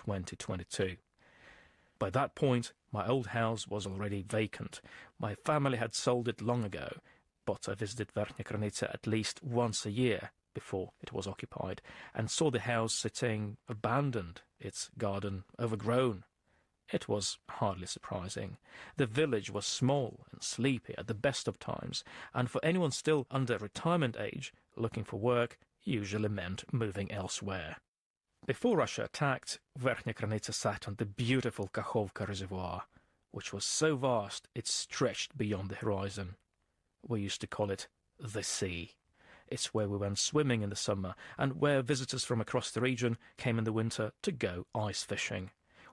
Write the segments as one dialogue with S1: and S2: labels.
S1: 2022. By that point, my old house was already vacant. My family had sold it long ago, but I visited Verkhnaya Krynica at least once a year before it was occupied, and saw the house sitting abandoned, its garden overgrown. It was hardly surprising. The village was small and sleepy at the best of times, and for anyone still under retirement age looking for work usually meant moving elsewhere. Before Russia attacked, Verkhnaya Krynica sat on the beautiful Kakhovka reservoir, which was so vast it stretched beyond the horizon. We used to call it the sea. It's where we went swimming in the summer and where visitors from across the region came in the winter to go ice fishing.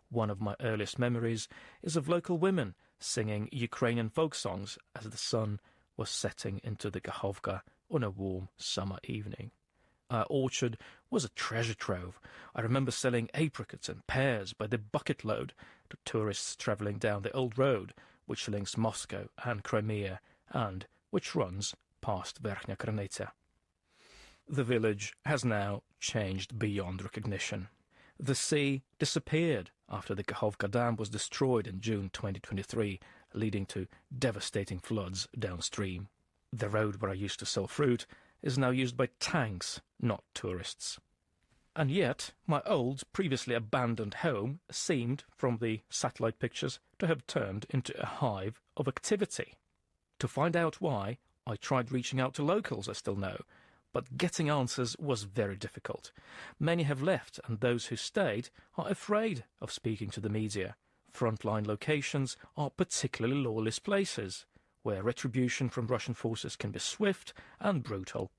S1: One of my earliest memories is of local women singing Ukrainian folk songs as the sun was setting into the Kakhovka on a warm summer evening. Our orchard was a treasure trove. I remember selling apricots and pears by the bucket load to tourists travelling down the old road which links Moscow and Crimea and which runs past Verkhnaya Krynica. The village has now changed beyond recognition. The sea disappeared after the Kakhovka Dam was destroyed in June 2023, leading to devastating floods downstream. The road where I used to sell fruit is now used by tanks, not tourists. And yet, my old, previously abandoned home seemed, from the satellite pictures, to have turned into a hive of activity. To find out why, I tried reaching out to locals I still know, but getting answers was very difficult. Many have left, and those who stayed are afraid of speaking to the media. Frontline locations are particularly lawless places, where retribution from Russian forces can be swift and brutal.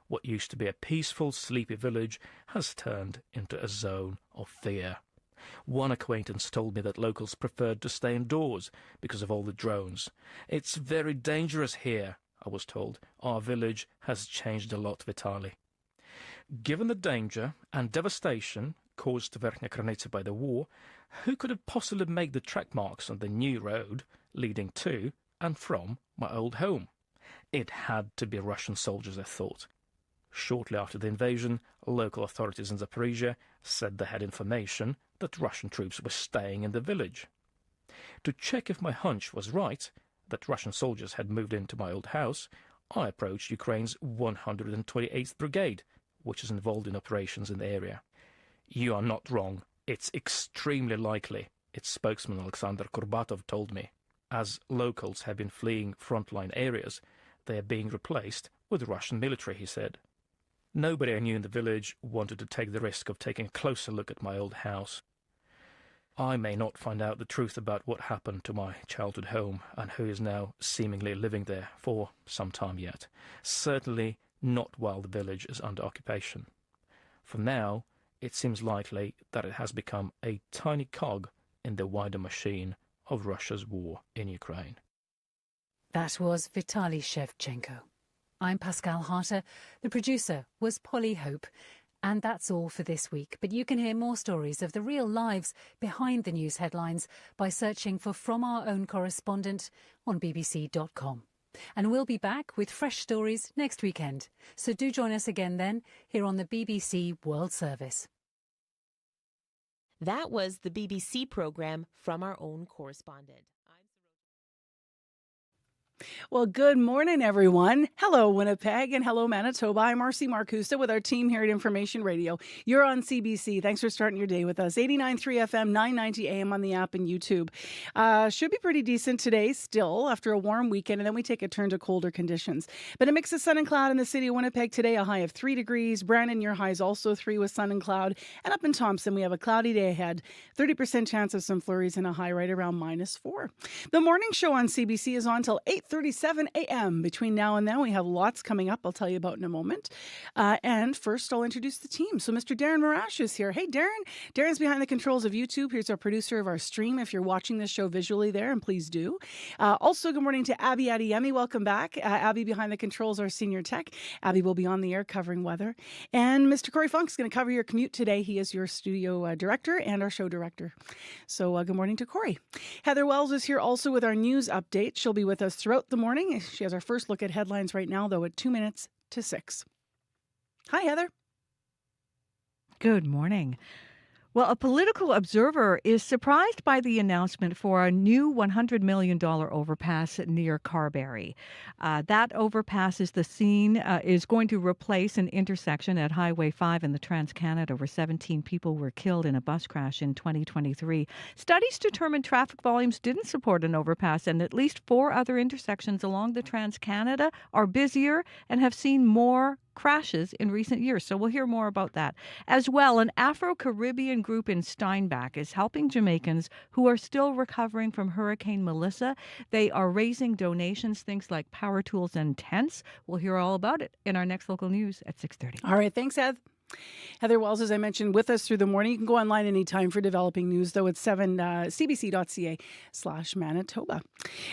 S1: What used to be a peaceful, sleepy village has turned into a zone of fear. One acquaintance told me that locals preferred to stay indoors because of all the drones. "It's very dangerous here," I was told. "Our village has changed a lot, Vitaly." Given the danger and devastation caused to Verkhnaya Krynica by the war, who could have possibly made the track marks on the new road leading to and from my old home? It had to be Russian soldiers, I thought. Shortly after the invasion, local authorities in Zaporizhia said they had information that Russian troops were staying in the village. To check if my hunch was right, that Russian soldiers had moved into my old house, I approached Ukraine's 128th Brigade, which is involved in operations in the area. "You are not wrong. It's extremely likely," its spokesman Alexander Kurbatov told me. As locals have been fleeing frontline areas, they are being replaced with Russian military, he said. Nobody I knew in the village wanted to take the risk of taking a closer look at my old house. I may not find out the truth about what happened to my childhood home and who is now seemingly living there for some time yet. Certainly not while the village is under occupation. For now, it seems likely that it has become a tiny cog in the wider machine of Russia's war in Ukraine.
S2: That was Vitaly Shevchenko. I'm Pascal Harter. The producer was Polly Hope. And that's all for this week. But you can hear more stories of the real lives behind the news headlines by searching for From Our Own Correspondent on bbc.com. And we'll be back with fresh stories next weekend. So do join us again then, here on the BBC World Service.
S3: That was the BBC programme From Our Own Correspondent.
S4: Well, good morning, everyone. Hello, Winnipeg, and hello, Manitoba. I'm Marcy Marcusta with our team here at Information Radio. You're on CBC. Thanks for starting your day with us. 89.3 FM, 990 AM on the app and YouTube. Should be pretty decent today still after a warm weekend, and then we take a turn to colder conditions. But a mix of sun and cloud in the city of Winnipeg today, a high of 3 degrees. Brandon, your high is also 3 with sun and cloud. And up in Thompson, we have a cloudy day ahead. 30% chance of some flurries and a high right around -4. The morning show on CBC is on till 8:37 a.m. Between now and then, we have lots coming up I'll tell you about in a moment. And first, I'll introduce the team. So Mr. Darren Marash is here. Hey, Darren. Darren's behind the controls of YouTube. Here's our producer of our stream. If you're watching this show visually there, and please do. Also, good morning to Abby Adeyemi. Welcome back. Abby behind the controls, our senior tech. Abby will be on the air covering weather. And Mr. Corey Funk's going to cover your commute today. He is your studio director and our show director. So good morning to Corey. Heather Wells is here also with our news update. She'll be with us throughout the morning. She has our first look at headlines right now, though, at 2 minutes to 6. Hi, Heather.
S5: Good morning. Well, a political observer is surprised by the announcement for a new $100 million overpass near Carberry. That overpass is going to replace an intersection at Highway 5 in the Trans-Canada where 17 people were killed in a bus crash in 2023. Studies determined traffic volumes didn't support an overpass, and at least 4 other intersections along the Trans-Canada are busier and have seen more crashes in recent years. So we'll hear more about that. As well, an Afro-Caribbean group in Steinbach is helping Jamaicans who are still recovering from Hurricane Melissa. They are raising donations, things like power tools and tents. We'll hear all about it in our next local news at 6:30.
S4: All right. Thanks, Heather. Heather Wells, as I mentioned, with us through the morning. You can go online anytime for developing news, though. It's cbc.ca/Manitoba.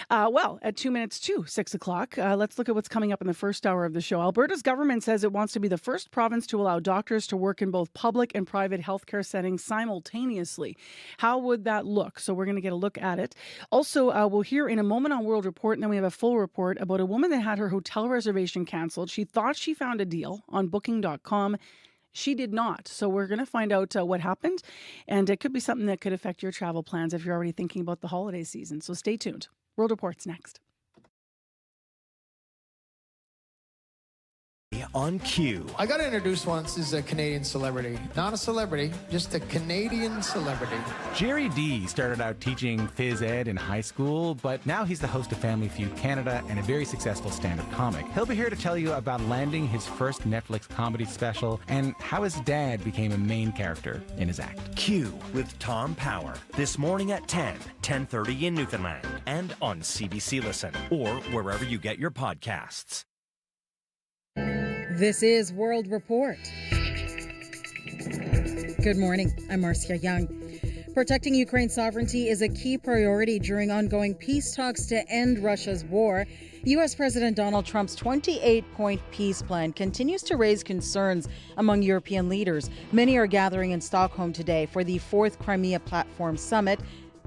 S4: Well, at 2 minutes to 6 o'clock, let's look at what's coming up in the first hour of the show. Alberta's government says it wants to be the first province to allow doctors to work in both public and private healthcare settings simultaneously. How would that look? So we're going to get a look at it. Also, we'll hear in a moment on World Report, and then we have a full report about a woman that had her hotel reservation canceled. She thought she found a deal on Booking.com. She did not. So we're going to find out what happened, and it could be something that could affect your travel plans if you're already thinking about the holiday season. So stay tuned. World Report's next.
S6: On cue.
S7: I got introduced once as a Canadian celebrity. Not a celebrity, just a Canadian celebrity.
S8: Jerry D started out teaching phys ed in high school, but now he's the host of Family Feud Canada and a very successful stand-up comic. He'll be here to tell you about landing his first Netflix comedy special and how his dad became a main character in his act.
S6: Q with Tom Power. This morning at 10:30 in Newfoundland and on CBC Listen or wherever you get your podcasts.
S9: This is World Report. Good morning. I'm Marcia Young. Protecting Ukraine's sovereignty is a key priority during ongoing peace talks to end Russia's war. U.S. President Donald Trump's 28-point peace plan continues to raise concerns among European leaders. Many are gathering in Stockholm today for the 4th Crimea Platform Summit.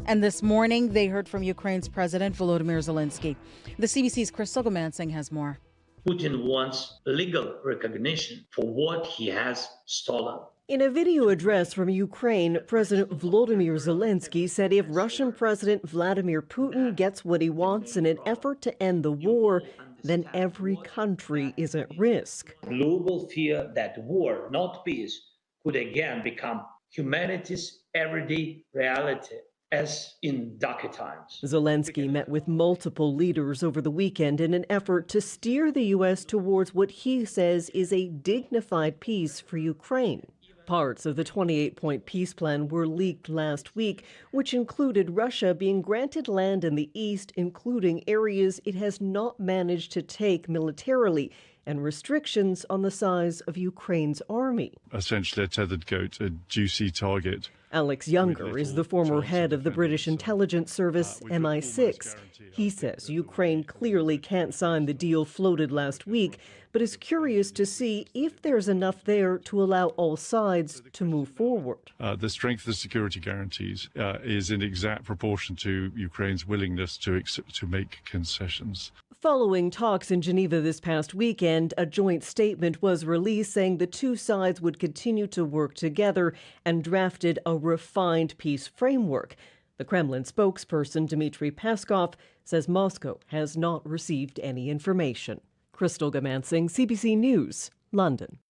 S9: And this morning, they heard from Ukraine's President Volodymyr Zelensky. The CBC's Crystal Gomansing has more.
S10: Putin wants legal recognition for what he has stolen.
S11: In a video address from Ukraine, President Volodymyr Zelensky said if Russian President Vladimir Putin gets what he wants in an effort to end the war, then every country is at risk.
S10: Global fear that war, not peace, could again become humanity's everyday reality, as in darker times.
S11: Zelensky met with multiple leaders over the weekend in an effort to steer the U.S. towards what he says is a dignified peace for Ukraine. Parts of the 28-point peace plan were leaked last week, which included Russia being granted land in the east, including areas it has not managed to take militarily, and restrictions on the size of Ukraine's army.
S12: Essentially a tethered goat, a juicy target.
S11: Alex Younger is the former head of the British intelligence service MI6. He says Ukraine clearly can't sign the deal floated last week, but is curious to see if there's enough there to allow all sides to move forward.
S12: The strength of the security guarantees is in exact proportion to Ukraine's willingness to make concessions.
S11: Following talks in Geneva this past weekend, a joint statement was released saying the two sides would continue to work together and drafted a refined peace framework. The Kremlin spokesperson Dmitry Peskov says Moscow has not received any information. Crystal Gomansing, CBC News, London.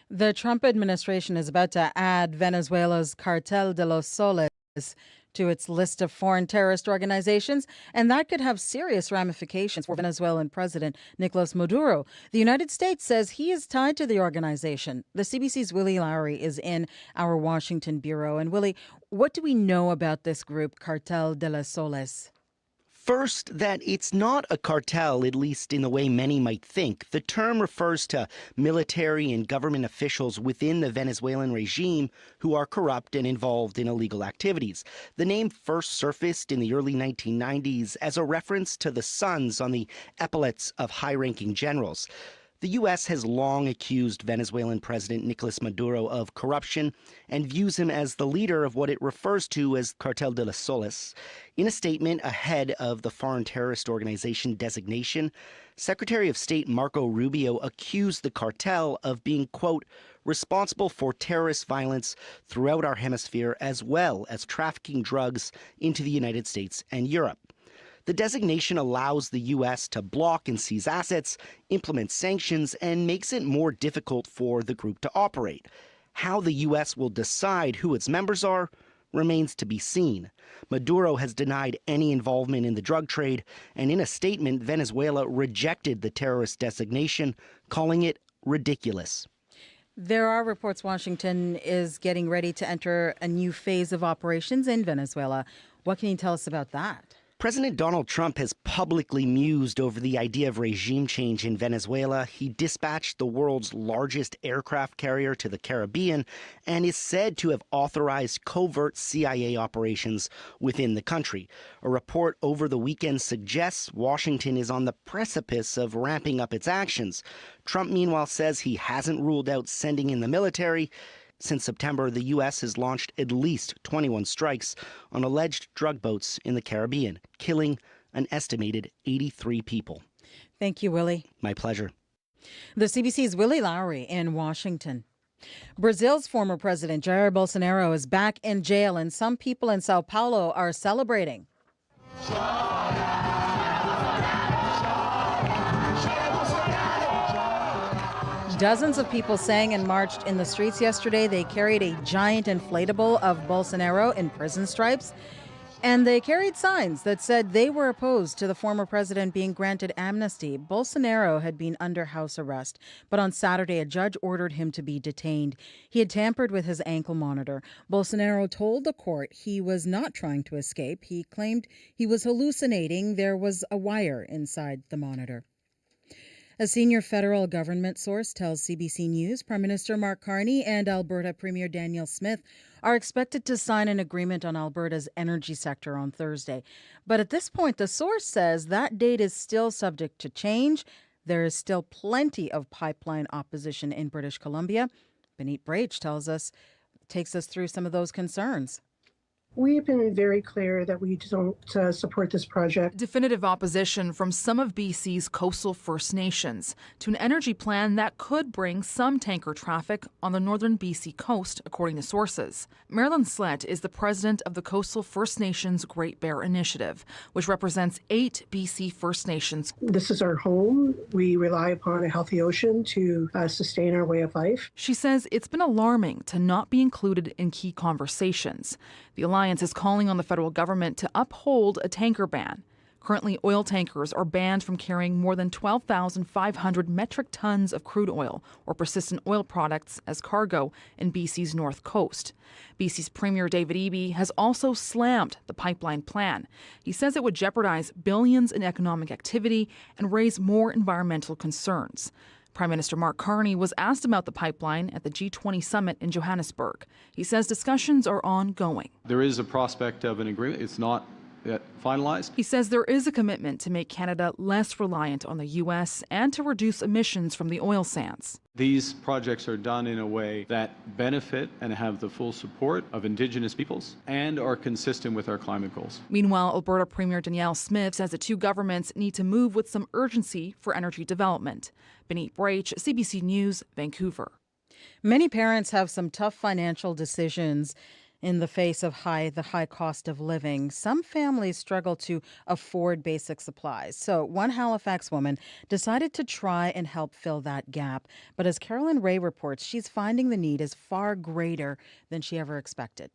S9: The Trump administration is about to add Venezuela's Cartel de los Soles to its list of foreign terrorist organizations, and that could have serious ramifications for Venezuelan President Nicolas Maduro. The United States says he is tied to the organization. The CBC's Willie Lowry is in our Washington bureau. And Willie, what do we know about this group, Cartel de los Soles?
S13: First, that it's not a cartel, at least in the way many might think. The term refers to military and government officials within the Venezuelan regime who are corrupt and involved in illegal activities. The name first surfaced in the early 1990s as a reference to the sons on the epaulets of high-ranking generals. The U.S. has long accused Venezuelan President Nicolas Maduro of corruption and views him as the leader of what it refers to as Cartel de los Soles. In a statement ahead of the foreign terrorist organization designation, Secretary of State Marco Rubio accused the cartel of being, quote, responsible for terrorist violence throughout our hemisphere as well as trafficking drugs into the United States and Europe. The designation allows the U.S. to block and seize assets, implement sanctions, and makes it more difficult for the group to operate. How the U.S. will decide who its members are remains to be seen. Maduro has denied any involvement in the drug trade, and in a statement, Venezuela rejected the terrorist designation, calling it ridiculous.
S9: There are reports Washington is getting ready to enter a new phase of operations in Venezuela. What can you tell us about that?
S13: President Donald Trump has publicly mused over the idea of regime change in Venezuela. He dispatched the world's largest aircraft carrier to the Caribbean and is said to have authorized covert CIA operations within the country. A report over the weekend suggests Washington is on the precipice of ramping up its actions. Trump, meanwhile, says he hasn't ruled out sending in the military. Since September, the U.S. has launched at least 21 strikes on alleged drug boats in the Caribbean, killing an estimated 83 people.
S9: Thank you, Willie.
S13: My pleasure.
S9: The CBC's Willie Lowry in Washington. Brazil's former president, Jair Bolsonaro, is back in jail, and some people in Sao Paulo are celebrating. Dozens of people sang and marched in the streets yesterday. They carried a giant inflatable of Bolsonaro in prison stripes, and they carried signs that said they were opposed to the former president being granted amnesty. Bolsonaro had been under house arrest, but on Saturday, a judge ordered him to be detained. He had tampered with his ankle monitor. Bolsonaro told the court he was not trying to escape. He claimed he was hallucinating. There was a wire inside the monitor. A senior federal government source tells CBC News Prime Minister Mark Carney and Alberta Premier Danielle Smith are expected to sign an agreement on Alberta's energy sector on Thursday. But at this point, the source says that date is still subject to change. There is still plenty of pipeline opposition in British Columbia. Benit Brach takes us through some of those concerns.
S14: We have been very clear that we don't support this project.
S15: Definitive opposition from some of BC's coastal First Nations to an energy plan that could bring some tanker traffic on the northern BC coast, according to sources. Marilyn Slett is the president of the Coastal First Nations Great Bear Initiative, which represents 8 BC First Nations.
S14: This is our home. We rely upon a healthy ocean to sustain our way of life.
S15: She says it's been alarming to not be included in key conversations. The Alliance is calling on the federal government to uphold a tanker ban. Currently, oil tankers are banned from carrying more than 12,500 metric tons of crude oil or persistent oil products as cargo in BC's north coast. BC's Premier David Eby has also slammed the pipeline plan. He says it would jeopardize billions in economic activity and raise more environmental concerns. Prime Minister Mark Carney was asked about the pipeline at the G20 summit in Johannesburg. He says discussions are ongoing.
S16: There is a prospect of an agreement. It's not yet finalized.
S15: He says there is a commitment to make Canada less reliant on the U.S. and to reduce emissions from the oil sands.
S16: These projects are done in a way that benefit and have the full support of Indigenous peoples and are consistent with our climate goals.
S15: Meanwhile, Alberta Premier Danielle Smith says the two governments need to move with some urgency for energy development. Benit Brach, CBC News, Vancouver.
S9: Many parents have some tough financial decisions in the face of the high cost of living. Some families struggle to afford basic supplies. So one Halifax woman decided to try and help fill that gap. But as Carolyn Ray reports, she's finding the need is far greater than she ever expected.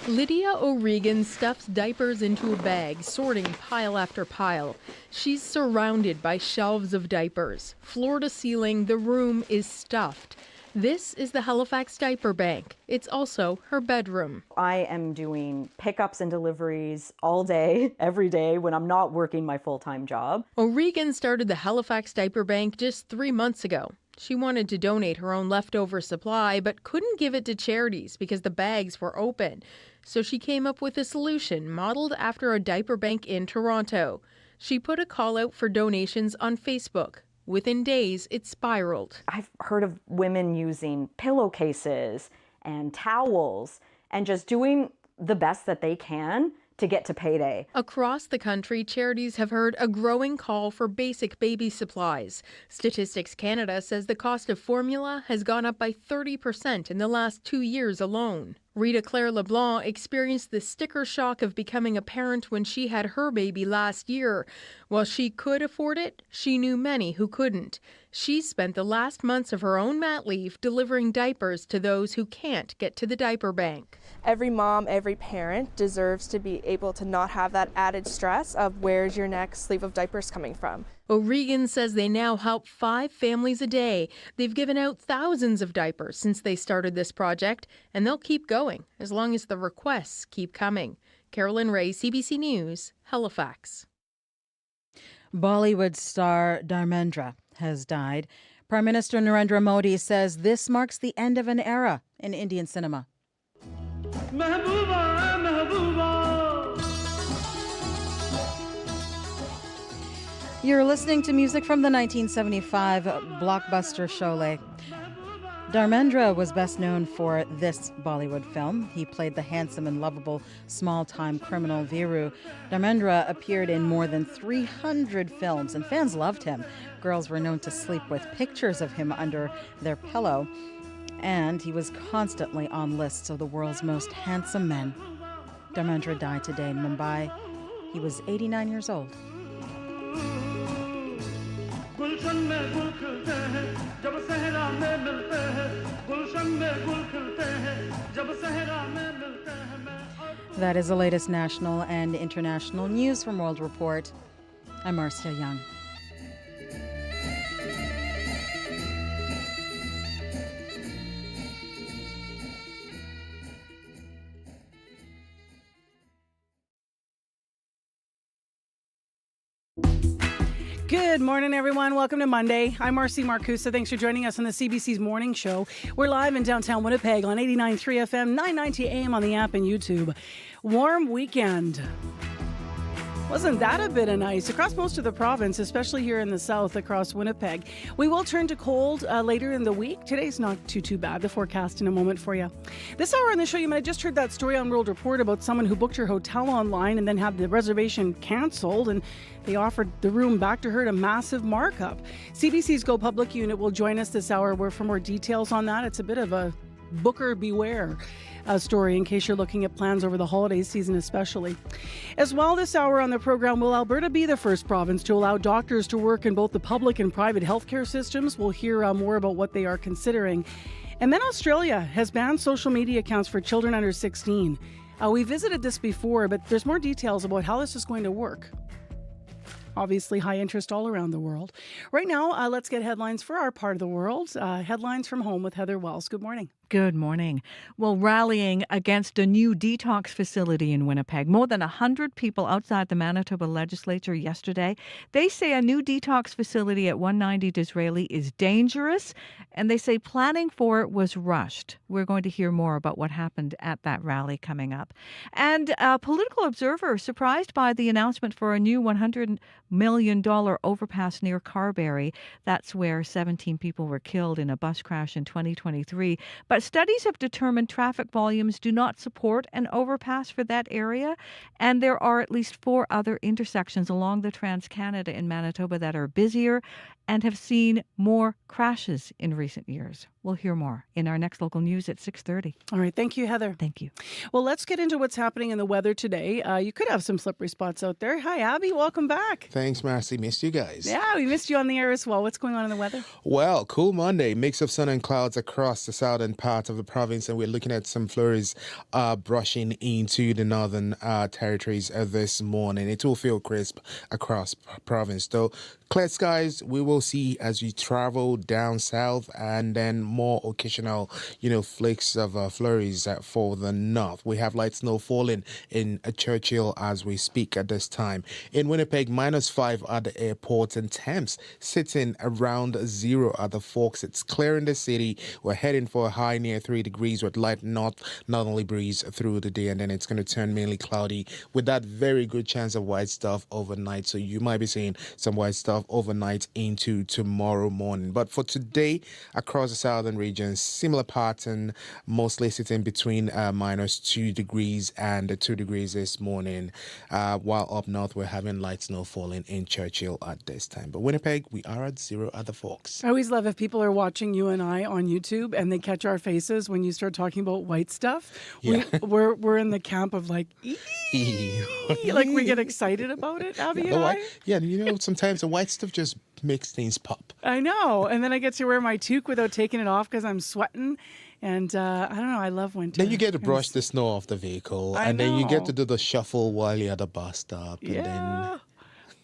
S17: Lydia O'Regan stuffs diapers into a bag, sorting pile after pile. She's surrounded by shelves of diapers. Floor to ceiling, the room is stuffed. This is the Halifax Diaper Bank. It's also her bedroom.
S18: I am doing pickups and deliveries all day, every day when I'm not working my full-time job.
S17: O'Regan started the Halifax Diaper Bank just 3 months ago. She wanted to donate her own leftover supply, but couldn't give it to charities because the bags were open. So she came up with a solution modeled after a diaper bank in Toronto. She put a call out for donations on Facebook. Within days, it spiraled.
S18: I've heard of women using pillowcases and towels and just doing the best that they can to get to payday.
S17: Across the country, charities have heard a growing call for basic baby supplies. Statistics Canada says the cost of formula has gone up by 30% in the last 2 years alone. Rita Claire LeBlanc experienced the sticker shock of becoming a parent when she had her baby last year. While she could afford it, she knew many who couldn't. She spent the last months of her own mat leave delivering diapers to those who can't get to the diaper bank.
S19: Every mom, every parent deserves to be able to not have that added stress of where's your next sleeve of diapers coming from.
S17: O'Regan says they now help 5 families a day. They've given out thousands of diapers since they started this project, and they'll keep going as long as the requests keep coming. Carolyn Ray, CBC News, Halifax.
S9: Bollywood star Dharmendra has died. Prime Minister Narendra Modi says this marks the end of an era in Indian cinema. Mehbooba, Mehbooba. You're listening to music from the 1975 blockbuster Sholay. Dharmendra was best known for this Bollywood film. He played the handsome and lovable small-time criminal Viru. Dharmendra appeared in more than 300 films, and fans loved him. Girls were known to sleep with pictures of him under their pillow, and he was constantly on lists of the world's most handsome men. Dharmendra died today in Mumbai. He was 89 years old. That is the latest national and international news from World Report. I'm Marcia Young. Good morning, everyone. Welcome to Monday. I'm Marcy Marcusa. Thanks for joining us on the CBC's Morning Show. We're live in downtown Winnipeg on 89.3 FM, 990 AM on the app and YouTube. Warm weekend. Wasn't that a bit of nice? Across most of the province, especially here in the south across Winnipeg. We will turn to cold later in the week. Today's not too bad. The forecast in a moment for you. This hour on the show, you might have just heard that story on World Report about someone who booked her hotel online and then had the reservation cancelled, and they offered the room back to her at a massive markup. CBC's Go Public unit will join us this hour for more details on that. It's a bit of a booker beware story in case you're looking at plans over the holiday season especially. As well, this hour on the program, will Alberta be the first province to allow doctors to work in both the public and private healthcare systems? We'll hear more about what they are considering. And then Australia has banned social media accounts for children under 16. We visited this before, but there's more details about how this is going to work. Obviously, high interest all around the world. Right now, let's get headlines for our part of the world. Headlines from home with Heather Wells. Good morning.
S5: Good morning. Well, rallying against a new detox facility in Winnipeg. More than 100 people outside the Manitoba legislature yesterday. They say a new detox facility at 190 Disraeli is dangerous, and they say planning for it was rushed. We're going to hear more about what happened at that rally coming up. And a political observer surprised by the announcement for a new $100 million overpass near Carberry. That's where 17 people were killed in a bus crash in 2023. But studies have determined traffic volumes do not support an overpass for that area, and there are at least 4 other intersections along the Trans-Canada in Manitoba that are busier and have seen more crashes in recent years. We'll hear more in our next local news at 6:30.
S4: All right. Thank you, Heather.
S5: Thank you.
S4: Well, let's get into what's happening in the weather today. You could have some slippery spots out there. Hi, Abby. Welcome back.
S20: Thanks, Marcy. Missed you guys.
S4: Yeah, we missed you on the air as well. What's going on in the weather?
S20: Well, cool Monday. Mix of sun and clouds across the southern part of the province, and we're looking at some flurries brushing into the northern territories this morning. It will feel crisp across province, though. Clear skies we will see as we travel down south, and then more occasional, flakes of flurries for the north. We have light snow falling in Churchill as we speak at this time. In Winnipeg, -5 at the airport, and temps sitting around 0 at the Forks. It's clear in the city. We're heading for a high high near 3 degrees with light northerly breeze through the day, and then it's going to turn mainly cloudy with that very good chance of white stuff overnight. So you might be seeing some white stuff overnight into tomorrow morning. But for today, across the southern regions, similar pattern, mostly sitting between -2 degrees and 2 degrees this morning, while up north we're having light snow falling in Churchill at this time. But Winnipeg, we are at 0 at the Forks.
S4: I always love if people are watching you and I on YouTube and they catch our faces when you start talking about white stuff.
S20: Yeah.
S4: We're in the camp of like, like we get excited about it, Abby and I.
S20: Yeah, you know, sometimes the white stuff just makes things pop.
S4: I know. And then I get to wear my toque without taking it off because I'm sweating. And I don't know, I love winter.
S20: Then you get to brush the snow off the vehicle. And then you get to do the shuffle while you're at the bus stop. And then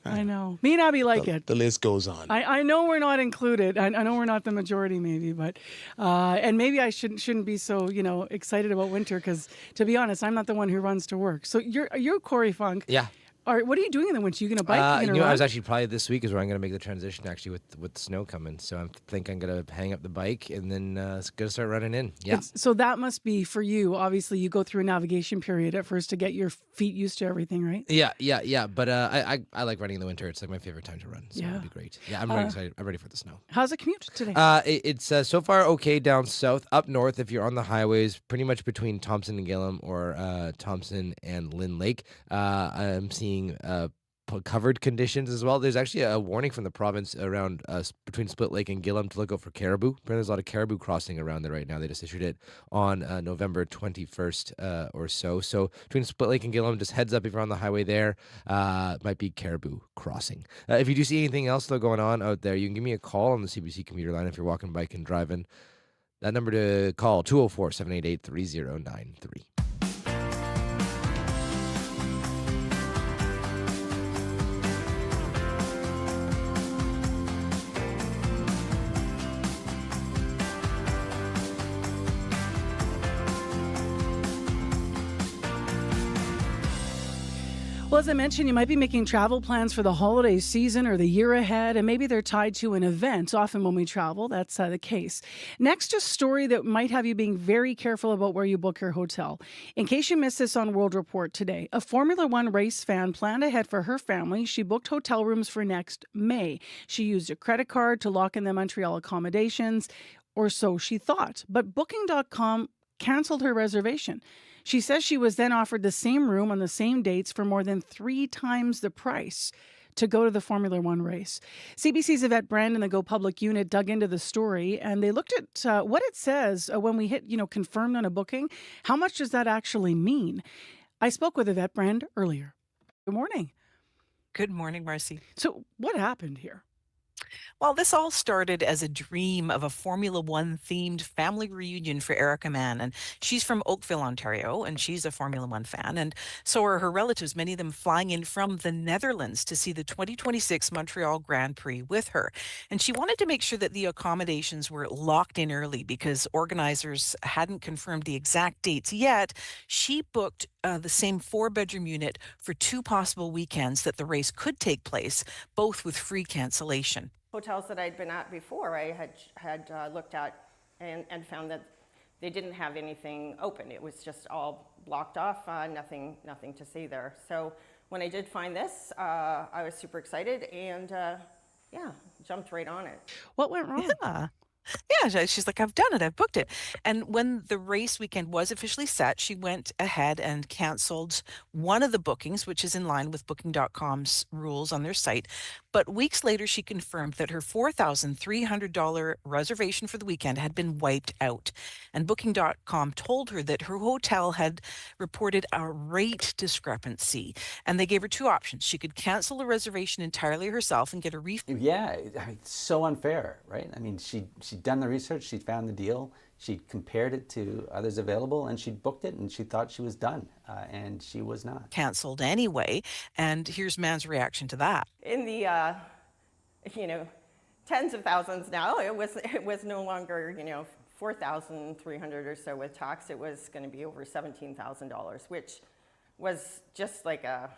S4: I know. Me and Abby like it.
S20: The list goes on.
S4: I know we're not included. I know we're not the majority, maybe, but and maybe I shouldn't be so excited about winter because, to be honest, I'm not the one who runs to work. So you're Corey Funk.
S21: Yeah.
S4: All right, what are you doing in the winter? You gonna bike? You gonna
S21: I
S4: run?
S21: was actually probably this week is where I'm going to make the transition actually with the snow coming. So I think I'm going to hang up the bike and then going to start running in. Yeah.
S4: So that must be for you. Obviously, you go through a navigation period at first to get your feet used to everything, right?
S21: Yeah. But I like running in the winter. It's like my favorite time to run. So it'll be great. Yeah, I'm really excited. I'm ready for the snow.
S4: How's the commute today?
S21: It's so far okay down south. Up north, if you're on the highways, pretty much between Thompson and Gillam or Thompson and Lynn Lake, I'm seeing covered conditions as well. There's actually a warning from the province around between Split Lake and Gillam to look out for caribou. Apparently there's a lot of caribou crossing around there right now. They just issued it on November 21st or so. So between Split Lake and Gillam, just heads up if you're on the highway there, might be caribou crossing. If you do see anything else though going on out there, you can give me a call on the CBC commuter line if you're walking, biking, driving. That number to call, 204-788-3093.
S4: Well, as I mentioned, you might be making travel plans for the holiday season or the year ahead, and maybe they're tied to an event. Often when we travel, that's the case. Next, a story that might have you being very careful about where you book your hotel. In case you missed this on World Report today, a Formula One race fan planned ahead for her family. She booked hotel rooms for next May. She used a credit card to lock in the Montreal accommodations, or so she thought. But Booking.com canceled her reservation. She says she was then offered the same room on the same dates for more than 3 times the price to go to the Formula One race. CBC's Yvette Brand and the Go Public unit dug into the story, and they looked at what it says when we hit, confirmed on a booking. How much does that actually mean? I spoke with Yvette Brand earlier. Good morning.
S22: Good morning, Marcy.
S4: So what happened here?
S22: Well, this all started as a dream of a Formula One themed family reunion for Erica Mann. And she's from Oakville, Ontario, and she's a Formula One fan. And so are her relatives, many of them flying in from the Netherlands to see the 2026 Montreal Grand Prix with her. And she wanted to make sure that the accommodations were locked in early because organizers hadn't confirmed the exact dates yet. She booked the same 4-bedroom unit for 2 possible weekends that the race could take place, both with free cancellation.
S23: Hotels that I'd been at before, I had looked at and found that they didn't have anything open. It was just all blocked off, nothing to see there. So when I did find this, I was super excited and jumped right on it.
S4: What went wrong?
S22: Yeah, she's like, I've done it. I've booked it. And when the race weekend was officially set, she went ahead and canceled one of the bookings, which is in line with Booking.com's rules on their site. But weeks later, she confirmed that her $4,300 reservation for the weekend had been wiped out. And Booking.com told her that her hotel had reported a rate discrepancy. And they gave her 2 options. She could cancel the reservation entirely herself and get a refund.
S24: Yeah, I mean, it's so unfair, right? I mean, she'd done the research, she'd found the deal, she'd compared it to others available, and she'd booked it, and she thought she was done, and she was not.
S22: Canceled anyway, and here's Mann's reaction to that.
S23: In the, tens of thousands now, it was no longer, 4,300 or so with tax. It was going to be over $17,000, which was just like a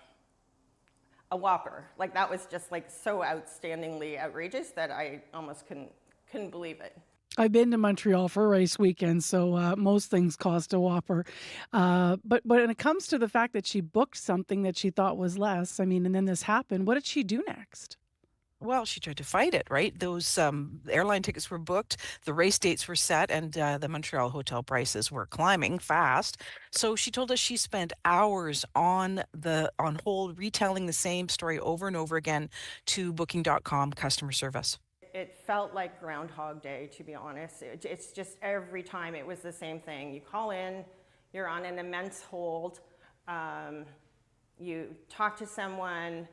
S23: whopper. Like that was just like so outstandingly outrageous that I almost couldn't believe it.
S4: I've been to Montreal for a race weekend, so most things cost a whopper. But when it comes to the fact that she booked something that she thought was less, I mean, and then this happened, what did she do next?
S22: Well, she tried to fight it, right? Those airline tickets were booked, the race dates were set, and the Montreal hotel prices were climbing fast. So she told us she spent hours on hold, retelling the same story over and over again to Booking.com customer service.
S23: It felt like Groundhog Day, to be honest. It's just every time it was the same thing. You call in, you're on an immense hold, you talk to someone,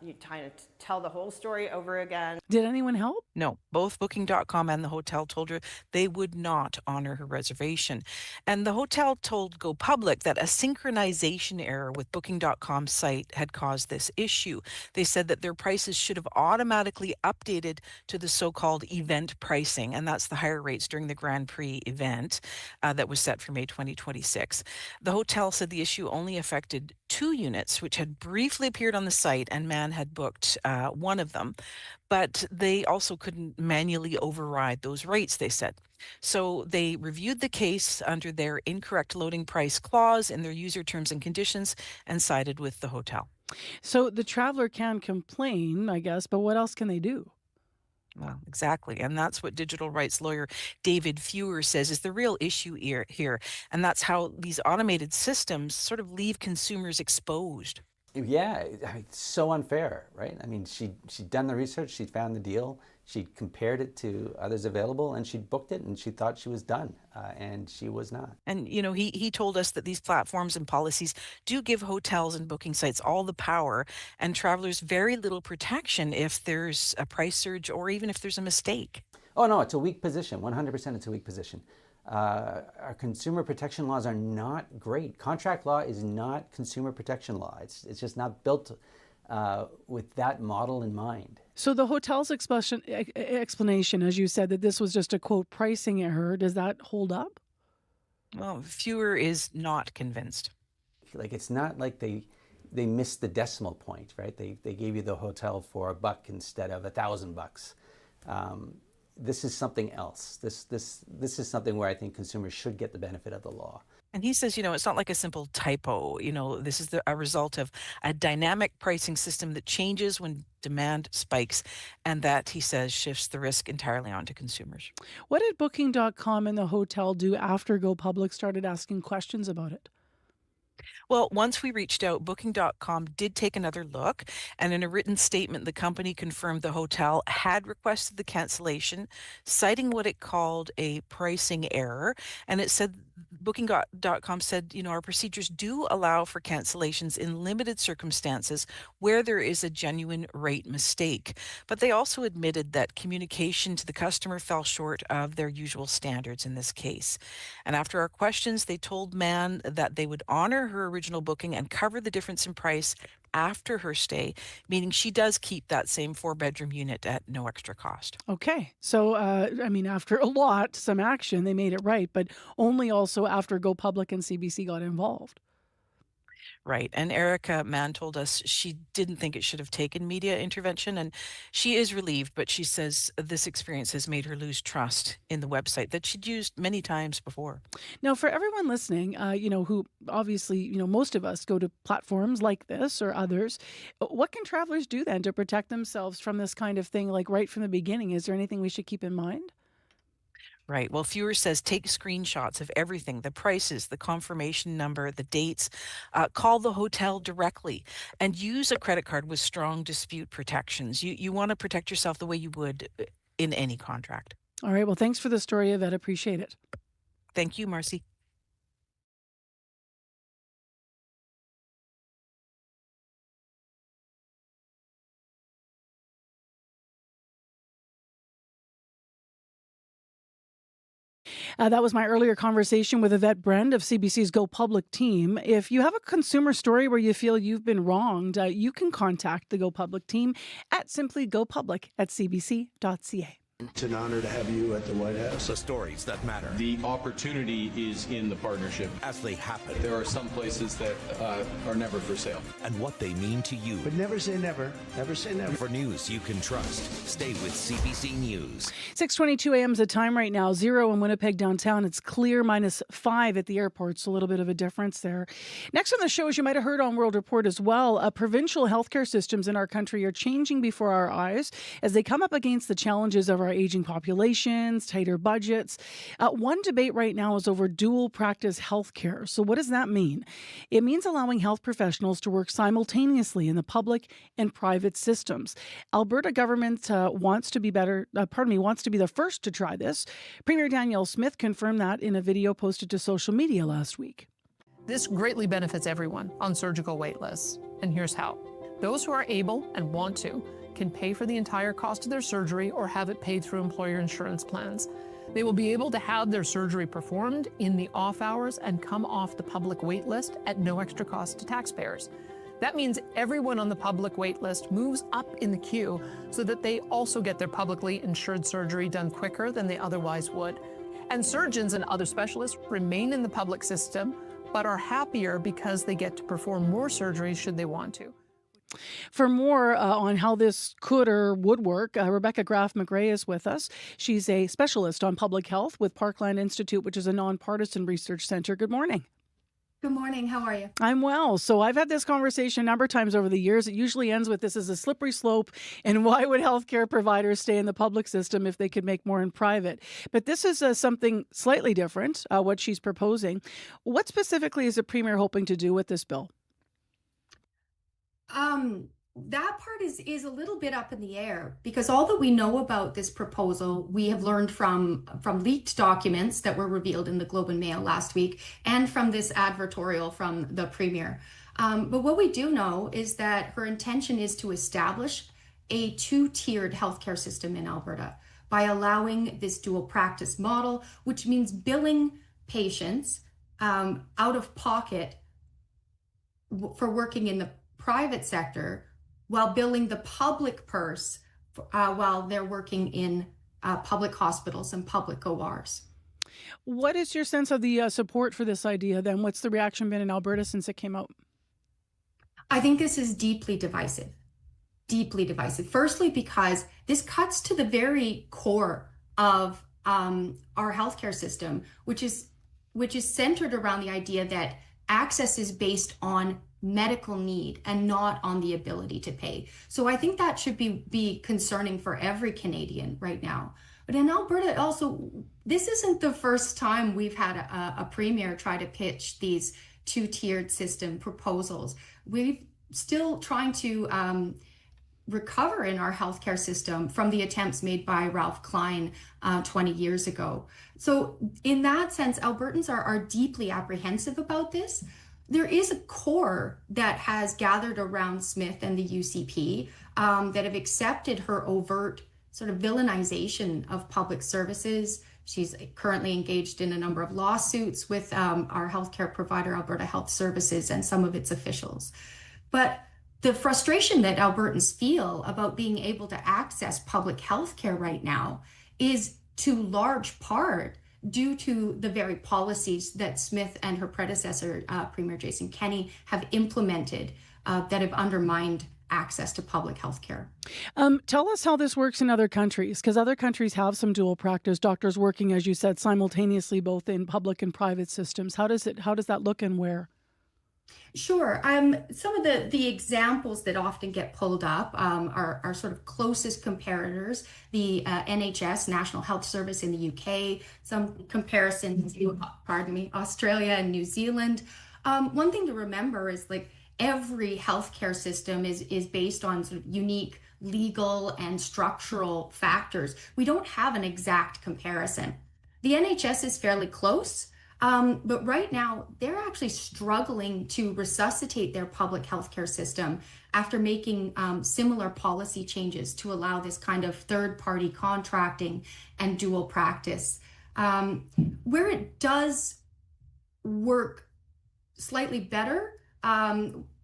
S23: you kind of tell the whole story over again.
S4: Did anyone help?
S22: No, both Booking.com and the hotel told her they would not honor her reservation. And the hotel told Go Public that a synchronization error with Booking.com's site had caused this issue. They said that their prices should have automatically updated to the so-called event pricing, and that's the higher rates during the Grand Prix event that was set for May 2026. The hotel said the issue only affected 2 units, which had briefly appeared on the site, and Man had booked one of them. But they also couldn't manually override those rates, they said. So they reviewed the case under their incorrect loading price clause in their user terms and conditions and sided with the hotel.
S4: So the traveler can complain, I guess, but what else can they do?
S22: Well, exactly. And that's what digital rights lawyer David Fewer says is the real issue here. And that's how these automated systems sort of leave consumers exposed.
S24: Yeah, it's so unfair, right? I mean, she'd done the research, she'd found the deal, she'd compared it to others available, and she'd booked it, and she thought she was done, and she was not.
S22: And, you know, he told us that these platforms and policies do give hotels and booking sites all the power and travelers very little protection if there's a price surge or even if there's a mistake.
S24: Oh, no, it's a weak position. 100% it's a weak position. Our consumer protection laws are not great. Contract law is not consumer protection law. It's just not built with that model in mind.
S4: So the hotel's explanation, as you said, that this was just a quote pricing error, does that hold up?
S22: Well, Fewer is not convinced.
S24: Like, it's not like they missed the decimal point, right? They gave you the hotel for $1 instead of $1,000. This is something else. This is something where I think consumers should get the benefit of the law.
S22: And he says, you know, it's not like a simple typo. You know, this is a result of a dynamic pricing system that changes when demand spikes, and that, he says, shifts the risk entirely onto consumers.
S4: What did Booking.com and the hotel do after Go Public started asking questions about it?
S22: Well, once we reached out, Booking.com did take another look, and in a written statement, the company confirmed the hotel had requested the cancellation, citing what it called a pricing error. And it said, Booking.com said, you know, our procedures do allow for cancellations in limited circumstances where there is a genuine rate mistake. But they also admitted that communication to the customer fell short of their usual standards in this case. And after our questions, they told Man that they would honor her original booking and cover the difference in price after her stay, meaning she does keep that same 4-bedroom unit at no extra cost.
S4: Okay. So, I mean, after some action, they made it right, but only also after Go Public and CBC got involved.
S22: Right. And Erica Mann told us she didn't think it should have taken media intervention, and she is relieved, but she says this experience has made her lose trust in the website that she'd used many times before.
S4: Now, for everyone listening, who obviously, most of us go to platforms like this or others, what can travelers do then to protect themselves from this kind of thing, like right from the beginning? Is there anything we should keep in mind?
S22: Right. Well, Fewer says take screenshots of everything, the prices, the confirmation number, the dates, call the hotel directly, and use a credit card with strong dispute protections. You want to protect yourself the way you would in any contract.
S4: All right. Well, thanks for the story, Yvette. Appreciate it.
S22: Thank you, Marcy.
S4: That was my earlier conversation with Yvette Brend of CBC's Go Public team. If you have a consumer story where you feel you've been wronged, you can contact the Go Public team at simply gopublic@cbc.ca.
S1: It's an honor to have you at the White House.
S6: The stories that matter.
S2: The opportunity is in the partnership.
S6: As they happen.
S2: There are some places that are never for sale.
S6: And what they mean to you.
S1: But never say never. Never say never.
S6: For news you can trust, stay with CBC News.
S4: 6:22 a.m. is the time right now. 0 in Winnipeg downtown. It's clear, -5 at the airport. So a little bit of a difference there. Next on the show, as you might have heard on World Report as well, provincial healthcare systems in our country are changing before our eyes as they come up against the challenges of our aging populations, tighter budgets. One debate right now is over dual practice healthcare. So what does that mean? It means allowing health professionals to work simultaneously in the public and private systems. Alberta government wants to be the first to try this. Premier Danielle Smith confirmed that in a video posted to social media last week.
S3: This greatly benefits everyone on surgical wait lists, and here's how. Those who are able and want to can pay for the entire cost of their surgery or have it paid through employer insurance plans. They will be able to have their surgery performed in the off hours and come off the public wait list at no extra cost to taxpayers. That means everyone on the public wait list moves up in the queue so that they also get their publicly insured surgery done quicker than they otherwise would. And surgeons and other specialists remain in the public system, but are happier because they get to perform more surgeries should they want to.
S4: For more on how this could or would work, Rebecca Graff McRae is with us. She's a specialist on public health with Parkland Institute, which is a nonpartisan research center. Good morning.
S7: Good morning. How are you?
S4: I'm well. So I've had this conversation a number of times over the years. It usually ends with this is a slippery slope, and why would healthcare providers stay in the public system if they could make more in private? But this is something slightly different, what she's proposing. What specifically is the Premier hoping to do with this bill?
S7: That part is a little bit up in the air because all that we know about this proposal, we have learned from leaked documents that were revealed in the Globe and Mail last week and from this advertorial from the Premier. But what we do know is that her intention is to establish a two-tiered healthcare system in Alberta by allowing this dual practice model, which means billing patients out of pocket for working in the private sector while billing the public purse while they're working in public hospitals and public ORs.
S4: What is your sense of the support for this idea then? What's the reaction been in Alberta since it came out?
S7: I think this is deeply divisive. Deeply divisive. Firstly, because this cuts to the very core of our healthcare system, which is centered around the idea that access is based on medical need and not on the ability to pay. So I think that should be concerning for every Canadian right now. But in Alberta also, this isn't the first time we've had a premier try to pitch these two-tiered system proposals. We're still trying to recover in our healthcare system from the attempts made by Ralph Klein 20 years ago. So in that sense, Albertans are deeply apprehensive about this. There is a core that has gathered around Smith and the UCP that have accepted her overt sort of villainization of public services. She's currently engaged in a number of lawsuits with our healthcare provider, Alberta Health Services, and some of its officials. But the frustration that Albertans feel about being able to access public healthcare right now is to large part due to the very policies that Smith and her predecessor, Premier Jason Kenney, have implemented that have undermined access to public health care.
S4: Tell us how this works in other countries, because other countries have some dual practice, doctors working, as you said, simultaneously both in public and private systems. How does that look and where?
S7: Sure. Some of the examples that often get pulled up are sort of closest comparators. The NHS, National Health Service in the UK, some comparisons to, Australia and New Zealand. One thing to remember is every healthcare system is based on sort of unique legal and structural factors. We don't have an exact comparison. The NHS is fairly close. But right now, they're actually struggling to resuscitate their public healthcare system after making similar policy changes to allow this kind of third-party contracting and dual practice. Where it does work slightly better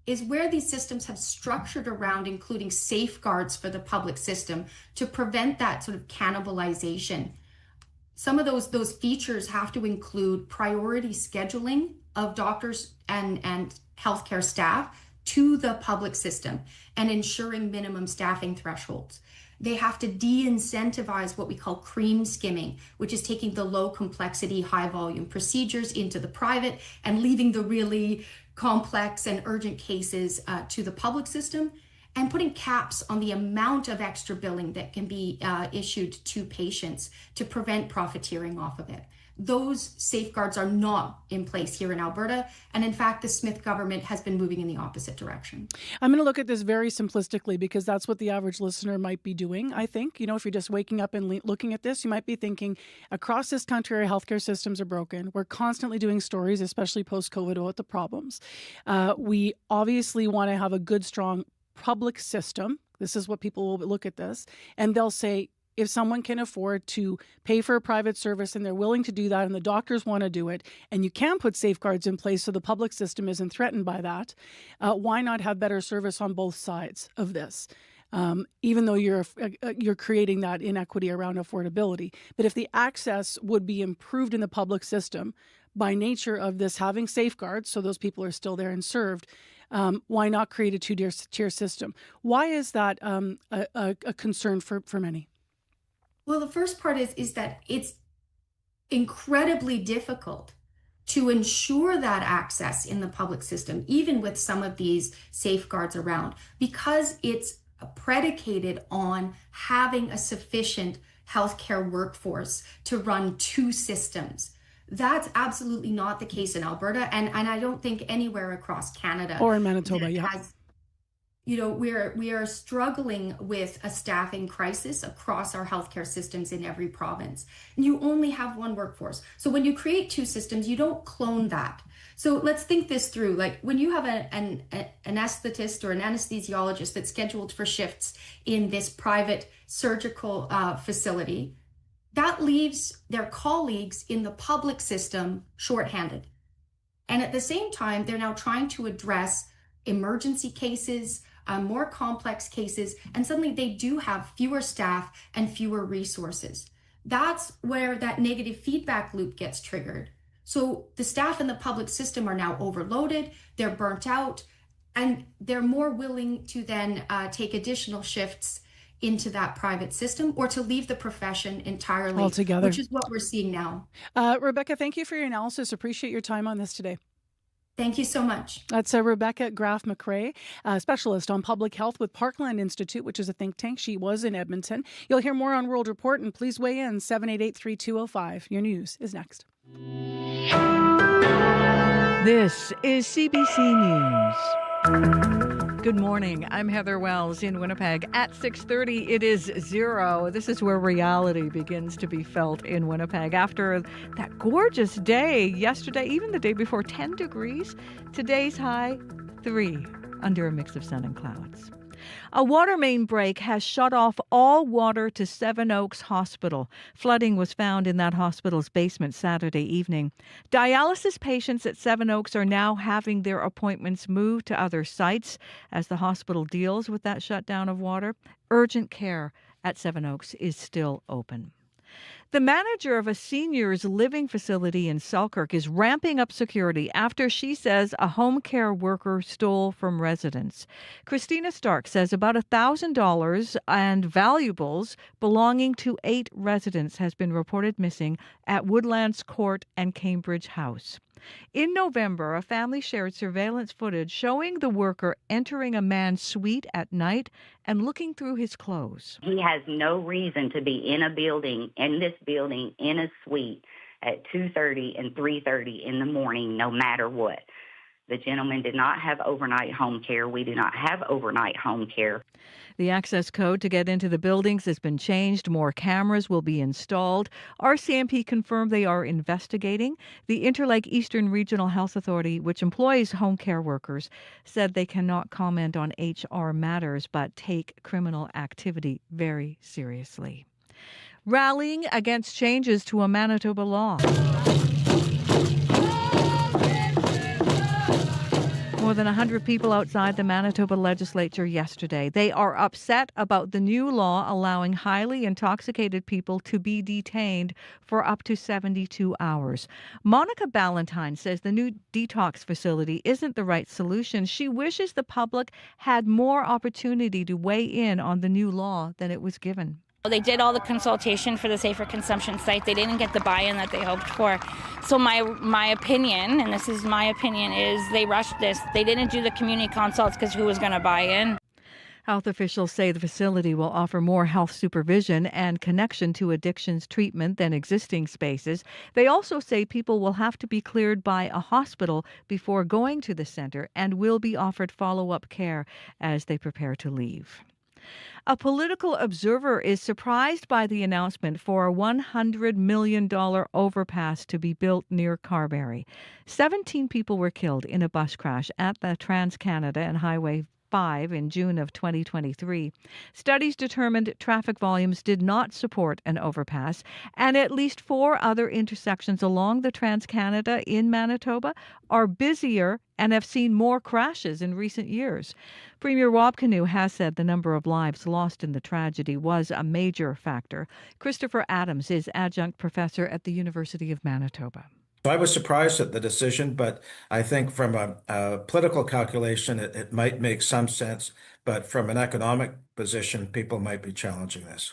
S7: is where these systems have structured around including safeguards for the public system to prevent that sort of cannibalization. Some of those features have to include priority scheduling of doctors and healthcare staff to the public system and ensuring minimum staffing thresholds. They have to de-incentivize what we call cream skimming, which is taking the low complexity, high volume procedures into the private and leaving the really complex and urgent cases to the public system, and putting caps on the amount of extra billing that can be issued to patients to prevent profiteering off of it. Those safeguards are not in place here in Alberta. And in fact, the Smith government has been moving in the opposite direction.
S4: I'm going to look at this very simplistically because that's what the average listener might be doing, I think. You know, if you're just waking up and looking at this, you might be thinking, across this country, our healthcare systems are broken. We're constantly doing stories, especially post-COVID, about the problems. We obviously want to have a good, strong public system. This is what people will look at this. And they'll say, if someone can afford to pay for a private service and they're willing to do that and the doctors want to do it, and you can put safeguards in place so the public system isn't threatened by that, why not have better service on both sides of this? Even though you're creating that inequity around affordability. But if the access would be improved in the public system by nature of this having safeguards, so those people are still there and served, why not create a two-tier system? Why is that a concern for many?
S7: Well, the first part is that it's incredibly difficult to ensure that access in the public system, even with some of these safeguards around, because it's predicated on having a sufficient healthcare workforce to run two systems. That's absolutely not the case in Alberta, and I don't think anywhere across Canada.
S4: Or in Manitoba, yeah.
S7: You know, we are struggling with a staffing crisis across our healthcare systems in every province. And you only have one workforce. So when you create two systems, you don't clone that. So let's think this through. Like when you have an anesthetist or an anesthesiologist that's scheduled for shifts in this private surgical facility, that leaves their colleagues in the public system shorthanded. And at the same time, they're now trying to address emergency cases, more complex cases, and suddenly they do have fewer staff and fewer resources. That's where that negative feedback loop gets triggered. So the staff in the public system are now overloaded, they're burnt out, and they're more willing to then take additional shifts into that private system or to leave the profession entirely
S4: altogether,
S7: which is what we're seeing now.
S4: Rebecca, thank you for your analysis. Appreciate your time on this today.
S7: Thank you so much.
S4: That's Rebecca Graff-McRae, specialist on public health with Parkland Institute, which is a think tank. She was in Edmonton. You'll hear more on World Report, and please weigh in 788-3205. Your news is next.
S5: This is CBC News. Good morning. I'm Heather Wells in Winnipeg. At 6:30, it is 0. This is where reality begins to be felt in Winnipeg. After that gorgeous day yesterday, even the day before, 10 degrees. Today's high, 3, under a mix of sun and clouds. A water main break has shut off all water to Seven Oaks Hospital. Flooding was found in that hospital's basement Saturday evening. Dialysis patients at Seven Oaks are now having their appointments moved to other sites as the hospital deals with that shutdown of water. Urgent care at Seven Oaks is still open. The manager of a seniors living facility in Selkirk is ramping up security after she says a home care worker stole from residents. Christina Stark says about $1,000 and valuables belonging to 8 residents has been reported missing at Woodlands Court and Cambridge House. In November, a family shared surveillance footage showing the worker entering a man's suite at night and looking through his clothes.
S8: He has no reason to be in this building, in a suite at 2:30 and 3:30 in the morning, no matter what. The gentleman did not have overnight home care. We do not have overnight home care.
S5: The access code to get into the buildings has been changed. More cameras will be installed. RCMP confirmed they are investigating. The Interlake Eastern Regional Health Authority, which employs home care workers, said they cannot comment on HR matters but take criminal activity very seriously. Rallying against changes to a Manitoba law. More than 100 people outside the Manitoba legislature yesterday. They are upset about the new law allowing highly intoxicated people to be detained for up to 72 hours. Monica Ballantyne says the new detox facility isn't the right solution. She wishes the public had more opportunity to weigh in on the new law than it was given.
S10: They did all the consultation for the safer consumption site. They didn't get the buy-in that they hoped for. So my opinion, and this is my opinion, is they rushed this. They didn't do the community consults because who was going to buy in?
S5: Health officials say the facility will offer more health supervision and connection to addictions treatment than existing spaces. They also say people will have to be cleared by a hospital before going to the center and will be offered follow-up care as they prepare to leave. A political observer is surprised by the announcement for a $100 million overpass to be built near Carberry. 17 people were killed in a bus crash at the Trans-Canada and Highway 5 in June of 2023. Studies determined traffic volumes did not support an overpass, and at least 4 other intersections along the Trans-Canada in Manitoba are busier and have seen more crashes in recent years. Premier Rob Canoe has said the number of lives lost in the tragedy was a major factor. Christopher Adams is adjunct professor at the University of Manitoba.
S1: So I was surprised at the decision, but I think from a political calculation, it might make some sense. But from an economic position, people might be challenging this.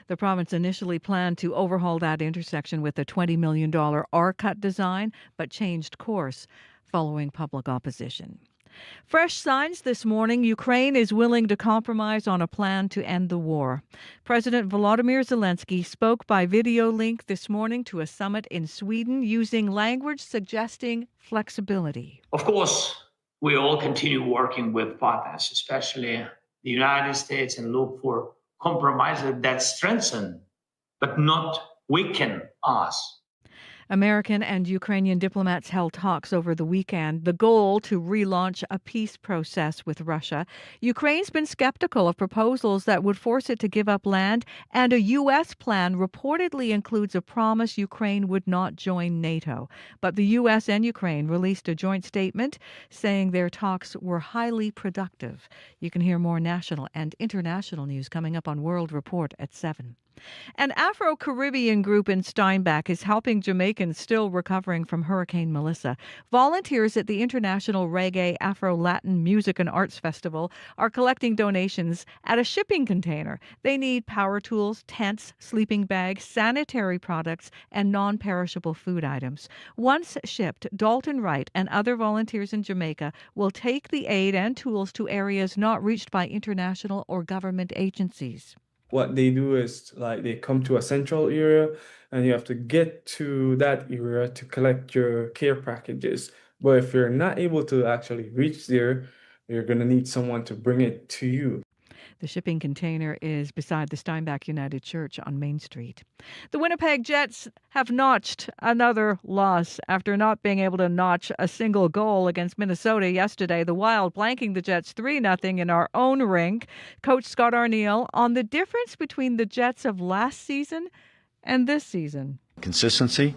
S5: The province initially planned to overhaul that intersection with a $20 million R-cut design, but changed course following public opposition. Fresh signs this morning. Ukraine is willing to compromise on a plan to end the war. President Volodymyr Zelensky spoke by video link this morning to a summit in Sweden using language suggesting flexibility.
S11: Of course, we all continue working with partners, especially the United States, and look for compromises that strengthen but not weaken us.
S5: American and Ukrainian diplomats held talks over the weekend, the goal to relaunch a peace process with Russia. Ukraine's been skeptical of proposals that would force it to give up land, and a U.S. plan reportedly includes a promise Ukraine would not join NATO. But the U.S. and Ukraine released a joint statement saying their talks were highly productive. You can hear more national and international news coming up on World Report at 7. An Afro-Caribbean group in Steinbach is helping Jamaicans still recovering from Hurricane Melissa. Volunteers at the International Reggae Afro-Latin Music and Arts Festival are collecting donations at a shipping container. They need power tools, tents, sleeping bags, sanitary products, and non-perishable food items. Once shipped, Dalton Wright and other volunteers in Jamaica will take the aid and tools to areas not reached by international or government agencies.
S12: What they do is they come to a central area and you have to get to that area to collect your care packages. But if you're not able to actually reach there, you're going to need someone to bring it to you.
S5: The shipping container is beside the Steinbach United Church on Main Street. The Winnipeg Jets have notched another loss after not being able to notch a single goal against Minnesota yesterday. The Wild blanking the Jets 3-0 in our own rink. Coach Scott Arniel on the difference between the Jets of last season and this season.
S13: Consistency,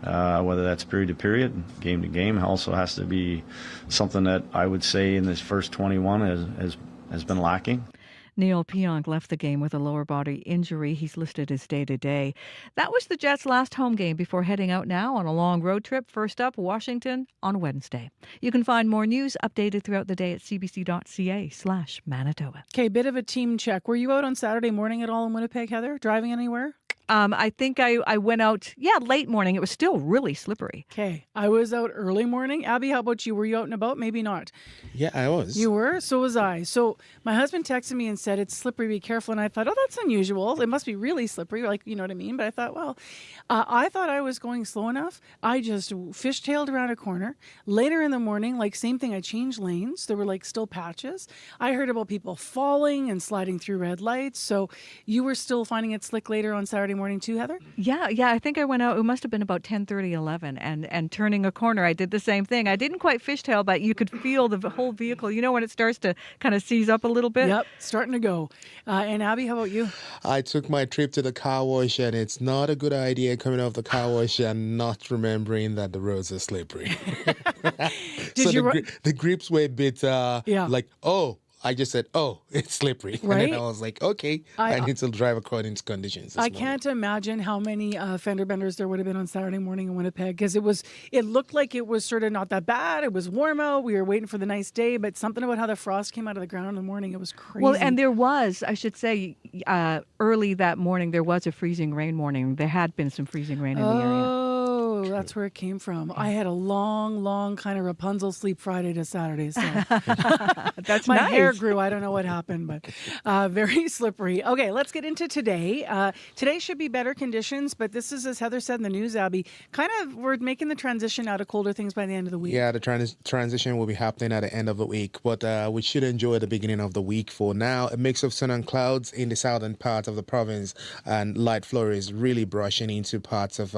S13: whether that's period to period, game to game, also has to be something that I would say in this first 21 has been lacking.
S5: Neil Pionk left the game with a lower body injury. He's listed as day-to-day. That was the Jets' last home game before heading out now on a long road trip. First up, Washington on Wednesday. You can find more news updated throughout the day at cbc.ca/Manitoba.
S4: Okay, bit of a team check. Were you out on Saturday morning at all in Winnipeg, Heather? Driving anywhere?
S5: I think I went out, late morning. It was still really slippery.
S4: Okay. I was out early morning. Abby, how about you? Were you out and about? Maybe not.
S20: Yeah, I was.
S4: You were? So was I. So my husband texted me and said, it's slippery, be careful. And I thought, oh, that's unusual. It must be really slippery, you know what I mean? But I thought, I thought I was going slow enough. I just fishtailed around a corner. Later in the morning, same thing, I changed lanes. There were still patches. I heard about people falling and sliding through red lights. So you were still finding it slick later on Saturday morning? morning too, Heather?
S5: Yeah, I think I went out, it must have been about 10:30, 11, and turning a corner, I did the same thing. I didn't quite fishtail, but you could feel the whole vehicle, when it starts to kind of seize up a little bit?
S4: Yep, starting to go. And Abby, how about you?
S20: I took my trip to the car wash, and it's not a good idea coming off the car wash and not remembering that the roads are slippery. The grips were a bit like, I just said, it's slippery.
S4: Right?
S20: And then I was like, okay, I need to drive according to conditions.
S4: I can't imagine how many fender benders there would have been on Saturday morning in Winnipeg, because it looked like it was sort of not that bad. It was warm out. We were waiting for the nice day, but something about how the frost came out of the ground in the morning, it was crazy.
S5: Well, and there was, I should say, early that morning, there was a freezing rain warning. There had been some freezing rain in the area.
S4: Oh, that's where it came from. I had a long kind of Rapunzel sleep Friday to Saturday. So
S5: that's
S4: my
S5: nice.
S4: hair grew. I don't know what happened, but very slippery. Okay, let's get into today. Today should be better conditions, but this is, as Heather said in the news, Abby, we're making the transition out of colder things by the end of the week.
S20: Yeah, the transition will be happening at the end of the week, but we should enjoy the beginning of the week. For now, a mix of sun and clouds in the southern part of the province, and light flurries really brushing into parts of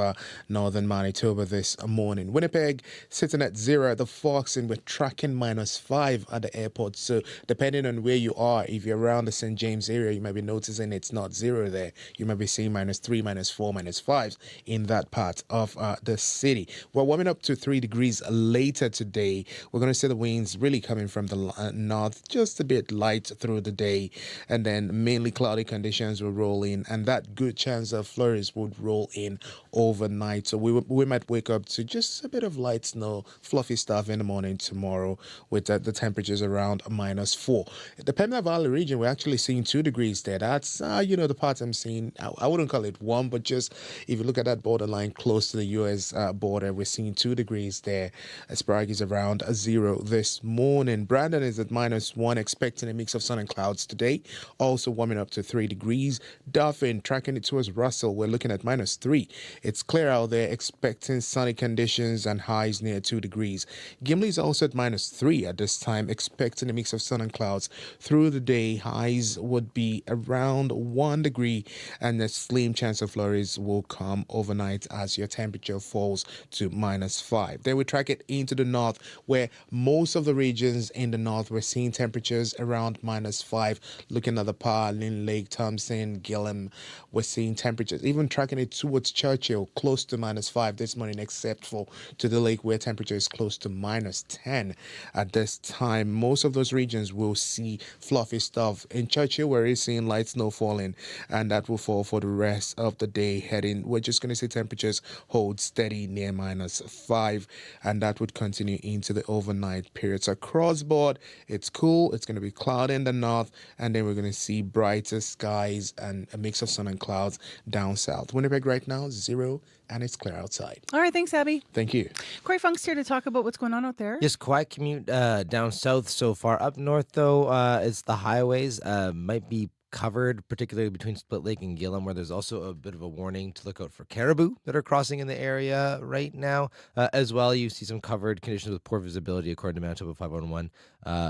S20: northern Manitoba this morning. Winnipeg sitting at 0 at the Fox, and we're tracking -5 at the airport. So depending on where you are, if you're around the St. James area, you might be noticing it's not 0 there. You might be seeing -3, -4, -5 in that part of the city. We're warming up to 3 degrees later today. We're going to see the winds really coming from the north, just a bit light through the day, and then mainly cloudy conditions will roll in, and that good chance of flurries would roll in overnight. So we might wake up to just a bit of light snow, fluffy stuff in the morning tomorrow, with the temperatures around -4. The Pembina Valley region, we're actually seeing 2 degrees there. That's the parts I'm seeing. I wouldn't call it warm, but just if you look at that borderline close to the U.S. border, we're seeing 2 degrees there. Sprague is around 0 this morning. Brandon is at -1, expecting a mix of sun and clouds today. Also warming up to 3 degrees. Dauphin tracking it towards Russell. We're looking at -3. It's clear out there, expecting sunny conditions and highs near 2 degrees. Gimli is also at -3 at this time, expecting a mix of sun and clouds through the day. Highs would be around 1 degree, and a slim chance of flurries will come overnight as your temperature falls to -5. Then we track it into the north, where most of the regions in the north we're seeing temperatures around -5. Looking at the Par, Lynn Lake, Thompson, Gillam, we're seeing temperatures even tracking it towards Churchill, close to -5 this morning, except for to the lake, where temperature is close to -10 at this time. Most of those regions will see fluffy stuff. In Churchill, we're seeing light snow falling, and that will fall for the rest of the day heading. We're just going to see temperatures hold steady near -5, and that would continue into the overnight periods. Across board, it's cool. It's going to be cloudy in the north, and then we're going to see brighter skies and a mix of sun and clouds down south. Winnipeg right now, 0, and it's clear outside.
S4: All right, thanks, Abby.
S20: Thank you.
S4: Corey Funk's here to talk about what's going on out there.
S21: Yes, quiet commute down south so far. Up north, though, it's the highways might be covered, particularly between Split Lake and Gillam, where there's also a bit of a warning to look out for caribou that are crossing in the area right now. As well, you see some covered conditions with poor visibility, according to Manitoba 511,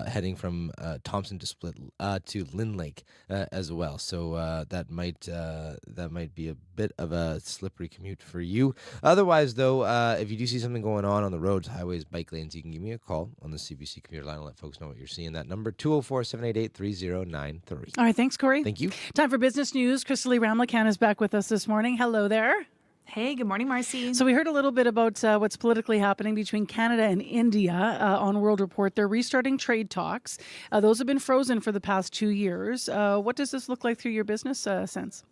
S21: heading from Thompson to Lynn Lake as well. So that might be a bit of a slippery commute for you. Otherwise, though, if you do see something going on the roads, highways, bike lanes, you can give me a call on the CBC commuter line and let folks know what you're seeing. That number, 204-788-3093.
S4: All right, thanks, Corey.
S21: Thank you.
S4: Time for business news. Crystal Lee Ramlakan is back with us this morning. Hello there.
S14: Hey, good morning, Marcy.
S4: So we heard a little bit about what's politically happening between Canada and India on World Report. They're restarting trade talks. Those have been frozen for the past 2 years. What does this look like through your business sense?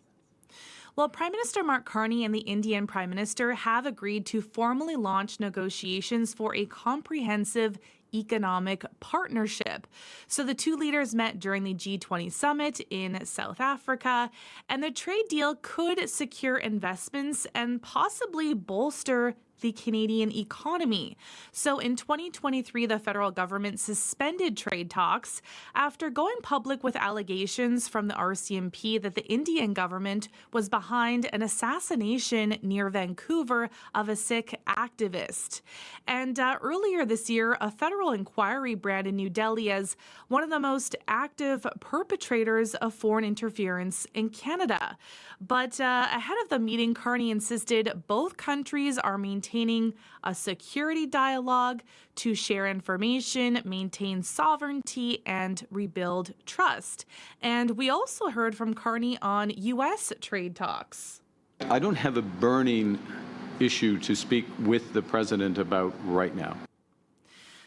S14: Well, Prime Minister Mark Carney and the Indian Prime Minister have agreed to formally launch negotiations for a comprehensive economic partnership. So the two leaders met during the G20 summit in South Africa, and the trade deal could secure investments and possibly bolster the Canadian economy. So in 2023, the federal government suspended trade talks after going public with allegations from the RCMP that the Indian government was behind an assassination near Vancouver of a Sikh activist. And earlier this year, a federal inquiry branded New Delhi as one of the most active perpetrators of foreign interference in Canada. But ahead of the meeting, Carney insisted both countries are maintaining a security dialogue to share information, maintain sovereignty, and rebuild trust. And we also heard from Carney on U.S. trade talks.
S2: I don't have a burning issue to speak with the president about right now.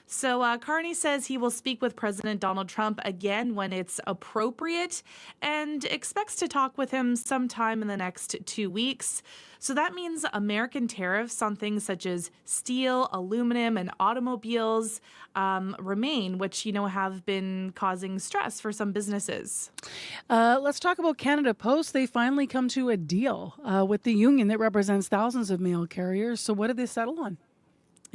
S14: So Carney says he will speak with President Donald Trump again when it's appropriate and expects to talk with him sometime in the next 2 weeks. So that means American tariffs on things such as steel, aluminum, and automobiles remain, which, have been causing stress for some businesses.
S4: Let's talk about Canada Post. They finally come to a deal with the union that represents thousands of mail carriers. So what did they settle on?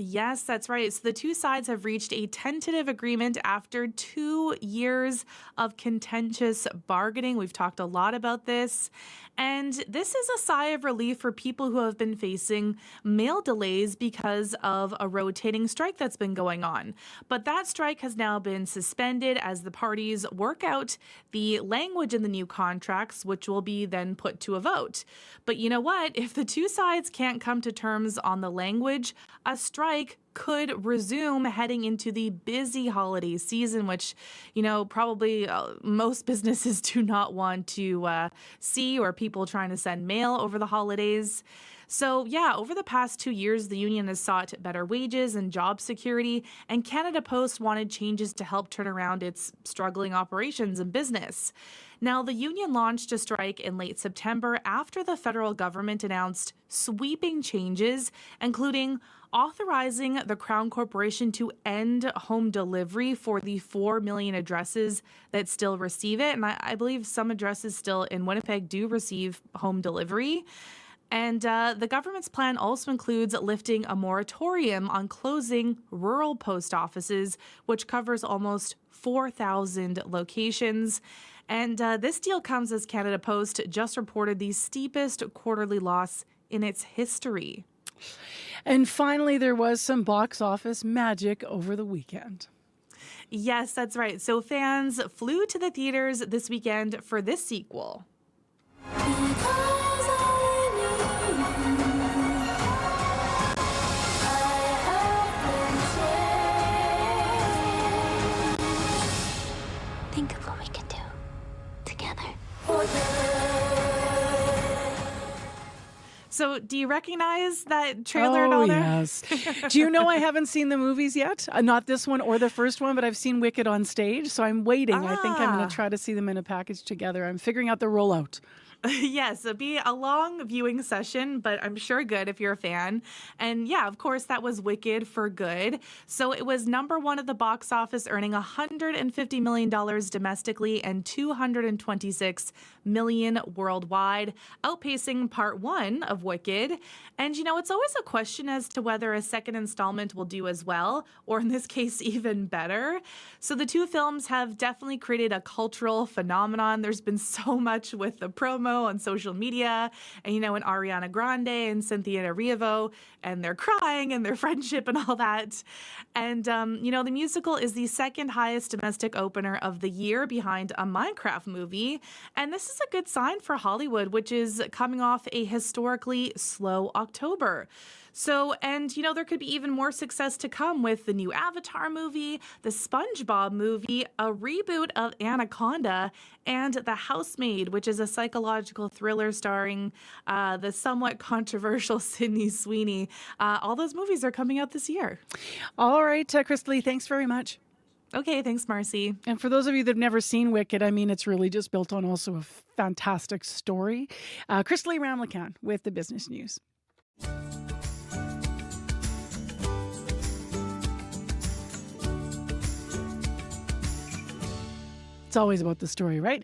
S14: Yes, that's right. So the two sides have reached a tentative agreement after 2 years of contentious bargaining. We've talked a lot about this. And this is a sigh of relief for people who have been facing mail delays because of a rotating strike that's been going on. But that strike has now been suspended as the parties work out the language in the new contracts, which will be then put to a vote. But you know what? If the two sides can't come to terms on the language, a strike could resume heading into the busy holiday season, which, probably most businesses do not want to see, or people trying to send mail over the holidays. So, over the past 2 years, the union has sought better wages and job security, and Canada Post wanted changes to help turn around its struggling operations and business. Now, the union launched a strike in late September after the federal government announced sweeping changes, including authorizing the Crown Corporation to end home delivery for the 4 million addresses that still receive it. And I believe some addresses still in Winnipeg do receive home delivery. And the government's plan also includes lifting a moratorium on closing rural post offices, which covers almost 4,000 locations. And this deal comes as Canada Post just reported the steepest quarterly loss in its history.
S4: And finally, there was some box office magic over the weekend.
S14: Yes, that's right. So fans flew to the theaters this weekend for this sequel.
S15: Think of what we could do together.
S14: So do you recognize that trailer and all that?
S4: Yes. Do you know I haven't seen the movies yet? Not this one or the first one, but I've seen Wicked on stage. So I'm waiting. I think I'm going to try to see them in a package together. I'm figuring out the rollout.
S14: Yes, it'll be a long viewing session, but I'm sure good if you're a fan. And yeah, of course, that was Wicked for good. So it was #1 at the box office, earning $150 million domestically and $226 million worldwide, outpacing part 1 of Wicked. And, it's always a question as to whether a second installment will do as well, or in this case, even better. So the two films have definitely created a cultural phenomenon. There's been so much with the promo on social media, and and Ariana Grande and Cynthia Erivo, and their crying and their friendship and all that. And the musical is the second highest domestic opener of the year, behind a Minecraft movie. And this is a good sign for Hollywood, which is coming off a historically slow October. So, and there could be even more success to come with the new Avatar movie, the SpongeBob movie, a reboot of Anaconda, and The Housemaid, which is a psychological thriller starring the somewhat controversial Sydney Sweeney. All those movies are coming out this year.
S4: All right, Christy, thanks very much.
S14: Okay, thanks, Marcy.
S4: And for those of you that have never seen Wicked, it's really just built on also a fantastic story. Christy Ramlakan with the Business News. It's always about the story, right?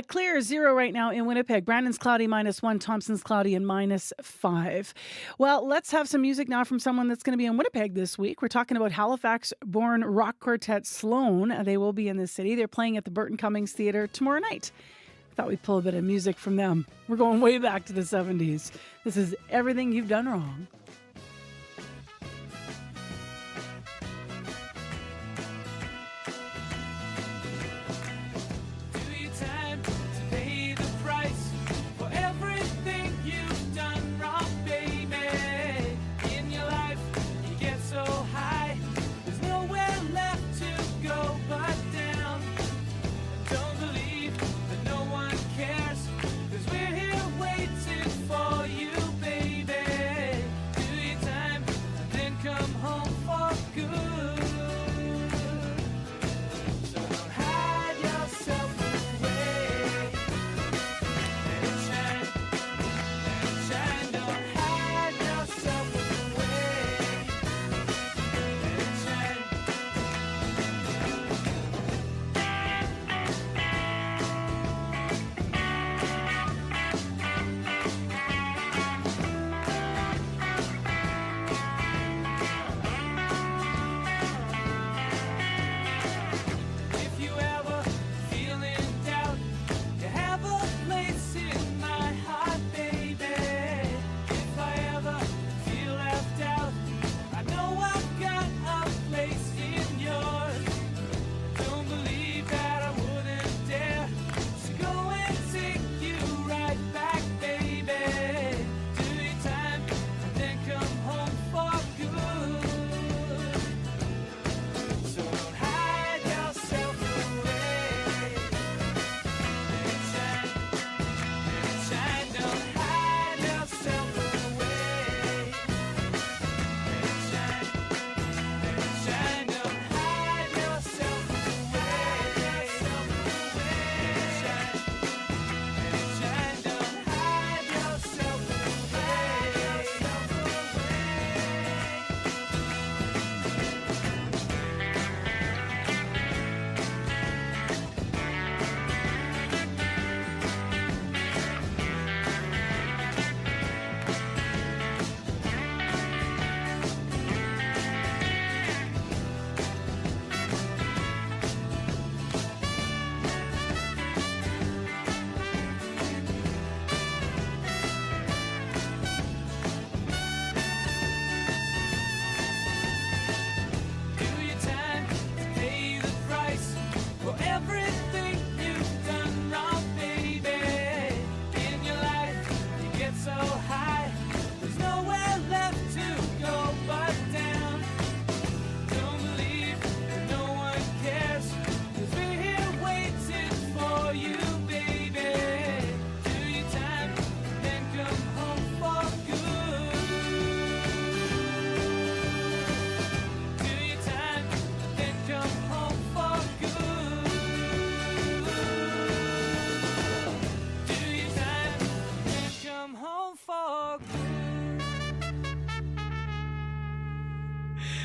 S4: Clear 0 right now in Winnipeg. Brandon's cloudy -1, Thompson's cloudy and -5. Well, let's have some music now from someone that's going to be in Winnipeg this week. We're talking about Halifax-born rock quartet Sloan. They will be in the city. They're playing at the Burton Cummings Theatre tomorrow night. Thought we'd pull a bit of music from them. We're going way back to the 70s. This is Everything You've Done Wrong.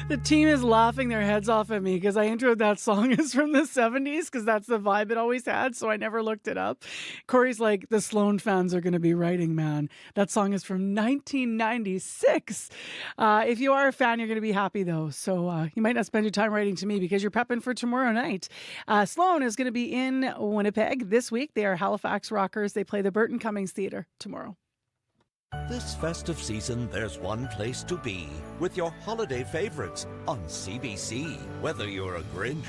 S4: The team is laughing their heads off at me because I introed that song is from the 70s because that's the vibe it always had, so I never looked it up. Corey's like, the Sloan fans are going to be writing, man. That song is from 1996. If you are a fan, you're going to be happy, though. So you might not spend your time writing to me because you're prepping for tomorrow night. Sloan is going to be in Winnipeg this week. They are Halifax rockers. They play the Burton Cummings Theatre tomorrow.
S16: This festive season, there's one place to be with your holiday favorites on CBC. Whether you're a Grinch,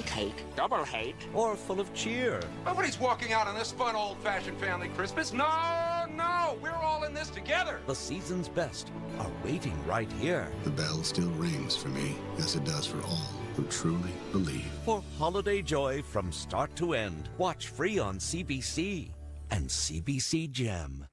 S17: hate, double hate,
S16: or full of cheer.
S18: Nobody's walking out on this fun old-fashioned family Christmas. No, we're all in this together.
S16: The season's best are waiting right here.
S19: The bell still rings for me, as it does for all who truly believe.
S16: For holiday joy from start to end, watch free on CBC and CBC Gem.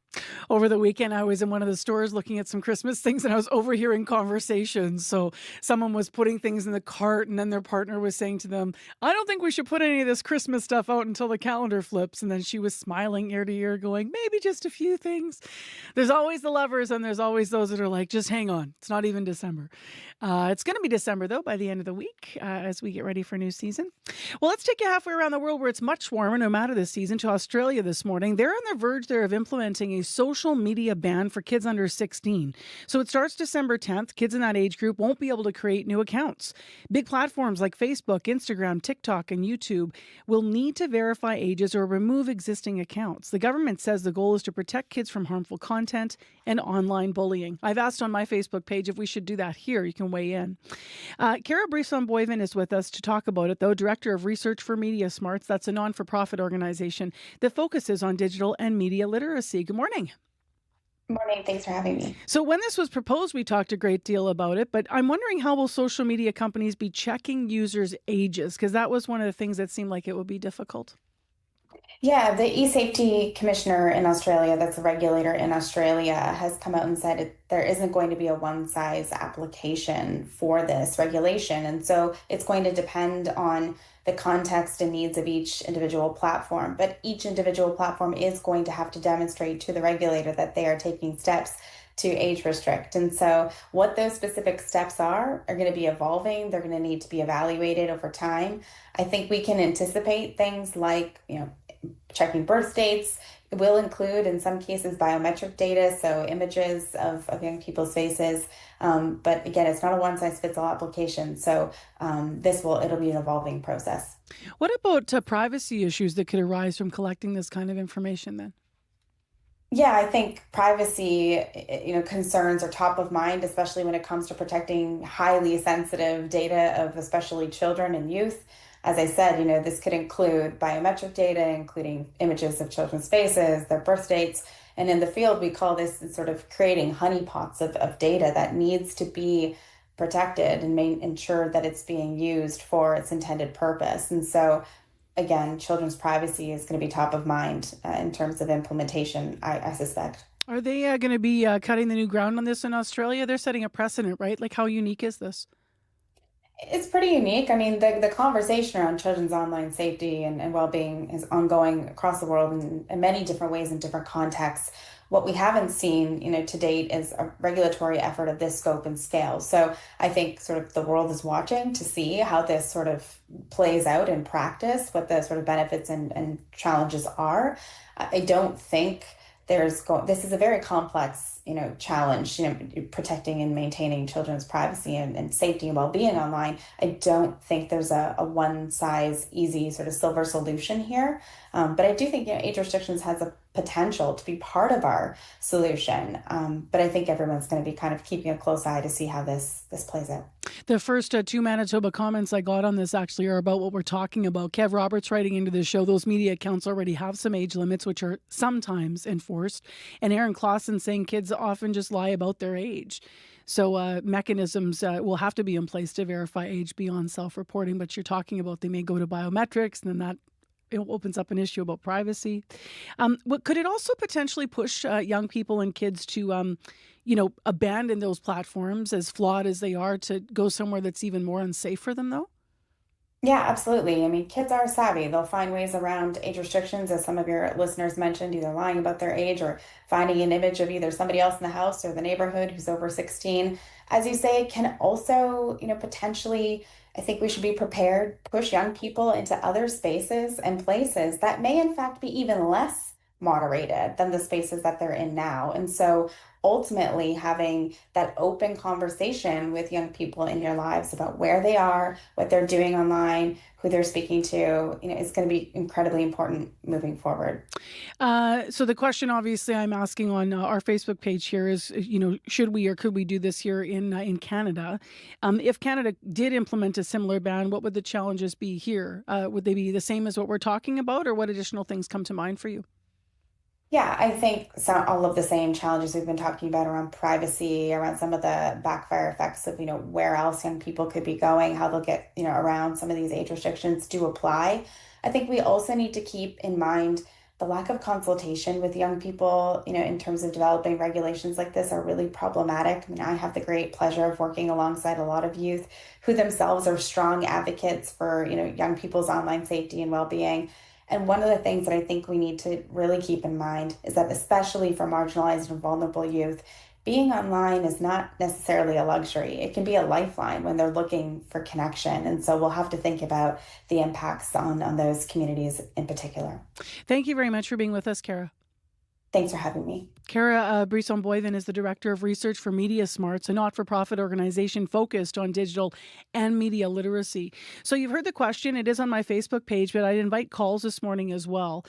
S4: Over the weekend, I was in one of the stores looking at some Christmas things and I was overhearing conversations. So someone was putting things in the cart and then their partner was saying to them, I don't think we should put any of this Christmas stuff out until the calendar flips. And then she was smiling ear to ear going, maybe just a few things. There's always the lovers and there's always those that are like, just hang on. It's not even December. It's going to be December, though, by the end of the week as we get ready for new season. Well, let's take you halfway around the world where it's much warmer, no matter the season, to Australia this morning. They're on the verge there of implementing a social media ban for kids under 16. So it starts December 10th. Kids in that age group won't be able to create new accounts. Big platforms like Facebook, Instagram, TikTok, and YouTube will need to verify ages or remove existing accounts. The government says the goal is to protect kids from harmful content and online bullying. I've asked on my Facebook page if we should do that here. You can weigh in. Kara Brisson-Boyven is with us to talk about it, though, Director of Research for Media Smarts. That's a non-for-profit organization that focuses on digital and media literacy. Good morning.
S9: Morning. Thanks for having me.
S4: So when this was proposed, we talked a great deal about it, but I'm wondering, how will social media companies be checking users' ages? Because that was one of the things that seemed like it would be difficult.
S9: Yeah, the e-safety commissioner in Australia, that's a regulator in Australia, has come out and said there isn't going to be a one-size application for this regulation. And so it's going to depend on the context and needs of each individual platform. But each individual platform is going to have to demonstrate to the regulator that they are taking steps to age restrict. And so what those specific steps are going to be evolving. They're going to need to be evaluated over time. I think we can anticipate things like, checking birth dates. It will include, in some cases, biometric data, so images of young people's faces. But again, it's not a one-size-fits-all application. So it'll be an evolving process.
S4: What about privacy issues that could arise from collecting this kind of information then?
S9: Yeah, I think privacy, concerns are top of mind, especially when it comes to protecting highly sensitive data of especially children and youth. As I said, this could include biometric data, including images of children's faces, their birth dates. And in the field, we call this sort of creating honeypots of data that needs to be protected and ensure that it's being used for its intended purpose. And so, again, children's privacy is going to be top of mind in terms of implementation, I suspect.
S4: Are they going to be cutting the new ground on this in Australia? They're setting a precedent, right? Like, how unique is this?
S9: It's pretty unique. I mean, the conversation around children's online safety and well-being is ongoing across the world in many different ways in different contexts. What we haven't seen, to date is a regulatory effort of this scope and scale. So I think sort of the world is watching to see how this sort of plays out in practice, what the sort of benefits and challenges are. I don't think this is a very complex challenge, protecting and maintaining children's privacy and safety and well-being online. I don't think there's a one-size, easy sort of silver solution here. But I do think, age restrictions has a potential to be part of our solution. But I think everyone's going to be kind of keeping a close eye to see how this plays out.
S4: The first two Manitoba comments I got on this actually are about what we're talking about. Kev Roberts writing into the show, those media accounts already have some age limits, which are sometimes enforced. And Aaron Clausen saying kids often just lie about their age. So mechanisms will have to be in place to verify age beyond self-reporting. But you're talking about they may go to biometrics, and then that it opens up an issue about privacy. Could it also potentially push young people and kids to, abandon those platforms, as flawed as they are, to go somewhere that's even more unsafe for them, though?
S9: Yeah, absolutely. I mean, kids are savvy. They'll find ways around age restrictions, as some of your listeners mentioned, either lying about their age or finding an image of either somebody else in the house or the neighborhood who's over 16. As you say, it can also, potentially, I think we should be prepared, push young people into other spaces and places that may in fact be even less moderated than the spaces that they're in now. And so ultimately having that open conversation with young people in your lives about where they are, what they're doing online, who they're speaking to, is going to be incredibly important moving forward.
S4: So the question obviously I'm asking on our Facebook page here is, should we or could we do this here in Canada? If Canada did implement a similar ban, what would the challenges be here? Would they be the same as what we're talking about, or what additional things come to mind for you?
S9: Yeah, I think all of the same challenges we've been talking about around privacy, around some of the backfire effects of, where else young people could be going, how they'll get, around some of these age restrictions do apply. I think we also need to keep in mind the lack of consultation with young people, in terms of developing regulations like this are really problematic. I mean, I have the great pleasure of working alongside a lot of youth who themselves are strong advocates for, young people's online safety and well-being. And one of the things that I think we need to really keep in mind is that, especially for marginalized and vulnerable youth, being online is not necessarily a luxury. It can be a lifeline when they're looking for connection. And so we'll have to think about the impacts on those communities in particular.
S4: Thank you very much for being with us, Kara.
S9: Thanks for having me.
S4: Kara Brisson-Boivin is the Director of Research for Media Smarts, a not-for-profit organization focused on digital and media literacy. So you've heard the question. It is on my Facebook page, but I'd invite calls this morning as well.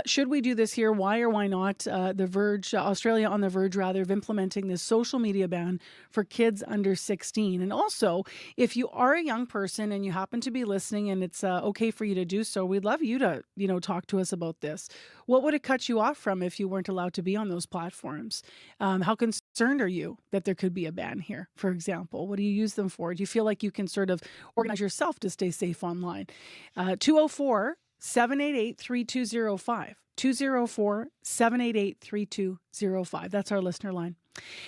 S4: Should we do this here? Why or why not? The Verge, Australia on the verge, rather, of implementing this social media ban for kids under 16. And also, if you are a young person and you happen to be listening and it's okay for you to do so, we'd love you to, talk to us about this. What would it cut you off from if you weren't allowed to be on those platforms? How concerned are you that there could be a ban here, for example? What do you use them for? Do you feel like you can sort of organize yourself to stay safe online? 204-788-3205. 204-788-3205. That's our listener line.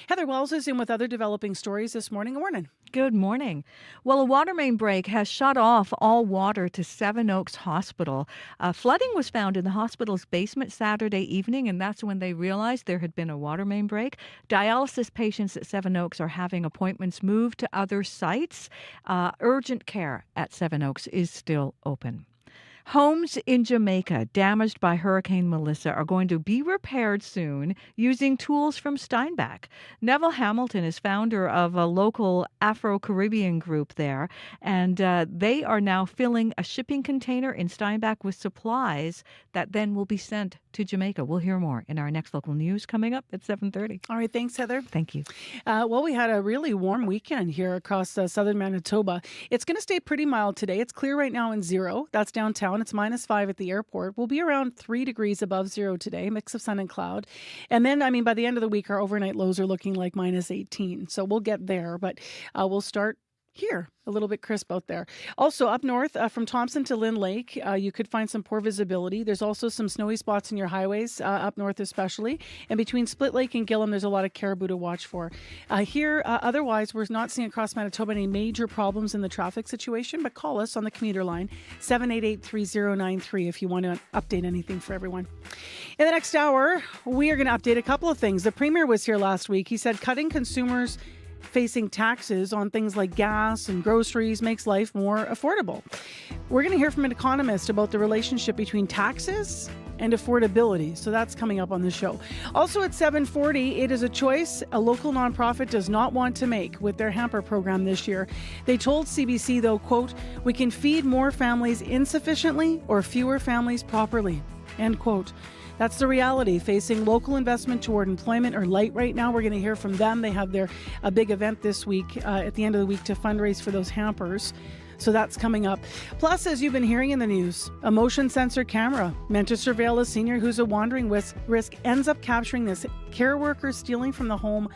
S4: Heather Wells is in with other developing stories this morning. Good morning.
S5: Good morning. Well, a water main break has shut off all water to Seven Oaks Hospital. Flooding was found in the hospital's basement Saturday evening, and that's when they realized there had been a water main break. Dialysis patients at Seven Oaks are having appointments moved to other sites. Urgent care at Seven Oaks is still open. Homes in Jamaica damaged by Hurricane Melissa are going to be repaired soon using tools from Steinbach. Neville Hamilton is founder of a local Afro-Caribbean group there, and they are now filling a shipping container in Steinbach with supplies that then will be sent to Jamaica. We'll hear more in our next local news coming up at 7:30.
S4: All right, thanks, Heather.
S5: Thank you.
S4: Well, we had a really warm weekend here across southern Manitoba. It's going to stay pretty mild today. It's clear right now in 0. That's downtown. It's -5 at the airport. We'll be around 3 degrees above 0 today, mix of sun and cloud. And then, by the end of the week, our overnight lows are looking like -18. So we'll get there, but we'll start here. A little bit crisp out there. Also up north from Thompson to Lynn Lake, you could find some poor visibility. There's also some snowy spots in your highways, up north especially. And between Split Lake and Gillam, there's a lot of caribou to watch for. Here, otherwise, we're not seeing across Manitoba any major problems in the traffic situation, but call us on the commuter line, 788-3093 if you want to update anything for everyone. In the next hour, we are going to update a couple of things. The Premier was here last week. He said cutting consumers facing taxes on things like gas and groceries makes life more affordable. We're going to hear from an economist about the relationship between taxes and affordability. So that's coming up on the show. Also at 7:40, it is a choice a local nonprofit does not want to make with their hamper program this year. They told CBC, though, quote, "We can feed more families insufficiently or fewer families properly," end quote. That's the reality facing local investment toward employment or light right now. We're going to hear from them. They have a big event this week at the end of the week to fundraise for those hampers. So that's coming up. Plus, as you've been hearing in the news, a motion sensor camera meant to surveil a senior who's a wandering risk ends up capturing this care worker stealing from the home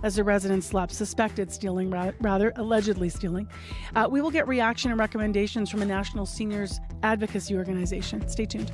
S4: as the resident slept. Suspected stealing, rather, allegedly stealing. We will get reaction and recommendations from a national seniors advocacy organization. Stay tuned.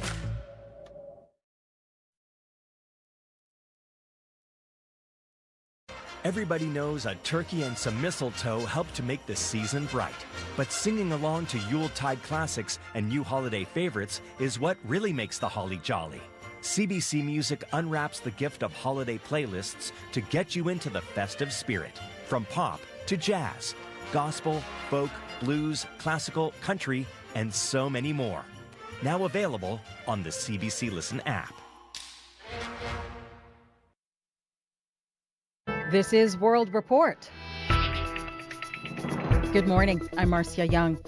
S6: Everybody knows a turkey and some mistletoe help to make the season bright. But singing along to Yuletide classics and new holiday favorites is what really makes the holly jolly. CBC Music unwraps the gift of holiday playlists to get you into the festive spirit. From pop to jazz, gospel, folk, blues, classical, country, and so many more. Now available on the CBC Listen app.
S22: This is World Report. Good morning. I'm Marcia Young.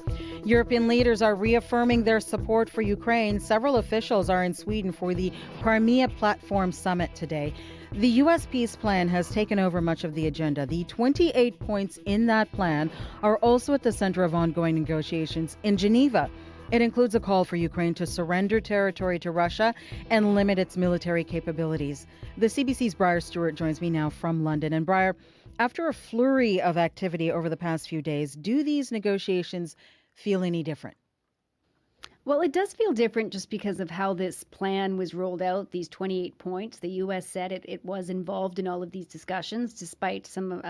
S22: European leaders are reaffirming their support for Ukraine. Several officials are in Sweden for the Crimea Platform Summit today. The U.S. peace plan has taken over much of the agenda. The 28 points in that plan are also at the center of ongoing negotiations in Geneva. It includes a call for Ukraine to surrender territory to Russia and limit its military capabilities. The CBC's Briar Stewart joins me now from London. And Briar, after a flurry of activity over the past few days, do these negotiations feel any different?
S3: Well, it does feel different just because of how this plan was rolled out, these 28 points. The U.S. said it was involved in all of these discussions, despite some,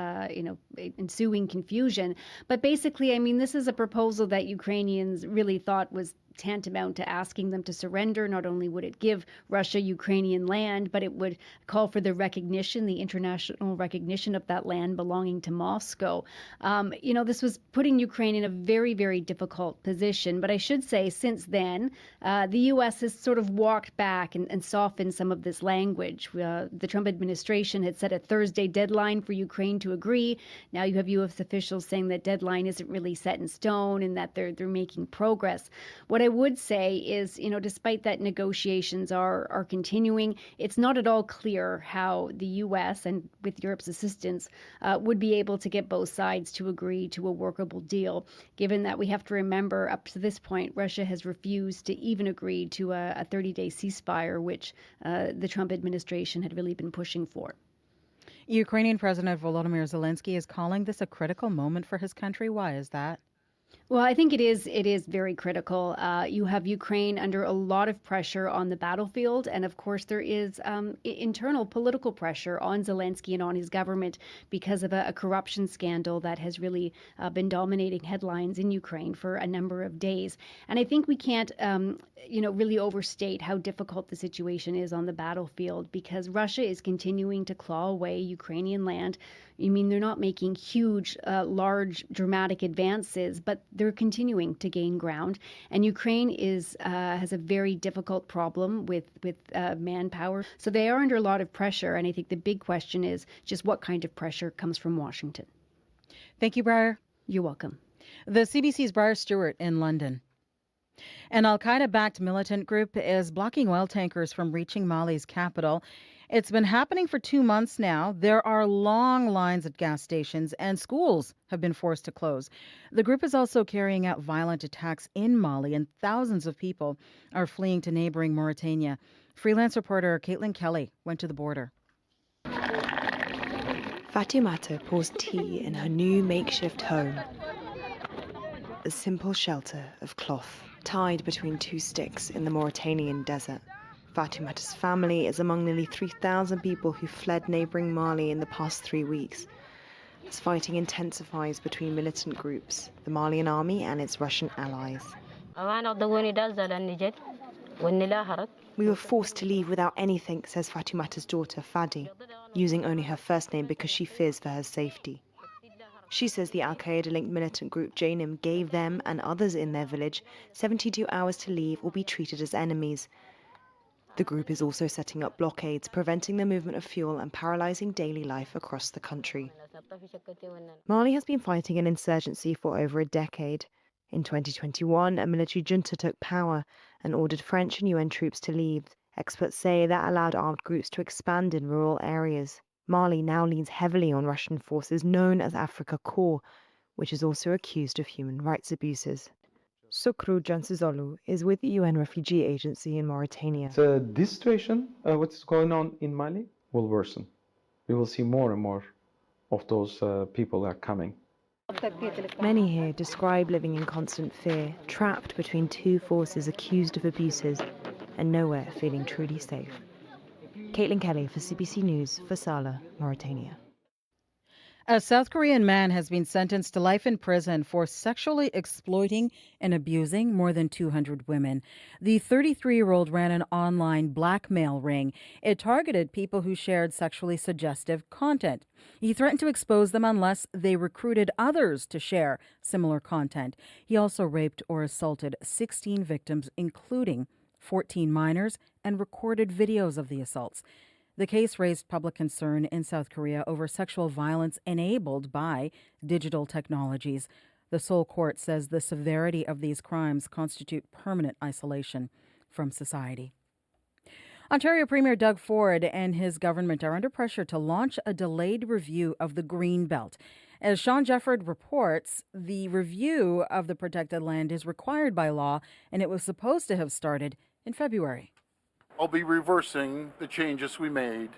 S3: ensuing confusion. But basically, I mean, this is a proposal that Ukrainians really thought was tantamount to asking them to surrender. Not only would it give Russia Ukrainian land, but it would call for the recognition, the international recognition of that land belonging to Moscow. This was putting Ukraine in a very, very difficult position. But I should say, since then, the U.S. has sort of walked back and softened some of this language. The Trump administration had set a Thursday deadline for Ukraine to agree. Now you have U.S. officials saying that deadline isn't really set in stone and that they're making progress. What I would say is, despite that negotiations are continuing, it's not at all clear how the U.S. and with Europe's assistance would be able to get both sides to agree to a workable deal, given that we have to remember up to this point, Russia has refused to even agree to a 30-day ceasefire, which the Trump administration had really been pushing for.
S22: Ukrainian President Volodymyr Zelensky is calling this a critical moment for his country. Why is that?
S3: Well, I think it is very critical. You have Ukraine under a lot of pressure on the battlefield. And of course, there is internal political pressure on Zelensky and on his government because of a corruption scandal that has really been dominating headlines in Ukraine for a number of days. And I think we can't, really overstate how difficult the situation is on the battlefield because Russia is continuing to claw away Ukrainian land. I mean, they're not making huge, large, dramatic advances, but they're continuing to gain ground. And Ukraine has a very difficult problem with manpower. So they are under a lot of pressure. And I think the big question is just what kind of pressure comes from Washington.
S22: Thank you, Briar.
S3: You're welcome.
S22: The CBC's Briar Stewart in London. An al-Qaeda-backed militant group is blocking oil tankers from reaching Mali's capital. It's been happening for 2 months now. There are long lines at gas stations and schools have been forced to close. The group is also carrying out violent attacks in Mali and thousands of people are fleeing to neighboring Mauritania. Freelance reporter Caitlin Kelly went to the border.
S7: Fatoumata pours tea in her new makeshift home. A simple shelter of cloth tied between 2 sticks in the Mauritanian desert. Fatoumata's family is among nearly 3,000 people who fled neighboring Mali in the past 3 weeks. As fighting intensifies between militant groups, the Malian army and its Russian allies. We were forced to leave without anything, says Fatoumata's daughter, Fadi, using only her first name because she fears for her safety. She says the al-Qaeda-linked militant group Jainim gave them and others in their village 72 hours to leave or be treated as enemies. The group is also setting up blockades, preventing the movement of fuel and paralyzing daily life across the country. Mali has been fighting an insurgency for over a decade. In 2021, a military junta took power and ordered French and UN troops to leave. Experts say that allowed armed groups to expand in rural areas. Mali now leans heavily on Russian forces known as Africa Corps, which is also accused of human rights abuses. Sukru Jansizolu is with the UN Refugee Agency in Mauritania.
S23: So this situation, what's going on in Mali, will worsen. We will see more and more of those people are coming.
S7: Many here describe living in constant fear, trapped between 2 forces accused of abuses and nowhere feeling truly safe. Caitlin Kelly for CBC News, Fassala, Mauritania.
S22: A South Korean man has been sentenced to life in prison for sexually exploiting and abusing more than 200 women. The 33-year-old ran an online blackmail ring. It targeted people who shared sexually suggestive content. He threatened to expose them unless they recruited others to share similar content. He also raped or assaulted 16 victims, including 14 minors, and recorded videos of the assaults. The case raised public concern in South Korea over sexual violence enabled by digital technologies. The Seoul court says the severity of these crimes constitute permanent isolation from society. Ontario Premier Doug Ford and his government are under pressure to launch a delayed review of the Greenbelt. As Sean Jefford reports, the review of the protected land is required by law, and it was supposed to have started in February.
S24: I'll be reversing the changes we made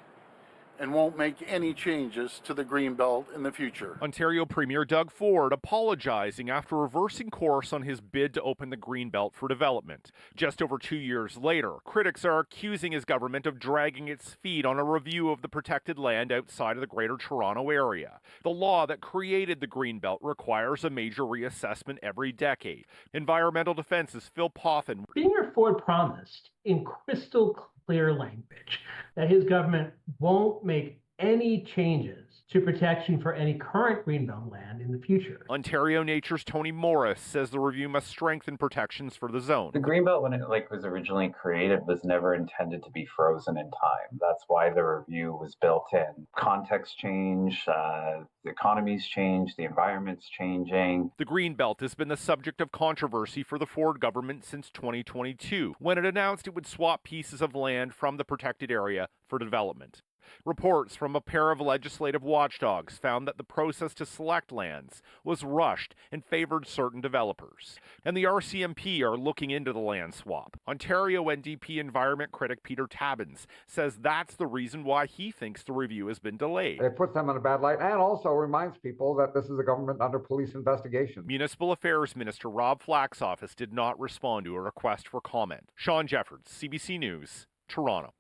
S1: and won't make any changes to the Greenbelt in the future.
S8: Ontario Premier Doug Ford apologizing after reversing course on his bid to open the Greenbelt for development. Just over 2 years later, critics are accusing his government of dragging its feet on a review of the protected land outside of the Greater Toronto Area. The law that created the Greenbelt requires a major reassessment every decade. Environmental Defense's Phil Poffin.
S10: Premier Ford promised in crystal clear language that his government won't make any changes to protection for any current Greenbelt land in the future.
S8: Ontario Nature's Tony Morris says the review must strengthen protections for the zone.
S24: The Greenbelt, when it was originally created, was never intended to be frozen in time. That's why the review was built in. Context change, the economy's changed, the environment's changing.
S8: The Greenbelt has been the subject of controversy for the Ford government since 2022, when it announced it would swap pieces of land from the protected area for development. Reports from a pair of legislative watchdogs found that the process to select lands was rushed and favored certain developers. And the RCMP are looking into the land swap. Ontario NDP environment critic Peter Tabbins says that's the reason why he thinks the review has been delayed.
S25: It puts them in a bad light and also reminds people that this is a government under police investigation.
S8: Municipal Affairs Minister Rob Flack's office did not respond to a request for comment. Sean Jeffords, CBC News, Toronto.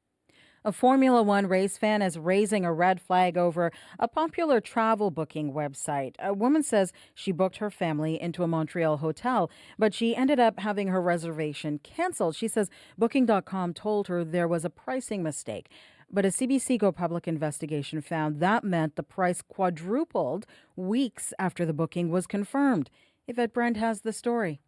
S22: A Formula One race fan is raising a red flag over a popular travel booking website. A woman says she booked her family into a Montreal hotel, but she ended up having her reservation canceled. She says Booking.com told her there was a pricing mistake. But a CBC Go Public investigation found that meant the price quadrupled weeks after the booking was confirmed. Yvette Brand has the story.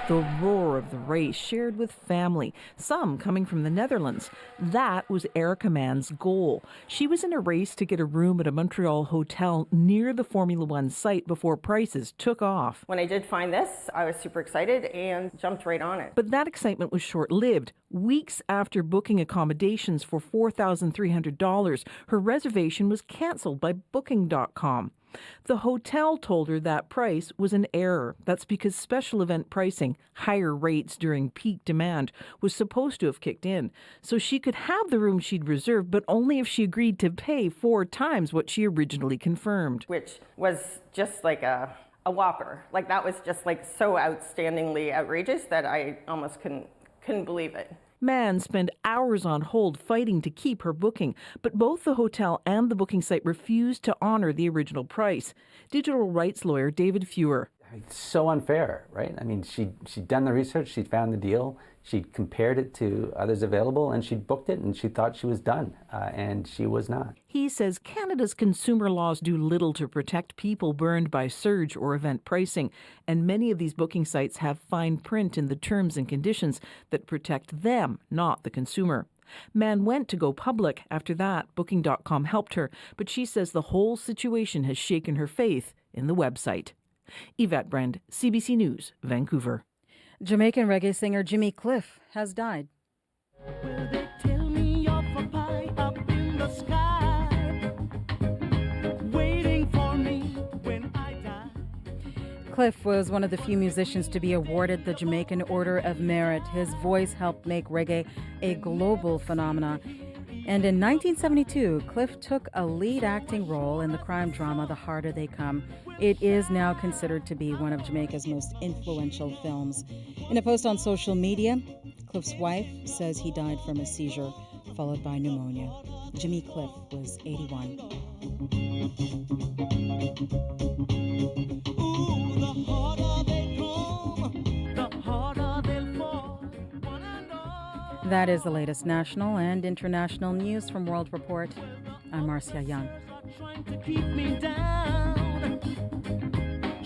S26: The roar of the race shared with family, some coming from the Netherlands. That was Erica Mann's goal. She was in a race to get a room at a Montreal hotel near the Formula One site before prices took off.
S27: When I did find this, I was super excited and jumped right on it.
S26: But that excitement was short-lived. Weeks after booking accommodations for $4,300, her reservation was canceled by Booking.com. The hotel told her that price was an error. That's because special event pricing, higher rates during peak demand, was supposed to have kicked in. So she could have the room she'd reserved, but only if she agreed to pay 4 times what she originally confirmed.
S27: Which was just like a whopper. Like that was just like so outstandingly outrageous that I almost couldn't believe it.
S26: Mann spent hours on hold fighting to keep her booking, but both the hotel and the booking site refused to honor the original price. Digital rights lawyer David Fewer.
S28: It's so unfair, right? I mean, she'd done the research, she'd found the deal, she'd compared it to others available, and she'd booked it, and she thought she was done, and she was not.
S26: He says Canada's consumer laws do little to protect people burned by surge or event pricing, and many of these booking sites have fine print in the terms and conditions that protect them, not the consumer. Mann went to go public after that. Booking.com helped her, but she says the whole situation has shaken her faith in the website. Yvette Brand, CBC News, Vancouver.
S22: Jamaican reggae singer Jimmy Cliff has died. Cliff was one of the few musicians to be awarded the Jamaican Order of Merit. His voice helped make reggae a global phenomenon. And in 1972, Cliff took a lead acting role in the crime drama The Harder They Come. It is now considered to be one of Jamaica's most influential films. In a post on social media, Cliff's wife says he died from a seizure followed by pneumonia. Jimmy Cliff was 81. That is the latest national and international news from World Report. I'm Marcia Young. Trying to keep me down,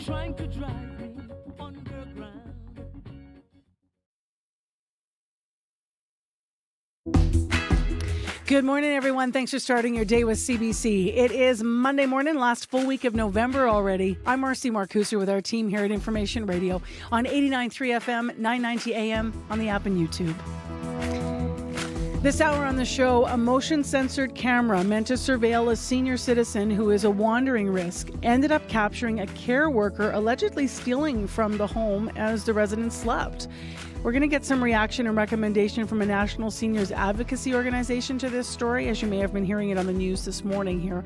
S22: trying to drive me underground.
S4: Good morning, everyone. Thanks for starting your day with CBC. It is Monday morning, last full week of November already. I'm Marcy Marcuser with our team here at Information Radio on 89.3 FM, 990 AM, on the app and YouTube. This hour on the show, a motion-censored camera meant to surveil a senior citizen who is a wandering risk ended up capturing a care worker allegedly stealing from the home as the resident slept. We're going to get some reaction and recommendation from a national seniors advocacy organization to this story, as you may have been hearing it on the news this morning here.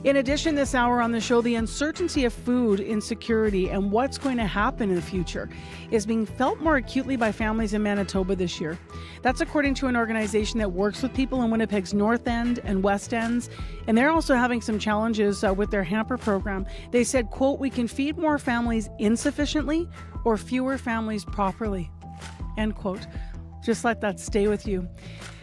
S4: In addition, this hour on the show, the uncertainty of food insecurity and what's going to happen in the future is being felt more acutely by families in Manitoba this year. That's according to an organization that works with people in Winnipeg's North End and West Ends, and they're also having some challenges with their hamper program. They said, quote, "We can feed more families insufficiently or fewer families properly," end quote. Just let that stay with you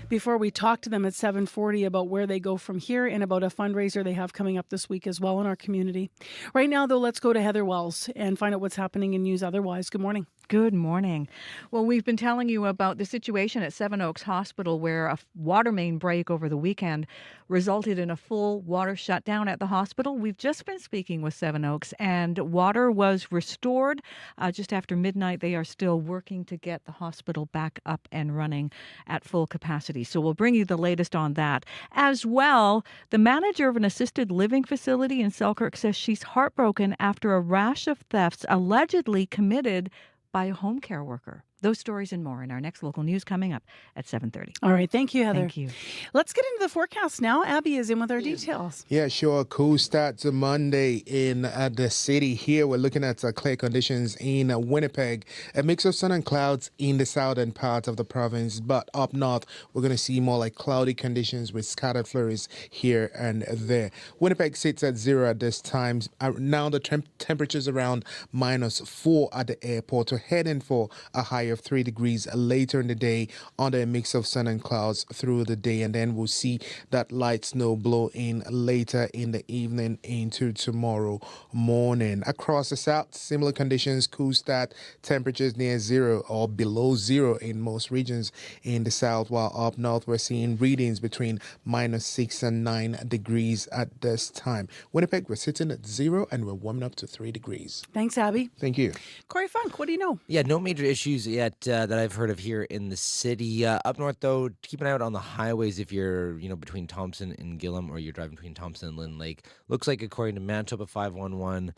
S4: before we talk to them at 7:40 about where they go from here and about a fundraiser they have coming up this week as well in our community. Right now, though, let's go to Heather Wells and find out what's happening in news otherwise. Good morning.
S5: Good morning. Well, we've been telling you about the situation at Seven Oaks Hospital where a water main break over the weekend resulted in a full water shutdown at the hospital. We've just been speaking with Seven Oaks, and water was restored just after midnight. They are still working to get the hospital back up and running at full capacity. So we'll bring you the latest on that. As well, the manager of an assisted living facility in Selkirk says she's heartbroken after a rash of thefts allegedly committed by a home care worker. Those stories and more in our next local news coming up at 7:30.
S4: All right. Thank you, Heather.
S5: Thank you.
S4: Let's get into the forecast now. Abby is in with our details.
S2: Yeah, sure. Cool start to Monday in the city. Here we're looking at clear conditions in Winnipeg. A mix of sun and clouds in the southern part of the province, but up north we're going to see more like cloudy conditions with scattered flurries here and there. Winnipeg sits at 0 at this time. Now the temperature's around -4 at the airport. We're heading for a high of 3 degrees later in the day under a mix of sun and clouds through the day, and then we'll see that light snow blow in later in the evening into tomorrow morning. Across the south, similar conditions, cool start, temperatures near 0 or below 0 in most regions in the south, while up north we're seeing readings between -6 and 9 degrees at this time. Winnipeg, we're sitting at 0 and we're warming up to 3 degrees.
S4: Thanks, Abby.
S2: Thank you.
S4: Corey Funk, what do you know?
S11: Yeah, no major issues yet that I've heard of here in the city. Up north, though, keep an eye out on the highways if you're, between Thompson and Gillam, or you're driving between Thompson and Lynn Lake. Looks like, according to Manitoba 511,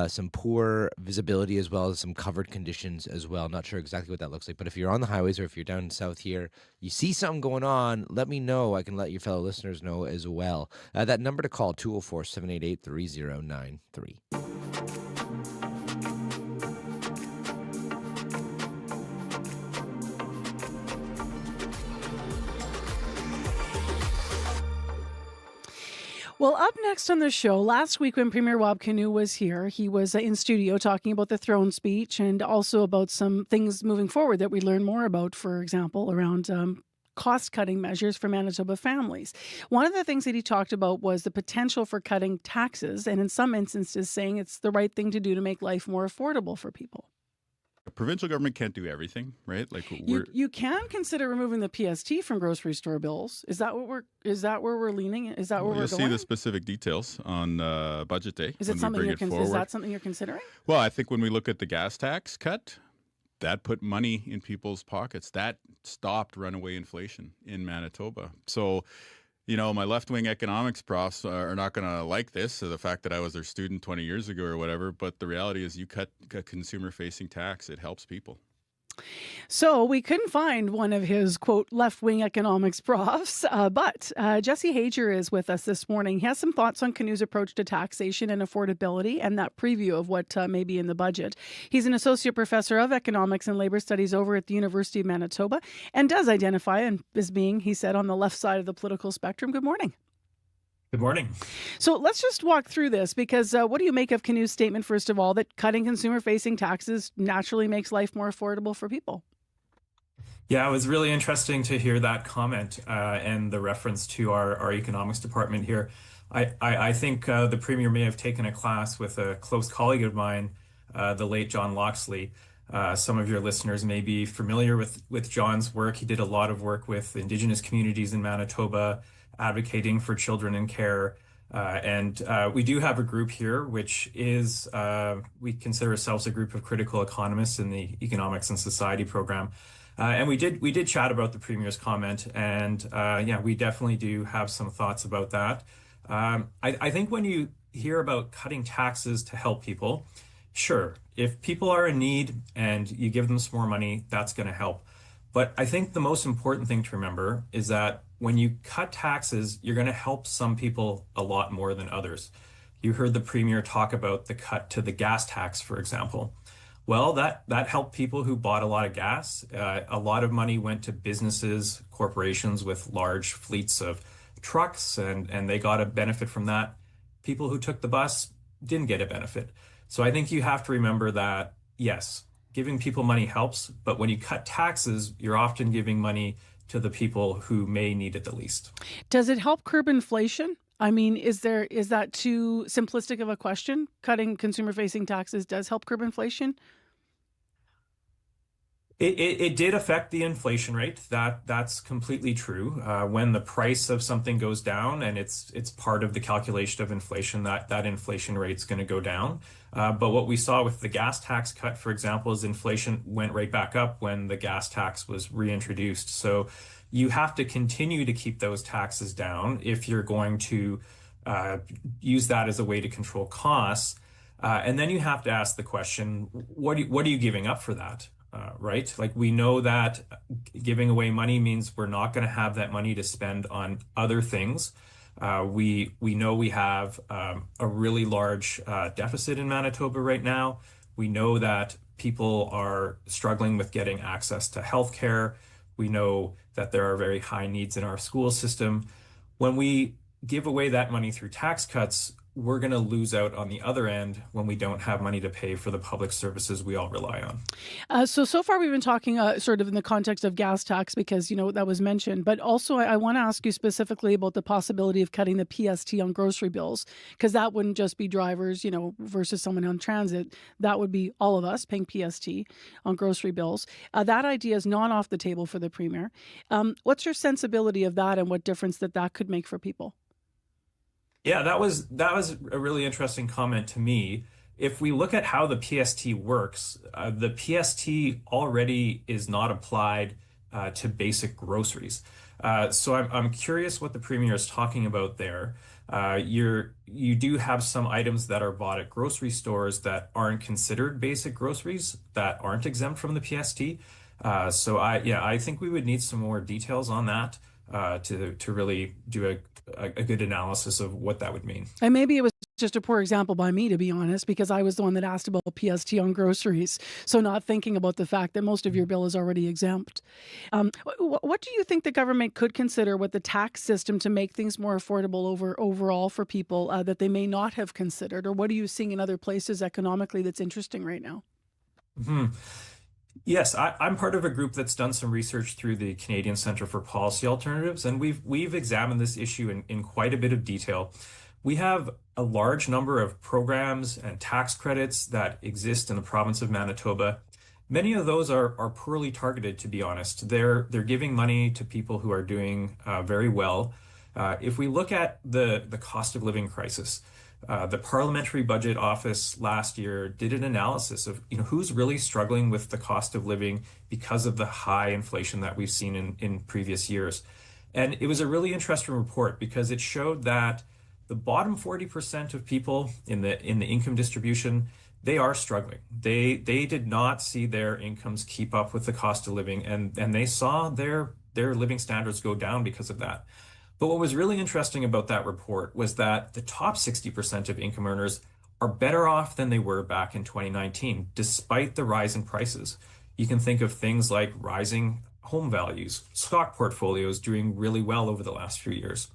S11: some poor visibility as well as some covered conditions as well. Not sure exactly what that looks like, but if you're on the highways or if you're down south here, you see something going on, let me know. I can let your fellow listeners know as well. That number to call, 204-788-3093.
S4: Well, up next on the show, last week when Premier Rob Canoe was here, he was in studio talking about the throne speech and also about some things moving forward that we learn more about, for example, around cost-cutting measures for Manitoba families. One of the things that he talked about was the potential for cutting taxes, and in some instances saying it's the right thing to do to make life more affordable for people.
S12: The provincial government can't do everything, right? Like
S4: you can consider removing the PST from grocery store bills. Is that where we're leaning? Is that where we're going?
S12: You'll see the specific details on budget day.
S4: Is that something you're considering?
S12: Well, I think when we look at the gas tax cut, that put money in people's pockets. That stopped runaway inflation in Manitoba. So, my left-wing economics profs are not going to like this, the fact that I was their student 20 years ago or whatever, but the reality is you cut consumer-facing tax, it helps people.
S4: So we couldn't find one of his, quote, left-wing economics profs, but Jesse Hager is with us this morning. He has some thoughts on Canoe's approach to taxation and affordability and that preview of what may be in the budget. He's an associate professor of economics and labor studies over at the University of Manitoba and does identify as being, he said, on the left side of the political spectrum. Good morning.
S13: Good morning.
S4: So let's just walk through this because what do you make of Canoe's statement, first of all, that cutting consumer-facing taxes naturally makes life more affordable for people?
S13: Yeah, it was really interesting to hear that comment and the reference to our economics department here. I think the Premier may have taken a class with a close colleague of mine, the late John Loxley. Some of your listeners may be familiar with John's work. He did a lot of work with Indigenous communities in Manitoba, advocating for children in care. And we do have a group here, which is, we consider ourselves a group of critical economists in the Economics and Society program. And we did chat about the Premier's comment, and we definitely do have some thoughts about that. I think when you hear about cutting taxes to help people, Sure, if people are in need and you give them some more money, that's going to help. But I think the most important thing to remember is that when you cut taxes, you're going to help some people a lot more than others. You heard the Premier talk about the cut to the gas tax, for example. Well, that helped people who bought a lot of gas. A lot of money went to businesses, corporations with large fleets of trucks, and they got a benefit from that. People who took the bus didn't get a benefit. So I think you have to remember that, yes, giving people money helps, but when you cut taxes, you're often giving money to the people who may need it the least.
S4: Does it help curb inflation? I mean, is that too simplistic of a question? Cutting consumer-facing taxes does help curb inflation?
S13: It did affect the inflation rate. That's completely true. When the price of something goes down, and it's part of the calculation of inflation, that inflation rate's going to go down. But what we saw with the gas tax cut, for example, is inflation went right back up when the gas tax was reintroduced. So you have to continue to keep those taxes down if you're going to use that as a way to control costs. And then you have to ask the question, what are you giving up for that? Right? Like, we know that giving away money means we're not going to have that money to spend on other things. We know we have a really large deficit in Manitoba right now. We know that people are struggling with getting access to healthcare. We know that there are very high needs in our school system. When we give away that money through tax cuts, we're going to lose out on the other end when we don't have money to pay for the public services we all rely on.
S4: So far we've been talking sort of in the context of gas tax because, that was mentioned. But also I want to ask you specifically about the possibility of cutting the PST on grocery bills, because that wouldn't just be drivers, versus someone on transit. That would be all of us paying PST on grocery bills. That idea is not off the table for the Premier. What's your sensibility of that and what difference that could make for people?
S13: Yeah, that was a really interesting comment to me. If we look at how the PST works, the PST already is not applied to basic groceries. So I'm curious what the Premier is talking about there. You do have some items that are bought at grocery stores that aren't considered basic groceries, that aren't exempt from the PST. So I think we would need some more details on that to really do a good analysis of what that would mean.
S4: And maybe it was just a poor example by me, to be honest, because I was the one that asked about PST on groceries. So not thinking about the fact that most of your bill is already exempt. What do you think the government could consider with the tax system to make things more affordable overall for people that they may not have considered? Or what are you seeing in other places economically that's interesting right now?
S13: Mm-hmm. Yes, I'm part of a group that's done some research through the Canadian Centre for Policy Alternatives, and we've examined this issue in quite a bit of detail. We have a large number of programs and tax credits that exist in the province of Manitoba. Many of those are poorly targeted, to be honest. They're giving money to people who are doing very well. If we look at the cost of living crisis, the Parliamentary Budget Office last year did an analysis of who's really struggling with the cost of living because of the high inflation that we've seen in previous years. And it was a really interesting report because it showed that the bottom 40% of people in the income distribution, they are struggling. They did not see their incomes keep up with the cost of living, and they saw their living standards go down because of that. But what was really interesting about that report was that the top 60% of income earners are better off than they were back in 2019, despite the rise in prices. You can think of things like rising home values, stock portfolios doing really well over the last few years.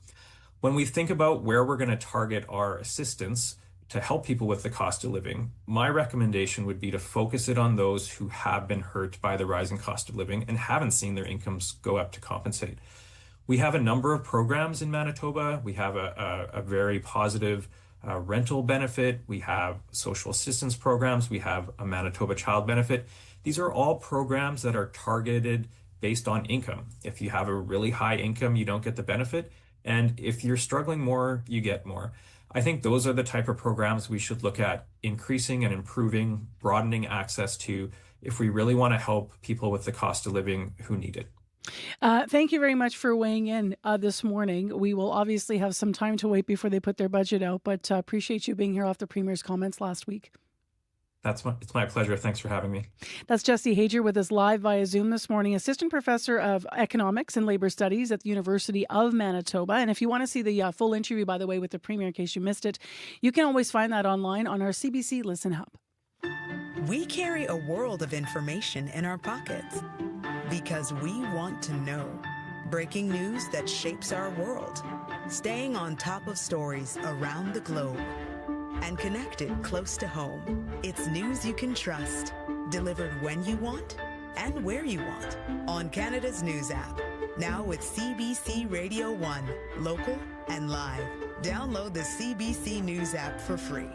S13: When we think about where we're going to target our assistance to help people with the cost of living, my recommendation would be to focus it on those who have been hurt by the rising cost of living and haven't seen their incomes go up to compensate. We have a number of programs in Manitoba. We have a very positive rental benefit. We have social assistance programs. We have a Manitoba Child Benefit. These are all programs that are targeted based on income. If you have a really high income, you don't get the benefit. And if you're struggling more, you get more. I think those are the type of programs we should look at increasing and improving, broadening access to if we really want to help people with the cost of living who need it.
S4: Thank you very much for weighing in this morning. We will obviously have some time to wait before they put their budget out, but appreciate you being here off the Premier's comments last week.
S13: It's my pleasure. Thanks for having me.
S4: That's Jesse Hager with us live via Zoom this morning, Assistant Professor of Economics and Labor Studies at the University of Manitoba. And if you want to see the full interview, by the way, with the Premier, in case you missed it, you can always find that online on our CBC Listen Hub.
S14: We carry a world of information in our pockets because we want to know. Breaking news that shapes our world. Staying on top of stories around the globe. And connected close to home. It's news you can trust. Delivered when you want and where you want. On Canada's News app. Now with CBC Radio 1. Local and live. Download the CBC News app for free.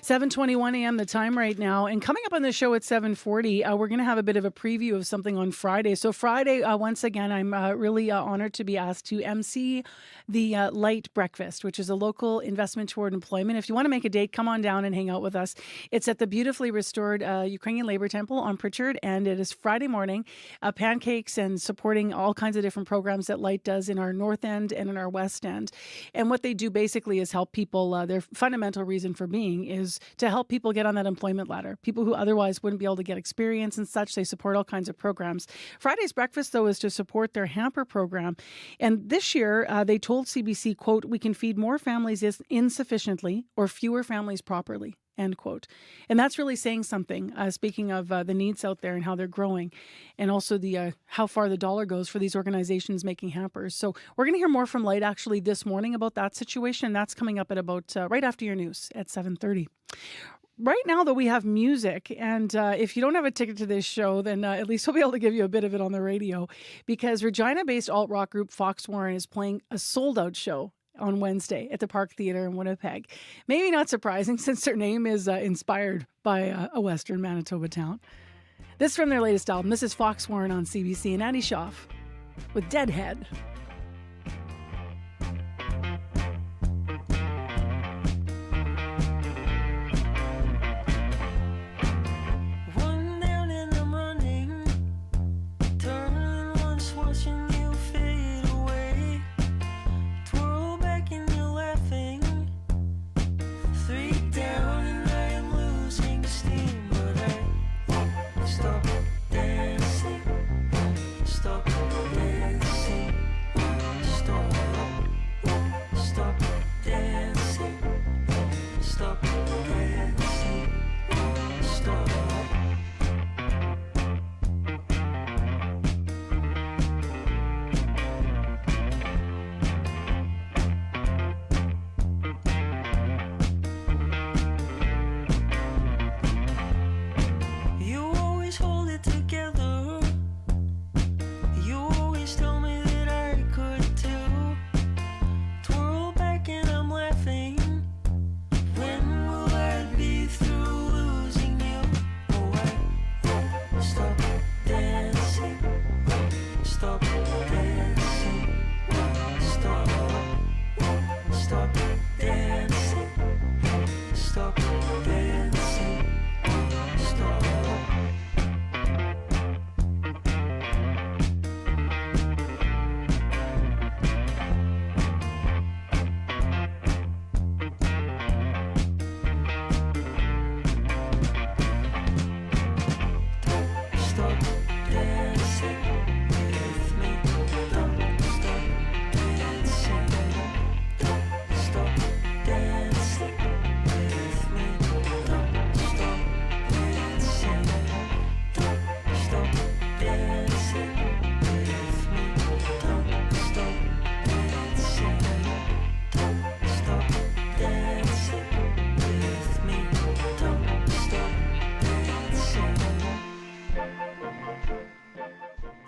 S4: 7:21 a.m. the time right now. And coming up on the show at 7:40, we're going to have a bit of a preview of something on Friday. So Friday, once again, I'm really honored to be asked to MC the Light Breakfast, which is a local investment toward employment. If you want to make a date, come on down and hang out with us. It's at the beautifully restored Ukrainian Labor Temple on Pritchard, and it is Friday morning. Pancakes and supporting all kinds of different programs that Light does in our North End and in our West End. And what they do basically is help people. Their fundamental reason for being is to help people get on that employment ladder. People who otherwise wouldn't be able to get experience and such. They support all kinds of programs. Friday's breakfast, though, is to support their hamper program. And this year, they told CBC, quote, "We can feed more families insufficiently or fewer families properly," end quote. And that's really saying something, speaking of the needs out there and how they're growing, and also the how far the dollar goes for these organizations making hampers. So we're going to hear more from Light actually this morning about that situation. And that's coming up at about right after your news at 7:30. Right now, though, we have music, and if you don't have a ticket to this show, then at least we'll be able to give you a bit of it on the radio, because Regina-based alt-rock group Fox Warren is playing a sold-out show on Wednesday at the Park Theatre in Winnipeg. Maybe not surprising, since their name is inspired by a Western Manitoba town. This is from their latest album. This is Fox Warren on CBC, and Andy Schaaf with Deadhead.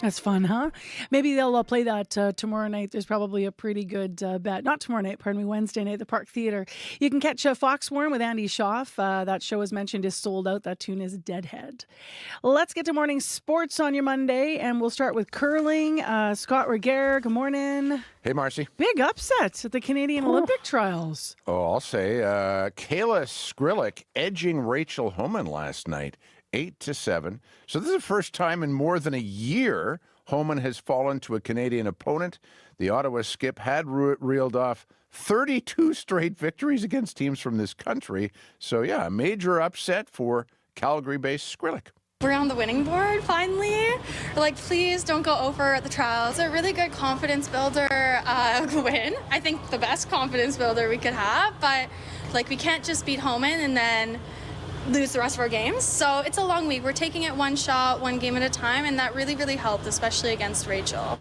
S4: That's fun, huh? Maybe they'll play that tomorrow night. There's probably a pretty good bet. Not tomorrow night, pardon me, Wednesday night at the Park Theatre. You can catch Fox Warren with Andy Schaaf. That show, as mentioned, is sold out. That tune is Deadhead. Let's get to morning sports on your Monday, and we'll start with curling. Scott Regehr, good morning.
S15: Hey, Marcy.
S4: Big upset at the Canadian Olympic trials.
S15: Oh, I'll say Kayla Skrillik edging Rachel Homan last night, 8-7. So this is the first time in more than a year Homan has fallen to a Canadian opponent. The Ottawa skip had reeled off 32 straight victories against teams from this country. So, yeah, a major upset for Calgary-based Skrillex.
S6: We're on the winning board, finally. We're like, please don't go over the trial. It's a really good confidence builder win. I think the best confidence builder we could have, but like we can't just beat Homan and then lose the rest of our games. So it's a long week. We're taking it one shot, one game at a time, and that really, really helped, especially against Rachel.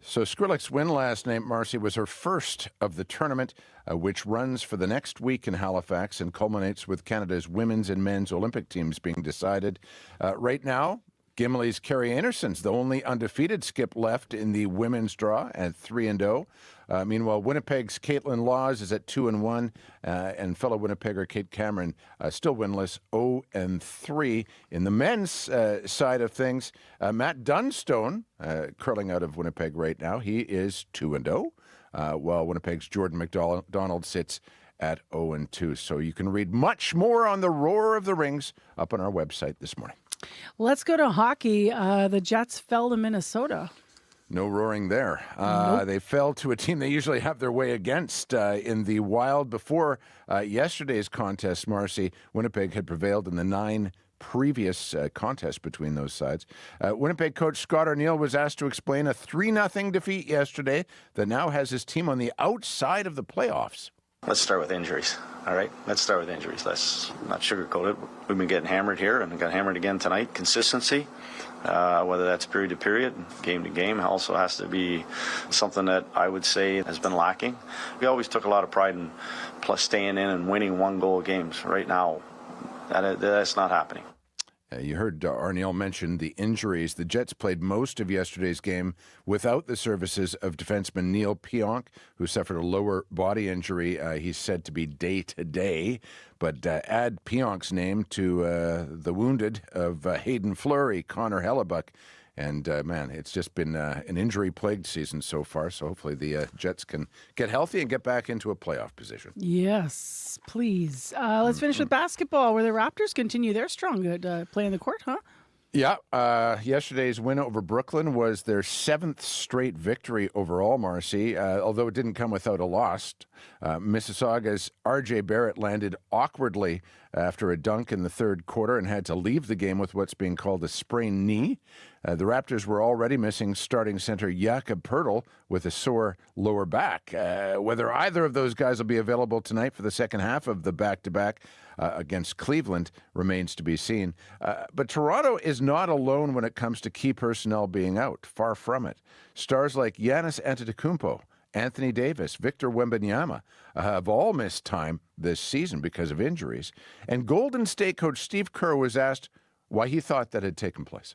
S15: So Skrillex's win last night, Marcy, was her first of the tournament, which runs for the next week in Halifax and culminates with Canada's women's and men's Olympic teams being decided. Right now, Gimli's Carrie Anderson's the only undefeated skip left in the women's draw at 3-0. Meanwhile, Winnipeg's Caitlin Laws is at 2-1, and fellow Winnipegger Kate Cameron still winless, 0-3. In the men's side of things, Matt Dunstone, curling out of Winnipeg right now, he is 2-0, while Winnipeg's Jordan McDonald sits at 0-2. So you can read much more on the Roar of the Rings up on our website this morning.
S4: Let's go to hockey. The Jets fell to Minnesota.
S15: No roaring there.
S4: Nope.
S15: They fell to a team they usually have their way against in the Wild. Before yesterday's contest, Marcy, Winnipeg had prevailed in the 9 previous contests between those sides. Winnipeg coach Scott Arniel was asked to explain a 3-0 defeat yesterday that now has his team on the outside of the playoffs.
S9: Let's start with injuries, all right? Let's start with injuries. Let's not sugarcoat it. We've been getting hammered here, and we got hammered again tonight. Consistency, whether that's period to period, game to game, also has to be something that I would say has been lacking. We always took a lot of pride in staying in and winning one-goal games. Right now, that's not happening.
S15: You heard Arniel mention the injuries. The Jets played most of yesterday's game without the services of defenseman Neil Pionk, who suffered a lower body injury. He's said to be day-to-day. But add Pionk's name to the wounded of Hayden Fleury, Connor Hellebuck. And, man, it's just been an injury-plagued season so far. So hopefully the Jets can get healthy and get back into a playoff position.
S4: Yes, please. Let's finish with basketball, where the Raptors continue their strong good play in the court, huh?
S15: Yeah, yesterday's win over Brooklyn was their 7th straight victory overall, Marcy, although it didn't come without a loss. Mississauga's R.J. Barrett landed awkwardly after a dunk in the third quarter and had to leave the game with what's being called a sprained knee. The Raptors were already missing starting center Jakob Poeltl with a sore lower back. Whether either of those guys will be available tonight for the second half of the back-to-back against Cleveland remains to be seen. But Toronto is not alone when it comes to key personnel being out. Far from it. Stars like Giannis Antetokounmpo, Anthony Davis, Victor Wembanyama have all missed time this season because of injuries. And Golden State coach Steve Kerr was asked why he thought that had taken place.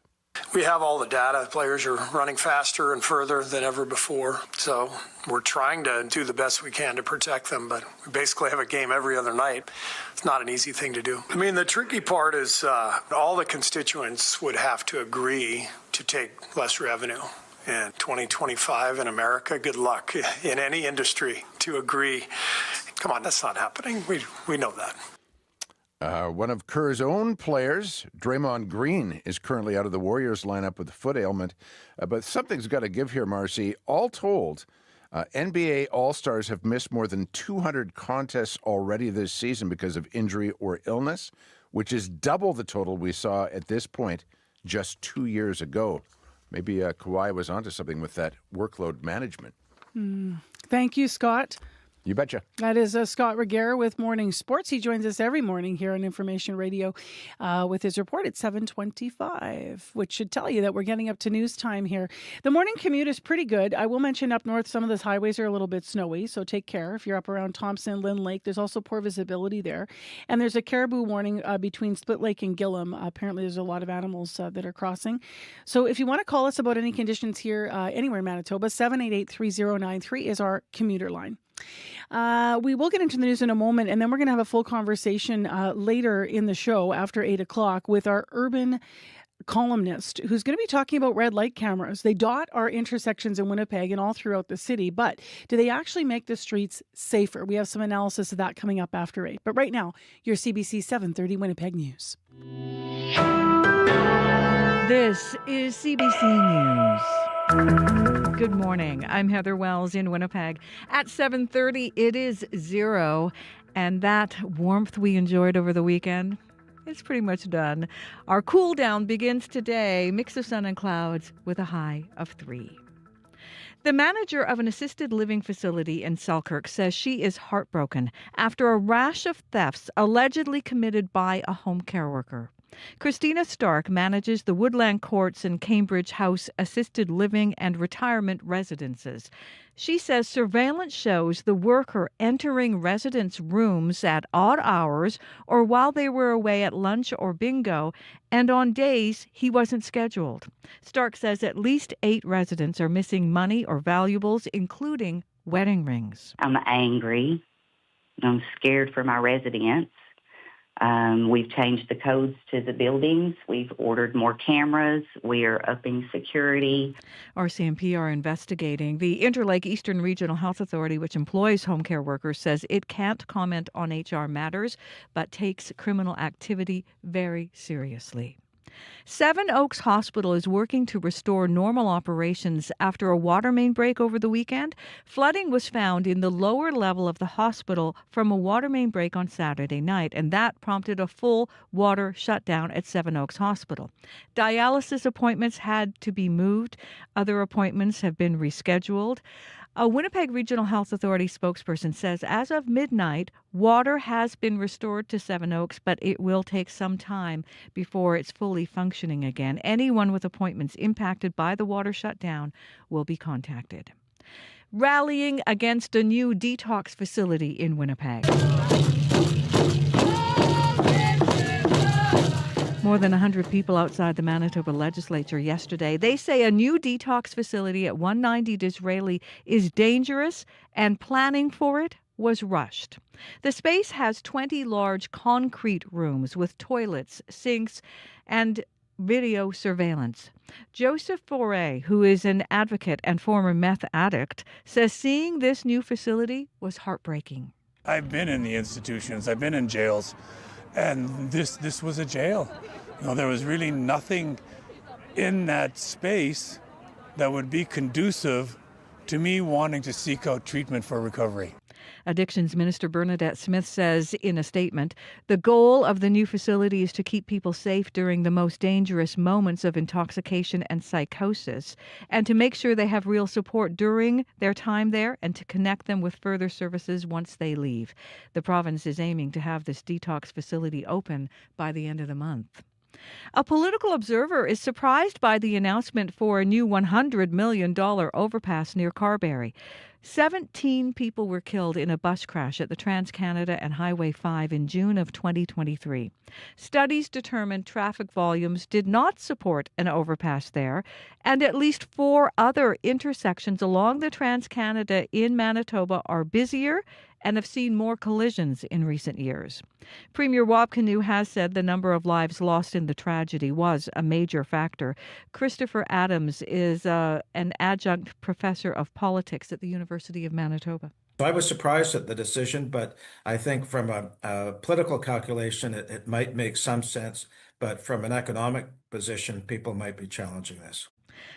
S16: We have all the data. Players are running faster and further than ever before. So we're trying to do the best we can to protect them, but we basically have a game every other night. It's not an easy thing to do. I mean, the tricky part is all the constituents would have to agree to take less revenue. In 2025 in America, good luck in any industry to agree. Come on, that's not happening. We know that.
S15: One of Kerr's own players, Draymond Green, is currently out of the Warriors lineup with a foot ailment. But something's got to give here, Marcy. All told, NBA All-Stars have missed more than 200 contests already this season because of injury or illness, which is double the total we saw at this point just 2 years ago. Maybe Kawhi was onto something with that workload management.
S4: Thank you, Scott.
S15: You betcha.
S4: That is Scott Reguera with Morning Sports. He joins us every morning here on Information Radio with his report at 7:25, which should tell you that we're getting up to news time here. The morning commute is pretty good. I will mention up north, some of the highways are a little bit snowy, so take care. If you're up around Thompson, Lynn Lake, there's also poor visibility there. And there's a caribou warning between Split Lake and Gillam. Apparently, there's a lot of animals that are crossing. So if you want to call us about any conditions here anywhere in Manitoba, 788-3093 is our commuter line. We will get into the news in a moment, and then we're going to have a full conversation later in the show after 8 o'clock with our urban columnist who's going to be talking about red light cameras. They dot our intersections in Winnipeg and all throughout the city, but do they actually make the streets safer? We have some analysis of that coming up after 8. But right now, your CBC 730 Winnipeg News.
S5: This is CBC News. Good morning. I'm Heather Wells in Winnipeg. At 7:30, it is 0, and that warmth we enjoyed over the weekend, It's pretty much done. Our cool down begins today. Mix of sun and clouds with a high of 3. The manager of an assisted living facility in Selkirk says she is heartbroken after a rash of thefts allegedly committed by a home care worker. Christina Stark manages the Woodland Courts and Cambridge House assisted living and retirement residences. She says surveillance shows the worker entering residents' rooms at odd hours or while they were away at lunch or bingo, and on days he wasn't scheduled. Stark says at least 8 residents are missing money or valuables, including wedding rings.
S3: I'm angry. I'm scared for my residents. We've changed the codes to the buildings. We've ordered more cameras. We are upping security.
S5: RCMP are investigating. The Interlake Eastern Regional Health Authority, which employs home care workers, says it can't comment on HR matters, but takes criminal activity very seriously. Seven Oaks Hospital is working to restore normal operations after a water main break over the weekend. Flooding was found in the lower level of the hospital from a water main break on Saturday night, and that prompted a full water shutdown at Seven Oaks Hospital. Dialysis appointments had to be moved. Other appointments have been rescheduled. A Winnipeg Regional Health Authority spokesperson says as of midnight, water has been restored to Seven Oaks, but it will take some time before it's fully functioning again. Anyone with appointments impacted by the water shutdown will be contacted. Rallying against a new detox facility in Winnipeg. More than 100 people outside the Manitoba legislature yesterday. They say a new detox facility at 190 Disraeli is dangerous and planning for it was rushed. The space has 20 large concrete rooms with toilets, sinks, and video surveillance. Joseph Foray, who is an advocate and former meth addict, says seeing this new facility was heartbreaking.
S7: I've been in the institutions, I've been in jails, and this was a jail. You know, there was really nothing in that space that would be conducive to me wanting to seek out treatment for recovery.
S5: Addictions Minister Bernadette Smith says in a statement, the goal of the new facility is to keep people safe during the most dangerous moments of intoxication and psychosis, and to make sure they have real support during their time there and to connect them with further services once they leave. The province is aiming to have this detox facility open by the end of the month. A political observer is surprised by the announcement for a new $100 million overpass near Carberry. 17 people were killed in a bus crash at the Trans-Canada and Highway 5 in June of 2023. Studies determined traffic volumes did not support an overpass there, and at least 4 other intersections along the Trans-Canada in Manitoba are busier and have seen more collisions in recent years. Premier Wabkanu has said the number of lives lost in the tragedy was a major factor. Christopher Adams is an adjunct professor of politics at the University of Manitoba.
S17: I was surprised at the decision, but I think from a political calculation, it might make some sense. But from an economic position, people might be challenging this.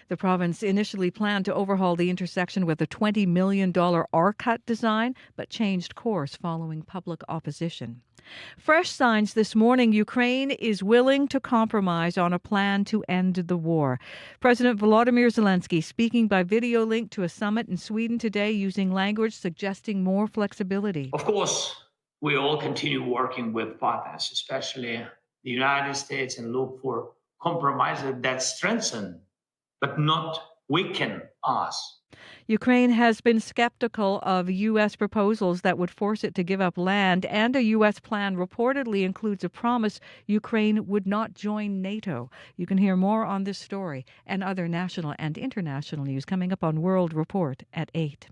S5: The province initially planned to overhaul the intersection with a $20 million R-cut design, but changed course following public opposition. Fresh signs this morning, Ukraine is willing to compromise on a plan to end the war. President Volodymyr Zelensky speaking by video link to a summit in Sweden today using language suggesting more flexibility.
S18: Of course, we all continue working with partners, especially the United States, and look for compromises that strengthen but not weaken us.
S5: Ukraine has been skeptical of U.S. proposals that would force it to give up land, and a U.S. plan reportedly includes a promise Ukraine would not join NATO. You can hear more on this story and other national and international news coming up on World Report at 8.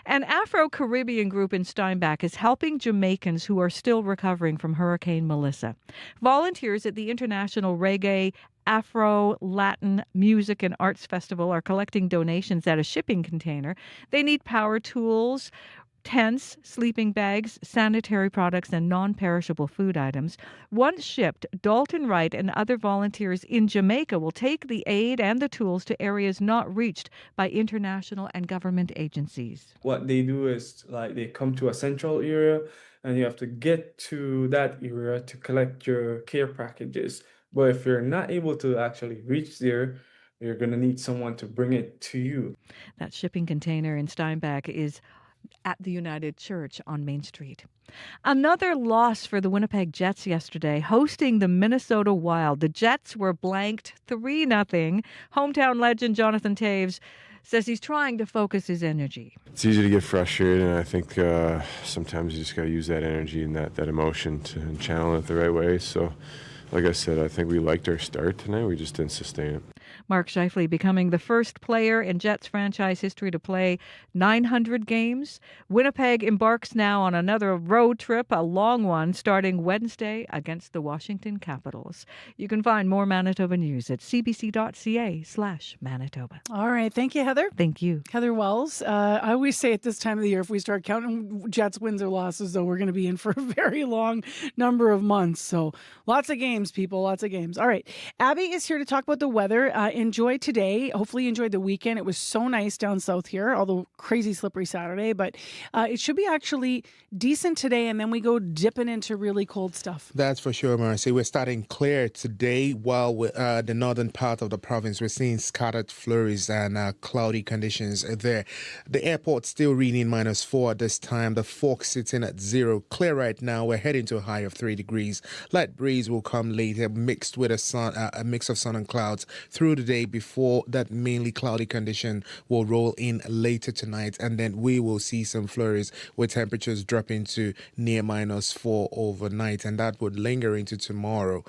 S5: An Afro-Caribbean group in Steinbach is helping Jamaicans who are still recovering from Hurricane Melissa. Volunteers at the International Reggae Afro-Latin Music and Arts Festival are collecting donations at a shipping container. They need power tools, tents, sleeping bags, sanitary products, and non-perishable food items. Once shipped, Dalton Wright and other volunteers in Jamaica will take the aid and the tools to areas not reached by international and government agencies.
S19: What they do is they come to a central area
S1: and you have to get to that area to collect your care packages. But if you're not able to actually reach there, you're going to need someone to bring it to you.
S5: That shipping container in Steinbach is at the United Church on Main Street. Another loss for the Winnipeg Jets yesterday, hosting the Minnesota Wild. The Jets were blanked 3-0. Hometown legend Jonathan Taves says he's trying to focus his energy.
S10: It's easy to get frustrated, and I think sometimes you just got to use that energy and that emotion to channel it the right way. So, like I said, I think we liked our start tonight. We just didn't sustain it.
S5: Mark Scheifele becoming the first player in Jets franchise history to play 900 games. Winnipeg embarks now on another road trip, a long one, starting Wednesday against the Washington Capitals. You can find more Manitoba news at cbc.ca/Manitoba.
S4: All right. Thank you, Heather.
S5: Thank you.
S4: Heather Wells. I always say at this time of the year, if we start counting Jets wins or losses, though, we're going to be in for a very long number of months. So lots of games, people, lots of games. All right. Abby is here to talk about the weather. Enjoy today. Hopefully you enjoyed the weekend. It was so nice down south here, although crazy slippery Saturday. But it should be actually decent today, and then we go dipping into really cold stuff.
S2: That's for sure, Marcy. We're starting clear today, while with the northern part of the province, we're seeing scattered flurries and cloudy conditions there. The airport still reading -4 at this time. The Forks sitting at 0. Clear right now. We're heading to a high of 3 degrees. Light breeze will come later, mixed with a mix of sun and clouds through the day before that mainly cloudy condition will roll in later tonight, and then we will see some flurries with temperatures dropping to near -4 overnight, and that would linger into tomorrow.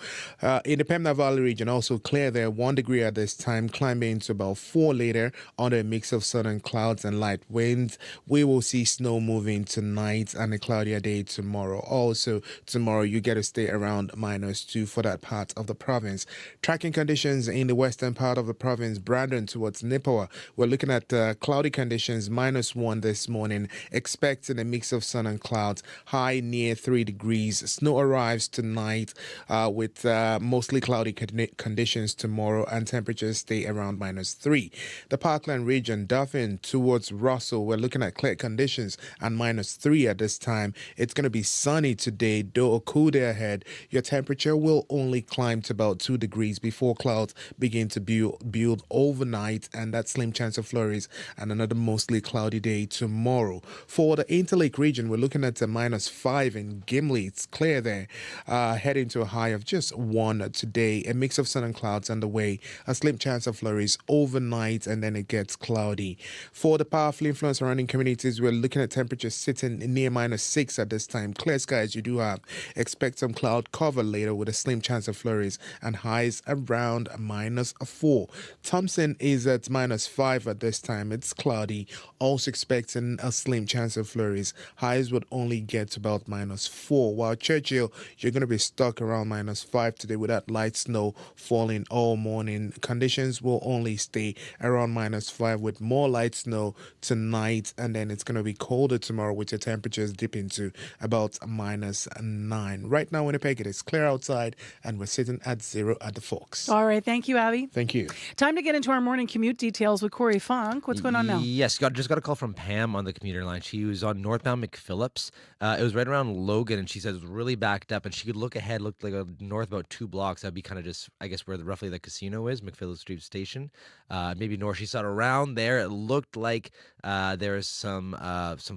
S2: In the Pembina Valley region, also clear there, 1 degree at this time, climbing to about 4 later under a mix of sun and clouds and light winds. We will see snow moving tonight and a cloudier day tomorrow. Also tomorrow you get to stay around -2 for that part of the province. Tracking conditions in the western part of the province, Brandon towards Nipawin. We're looking at cloudy conditions, -1 this morning, expecting a mix of sun and clouds, high near 3 degrees. Snow arrives tonight with mostly cloudy conditions tomorrow, and temperatures stay around -3. The Parkland region, Dauphin towards Russell, we're looking at clear conditions and -3 at this time. It's going to be sunny today, though a cool day ahead. Your temperature will only climb to about 2 degrees before clouds begin to build overnight, and that slim chance of flurries, and another mostly cloudy day tomorrow. For the Interlake region, we're looking at a -5 in Gimli. It's clear there, heading to a high of just 1 today. A mix of sun and clouds on the way, a slim chance of flurries overnight, and then it gets cloudy. For the powerfully influenced surrounding communities, we're looking at temperatures sitting near -6 at this time. Clear skies you do have. Expect some cloud cover later with a slim chance of flurries, and highs around -4. Thompson is at -5 at this time. It's cloudy. Also expecting a slim chance of flurries. Highs would only get to about -4. While Churchill, you're going to be stuck around -5 today with that light snow falling all morning. Conditions will only stay around -5 with more light snow tonight, and then it's going to be colder tomorrow with your temperatures dipping to about -9. Right now, Winnipeg, it is clear outside, and we're sitting at 0 at the Forks.
S4: All right. Thank you, Abby.
S2: Thank you.
S4: Time to get into our morning commute details with Corey Funk. What's going on now?
S11: Yes, just got a call from Pam on the commuter line. She was on northbound McPhillips. It was right around Logan, and she said it was really backed up, and she could look ahead, looked like north about 2 blocks. That'd be kind of just, I guess, where roughly the casino is, McPhillips Street Station. Maybe north. She saw it around there. It looked like there was some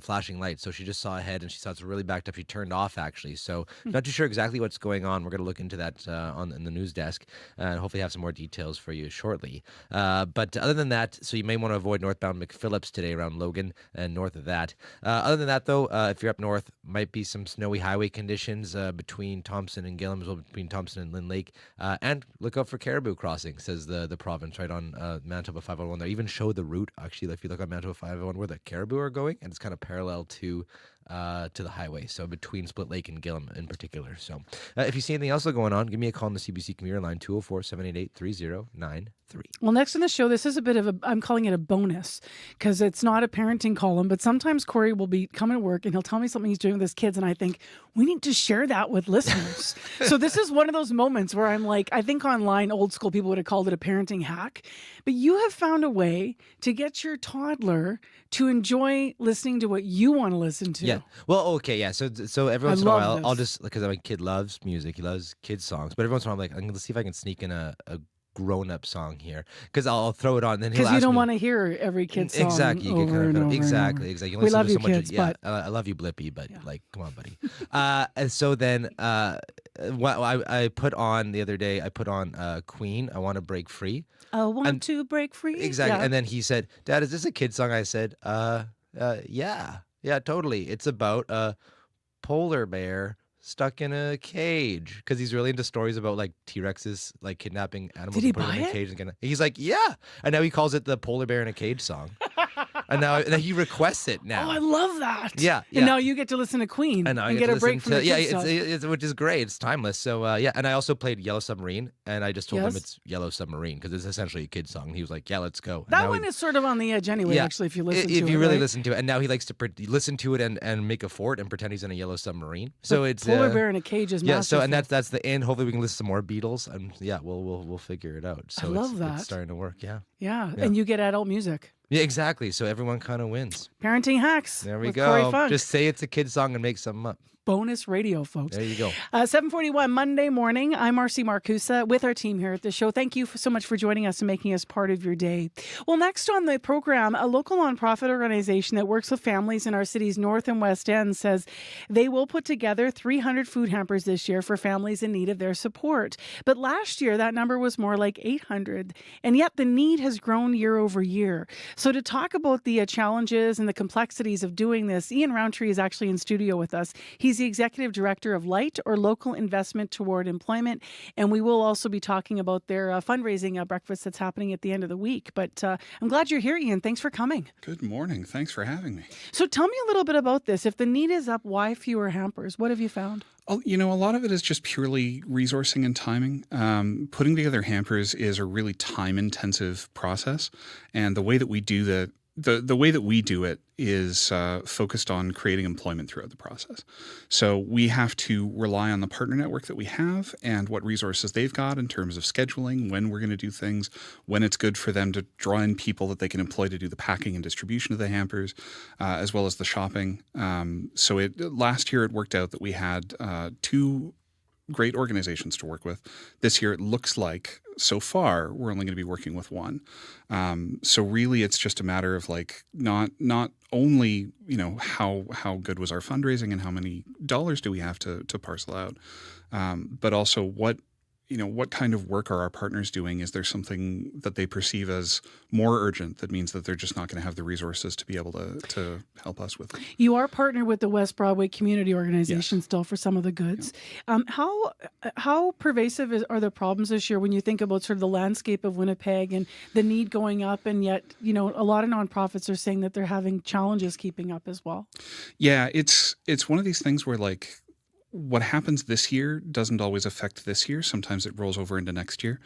S11: flashing lights. So she just saw ahead, and she saw it's really backed up. She turned off, actually. So not too sure exactly what's going on. We're going to look into that in the news desk, and hopefully have some more details for you shortly. But other than that, so you may want to avoid northbound McPhillips today around Logan and north of that. Other than that, though, if you're up north, might be some snowy highway conditions between Thompson and Gillam, as well between Thompson and Lynn Lake. And look out for caribou crossing, says the province, right on Manitoba 501. They even show the route, actually, if you look on Manitoba 501, where the caribou are going, and it's kind of parallel to the highway, so between Split Lake and Gillam in particular. So if you see anything else going on, give me a call on the CBC commuter line, 204-788-3093.
S4: Well, next in the show, this is a bit of I'm calling it a bonus, because it's not a parenting column, but sometimes Corey will be coming to work and he'll tell me something he's doing with his kids, and I think we need to share that with listeners. So this is one of those moments where I'm like, I think online, old school people would have called it a parenting hack, but you have found a way to get your toddler to enjoy listening to what you want to listen to.
S11: Yeah. Well, okay, yeah. So every once in a
S4: love
S11: while, I'll
S4: this.
S11: just, because my kid loves music, he loves kids songs. But every once in a while, I'm like, I'm gonna see if I can sneak in a grown-up song here, because I'll throw it on, and then he'll
S4: Because you
S11: ask
S4: don't
S11: me.
S4: want to hear every kid's song
S11: Exactly, you get
S4: over
S11: kind of
S4: and
S11: fed up.
S4: over
S11: Exactly,
S4: and over.
S11: exactly. You
S4: We
S11: listen
S4: love
S11: to
S4: you,
S11: so much.
S4: kids,
S11: Yeah,
S4: but
S11: I love you, Blippy, but like, come on, buddy. And so then, I put on the other day. I put on Queen. I Want to Break Free.
S4: I want to break free.
S11: Exactly.
S4: Yeah.
S11: And then he said, "Dad, is this a kid song?" I said, yeah, totally. It's about a polar bear stuck in a cage, because he's really into stories about like T-Rexes, like kidnapping animals
S4: Did he
S11: and putting them
S4: buy
S11: in
S4: it?
S11: a cage. And he's like, yeah. And now he calls it the Polar Bear in a Cage song. And now he requests it now.
S4: Oh, I love that.
S11: Yeah,
S4: And now you get to listen to Queen
S11: and now I
S4: and
S11: get
S4: get
S11: to
S4: a break
S11: listen
S4: from
S11: to
S4: the
S11: yeah,
S4: kids stuff.
S11: it's which is great. It's timeless. So yeah, and I also played Yellow Submarine, and I just told him
S4: Yes.
S11: it's Yellow Submarine because it's essentially a kid song. And he was like, "Yeah, let's go." And
S4: That
S11: now
S4: one is sort of on the edge anyway,
S11: yeah,
S4: actually, if you listen to
S11: if
S4: it.
S11: you really
S4: right?
S11: listen to it, and now he likes to listen to it and make a fort and pretend he's in a yellow submarine. So
S4: But
S11: it's
S4: Polar Bear in a Cage is
S11: yeah. So and
S4: masterful.
S11: that's the end. Hopefully we can listen to some more Beatles, and yeah, we'll figure it out. So
S4: love
S11: it's
S4: that.
S11: starting to work. Yeah.
S4: Yeah, and you get adult music.
S11: Yeah, exactly. So everyone kind of wins.
S4: Parenting hacks.
S11: There we
S4: with Corey
S11: go.
S4: Funk.
S11: Just say it's a kid song and make something up.
S4: Bonus radio, folks.
S11: There you go.
S4: 7:41 Monday morning. I'm Marcy Marcusa with our team here at the show. Thank you so much for joining us and making us part of your day. Well, next on the program, a local nonprofit organization that works with families in our city's north and west end says they will put together 300 food hampers this year for families in need of their support. But last year, that number was more like 800. And yet the need has grown year over year. So to talk about the challenges and the complexities of doing this, Ian Roundtree is actually in studio with us. He's the executive director of LIGHT, or Local Investment Toward Employment. And we will also be talking about their fundraising breakfast that's happening at the end of the week. But I'm glad you're here, Ian. Thanks for coming.
S8: Good morning. Thanks for having me.
S4: So tell me a little bit about this. If the need is up, why fewer hampers? What have you found?
S8: You know, a lot of it is just purely resourcing and timing. Putting together hampers is a really time-intensive process. And the way that we do that, the way that we do it is focused on creating employment throughout the process. So we have to rely on the partner network that we have and what resources they've got in terms of scheduling, when we're going to do things, when it's good for them to draw in people that they can employ to do the packing and distribution of the hampers, as well as the shopping. So last year it worked out that we had two great organizations to work with. This year it looks like so far we're only going to be working with one. So really it's just a matter of like not only, you know, how good was our fundraising and how many dollars do we have to parcel out, but also what kind of work are our partners doing? Is there something that they perceive as more urgent that means that they're just not going to have the resources to be able to help us with it?
S4: You are partnered with the West Broadway Community Organization still for some of the goods. Yeah. How pervasive are the problems this year when you think about sort of the landscape of Winnipeg and the need going up, and yet, you know, a lot of nonprofits are saying that they're having challenges keeping up as well?
S8: Yeah, it's one of these things where like, what happens this year doesn't always affect this year. Sometimes it rolls over into next year.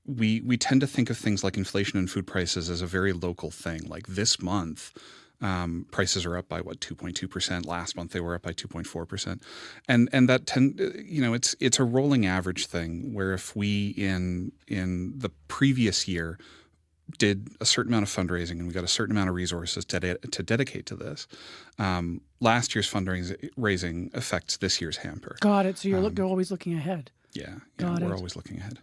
S8: We tend to think of things like inflation and food prices as a very local thing. Like this month, prices are up by 2.2%. Last month they were up by 2.4%, and that it's a rolling average thing. Where if we in the previous year did a certain amount of fundraising and we got a certain amount of resources to dedicate to this, last year's fundraising affects this year's hamper.
S4: Got it. So you're always looking ahead.
S8: Yeah,
S4: we're
S8: always looking ahead.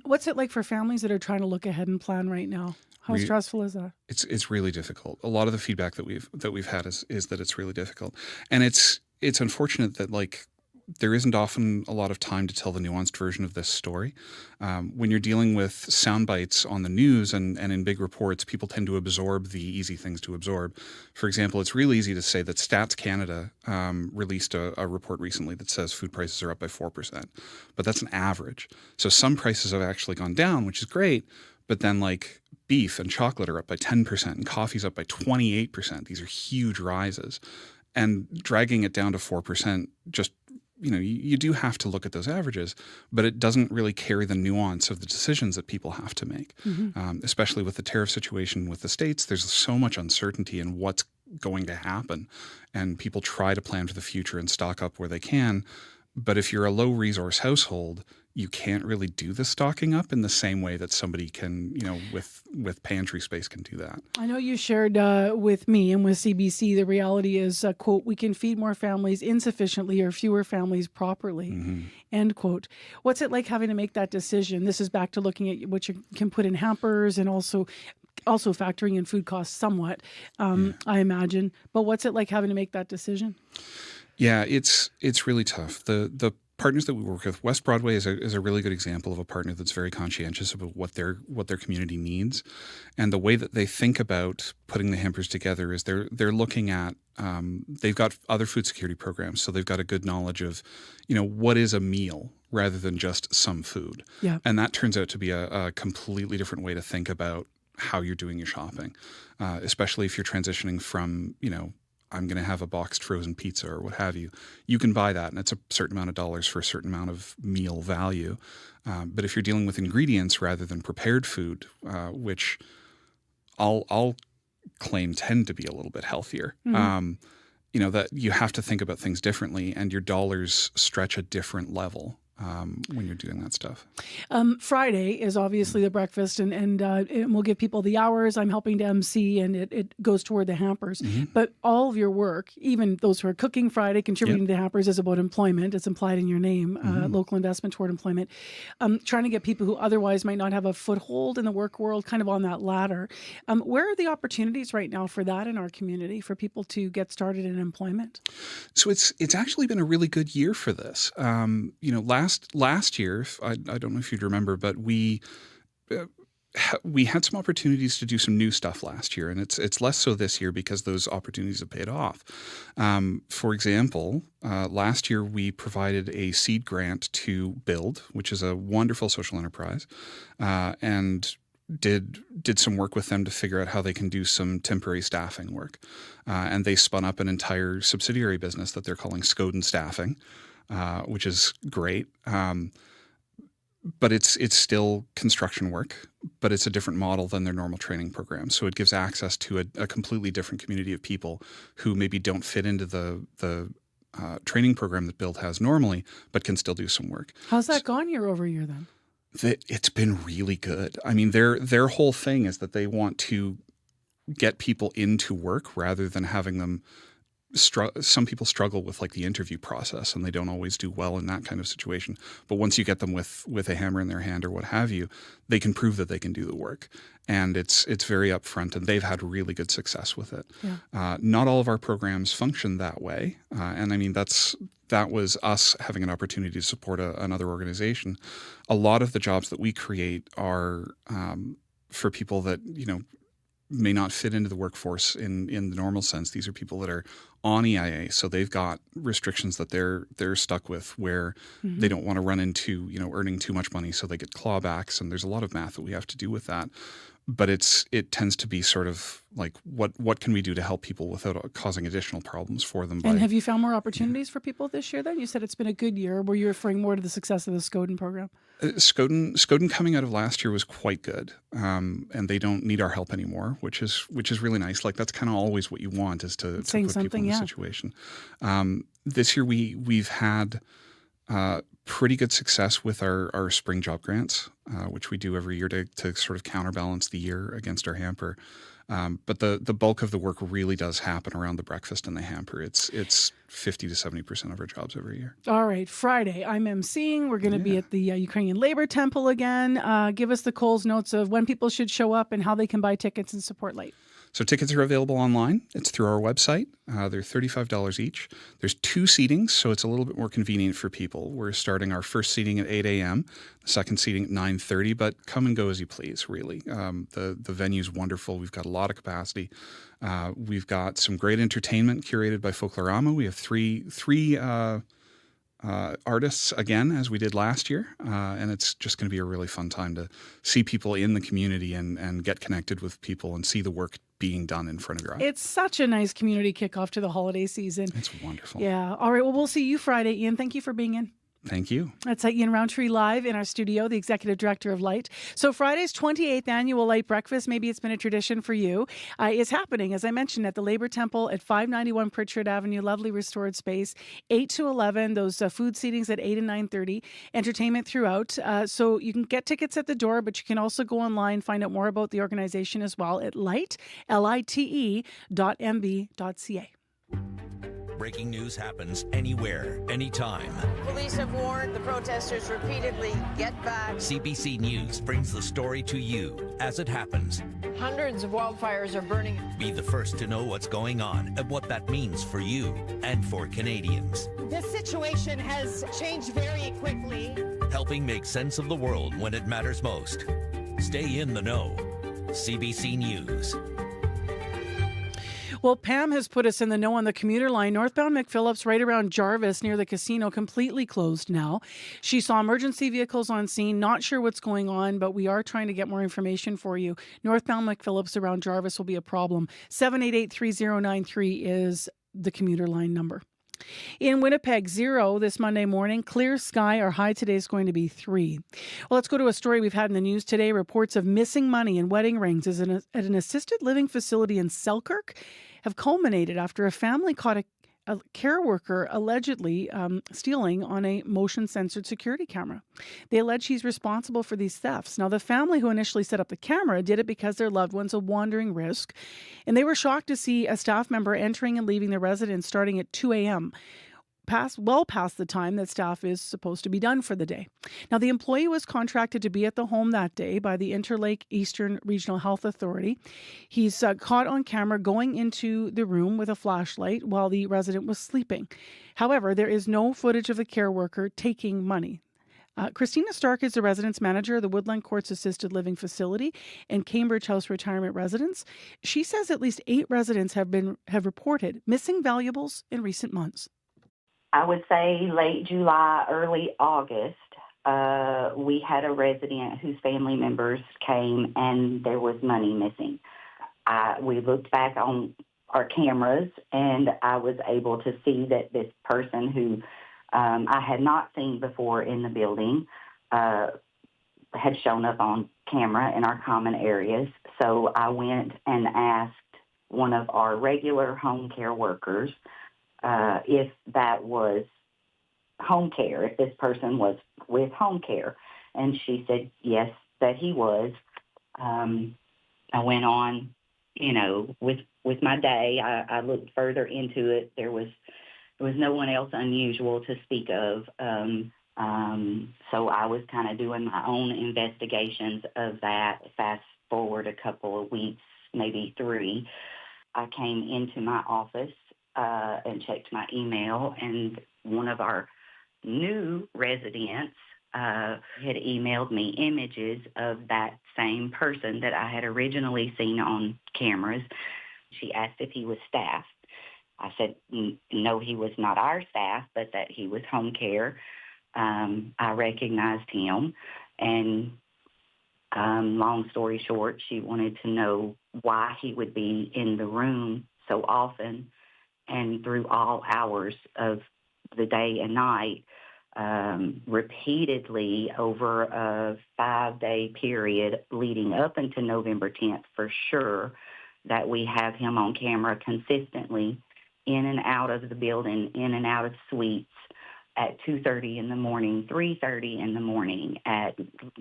S4: What's it like for families that are trying to look ahead and plan right now? How stressful is that?
S8: It's really difficult. A lot of the feedback that we've had is that it's really difficult, and it's unfortunate that like there isn't often a lot of time to tell the nuanced version of this story. When you're dealing with sound bites on the news and in big reports, people tend to absorb the easy things to absorb. For example, it's really easy to say that Stats Canada released a report recently that says food prices are up by 4%, but that's an average. So some prices have actually gone down, which is great, but then like beef and chocolate are up by 10% and coffee's up by 28%. These are huge rises. And dragging it down to 4% just, you know, you do have to look at those averages, but it doesn't really carry the nuance of the decisions that people have to make, especially with the tariff situation with the states. There's so much uncertainty in what's going to happen, and people try to plan for the future and stock up where they can. But if you're a low resource household, you can't really do the stocking up in the same way that somebody can, with pantry space can do that.
S4: I know you shared with me and with CBC, the reality is, quote, we can feed more families insufficiently or fewer families properly, end quote. What's it like having to make that decision? This is back to looking at what you can put in hampers and also factoring in food costs somewhat, I imagine. But what's it like having to make that decision?
S8: Yeah, it's really tough. The partners that we work with, West Broadway is a really good example of a partner that's very conscientious about what their community needs, and the way that they think about putting the hampers together is they're looking at they've got other food security programs, so they've got a good knowledge of what is a meal rather than just some food.
S4: Yeah.
S8: And that turns out to be a completely different way to think about how you're doing your shopping, especially if you're transitioning from I'm going to have a boxed frozen pizza or what have you. You can buy that, and it's a certain amount of dollars for a certain amount of meal value. But if you're dealing with ingredients rather than prepared food, which I'll claim tend to be a little bit healthier, that you have to think about things differently, and your dollars stretch a different level when you're doing that stuff.
S4: Friday is obviously the breakfast, and we'll give people the hours. I'm helping to MC, and it goes toward the hampers. But all of your work, even those who are cooking Friday, contributing to the hampers, is about employment. It's implied in your name, local investment toward employment. Trying to get people who otherwise might not have a foothold in the work world kind of on that ladder. Where are the opportunities right now for that in our community, for people to get started in employment?
S8: So it's actually been a really good year for this. Last year, I don't know if you'd remember, but we had some opportunities to do some new stuff last year, and it's less so this year because those opportunities have paid off. For example, last year we provided a seed grant to Build, which is a wonderful social enterprise, and did some work with them to figure out how they can do some temporary staffing work. And they spun up an entire subsidiary business that they're calling Scoden Staffing, which is great. But it's still construction work, but it's a different model than their normal training program. So it gives access to a completely different community of people who maybe don't fit into the training program that Build has normally, but can still do some work.
S4: How's that gone year over year then?
S8: It's been really good. I mean, their whole thing is that they want to get people into work rather than having them some people struggle with like the interview process, and they don't always do well in that kind of situation. But once you get them with a hammer in their hand or what have you, they can prove that they can do the work, and it's very upfront, and they've had really good success with it.
S4: Yeah.
S8: Not all of our programs function that way, and I mean that was us having an opportunity to support another organization. A lot of the jobs that we create are for people that may not fit into the workforce in the normal sense. These are people that are on EIA, so they've got restrictions that they're stuck with, where they don't want to run into earning too much money, so they get clawbacks, and there's a lot of math that we have to do with that. But it tends to be sort of like what can we do to help people without causing additional problems for them.
S4: And have you found more opportunities for people this year then? You said it's been a good year. Were you referring more to the success of the Scoden program?
S8: Scoden coming out of last year was quite good, and they don't need our help anymore, which is really nice. Like that's kind of always what you want, is to put people in a situation. This year we've had pretty good success with our spring job grants, which we do every year to sort of counterbalance the year against our hamper. But the bulk of the work really does happen around the breakfast and the hamper. It's 50 to 70% of our jobs every year.
S4: All right, Friday, I'm emceeing. We're going to be at the Ukrainian Labor Temple again. Give us the Coles notes of when people should show up and how they can buy tickets and support Light.
S8: So tickets are available online. It's through our website. They're $35 each. There's 2 seatings, so it's a little bit more convenient for people. We're starting our first seating at 8 a.m., the second seating at 9:30, but come and go as you please, really. The venue's wonderful. We've got a lot of capacity. We've got some great entertainment curated by Folklorama. We have three artists again, as we did last year, and it's just going to be a really fun time to see people in the community and get connected with people and see the work being done in front of your eyes.
S4: It's such a nice community kickoff to the holiday season.
S8: It's wonderful.
S4: Yeah. All right. Well, we'll see you Friday, Ian. Thank you for being in.
S8: Thank you.
S4: That's Ian Roundtree live in our studio, the Executive Director of Light. So Friday's 28th Annual Light Breakfast, maybe it's been a tradition for you, is happening, as I mentioned, at the Labour Temple at 591 Pritchard Avenue, lovely restored space, 8 to 11, those food seatings at 8 and 9:30, entertainment throughout. So you can get tickets at the door, but you can also go online, find out more about the organization as well at light, lite.mb.ca.
S19: Breaking news happens anywhere, anytime.
S20: Police have warned the protesters repeatedly, get back.
S19: CBC News brings the story to you as it happens.
S20: Hundreds of wildfires are burning.
S19: Be the first to know what's going on and what that means for you and for Canadians.
S21: This situation has changed very quickly.
S19: Helping make sense of the world when it matters most. Stay in the know. CBC News.
S4: Well, Pam has put us in the know on the commuter line. Northbound McPhillips, right around Jarvis near the casino, completely closed now. She saw emergency vehicles on scene. Not sure what's going on, but we are trying to get more information for you. Northbound McPhillips around Jarvis will be a problem. 788-3093 is the commuter line number. In Winnipeg, 0 this Monday morning. Clear sky. Our high today is going to be 3. Well, let's go to a story we've had in the news today. Reports of missing money and wedding rings at an assisted living facility in Selkirk have culminated after a family caught a care worker allegedly stealing on a motion-censored security camera. They allege he's responsible for these thefts. Now, the family who initially set up the camera did it because their loved one's a wandering risk, and they were shocked to see a staff member entering and leaving the residence starting at 2 a.m., well past the time that staff is supposed to be done for the day. Now, the employee was contracted to be at the home that day by the Interlake Eastern Regional Health Authority. He's caught on camera going into the room with a flashlight while the resident was sleeping. However, there is no footage of the care worker taking money. Christina Stark is the residence manager of the Woodland Courts Assisted Living Facility and Cambridge House Retirement Residence. She says at least 8 residents have reported missing valuables in recent months.
S3: I would say late July, early August, we had a resident whose family members came and there was money missing. We looked back on our cameras and I was able to see that this person who I had not seen before in the building had shown up on camera in our common areas. So I went and asked one of our regular home care workers if that was home care, if this person was with home care. And she said, yes, that he was. I went on, with my day. I looked further into it. There was no one else unusual to speak of. So I was kind of doing my own investigations of that. Fast forward a couple of weeks, maybe 3, I came into my office and checked my email, and one of our new residents had emailed me images of that same person that I had originally seen on cameras. She asked if he was staff. I said, no, he was not our staff, but that he was home care. I recognized him, and long story short, she wanted to know why he would be in the room so often and through all hours of the day and night, repeatedly over a 5-day period leading up into November 10th for sure, that we have him on camera consistently in and out of the building, in and out of suites at 2:30 in the morning, 3:30 in the morning, at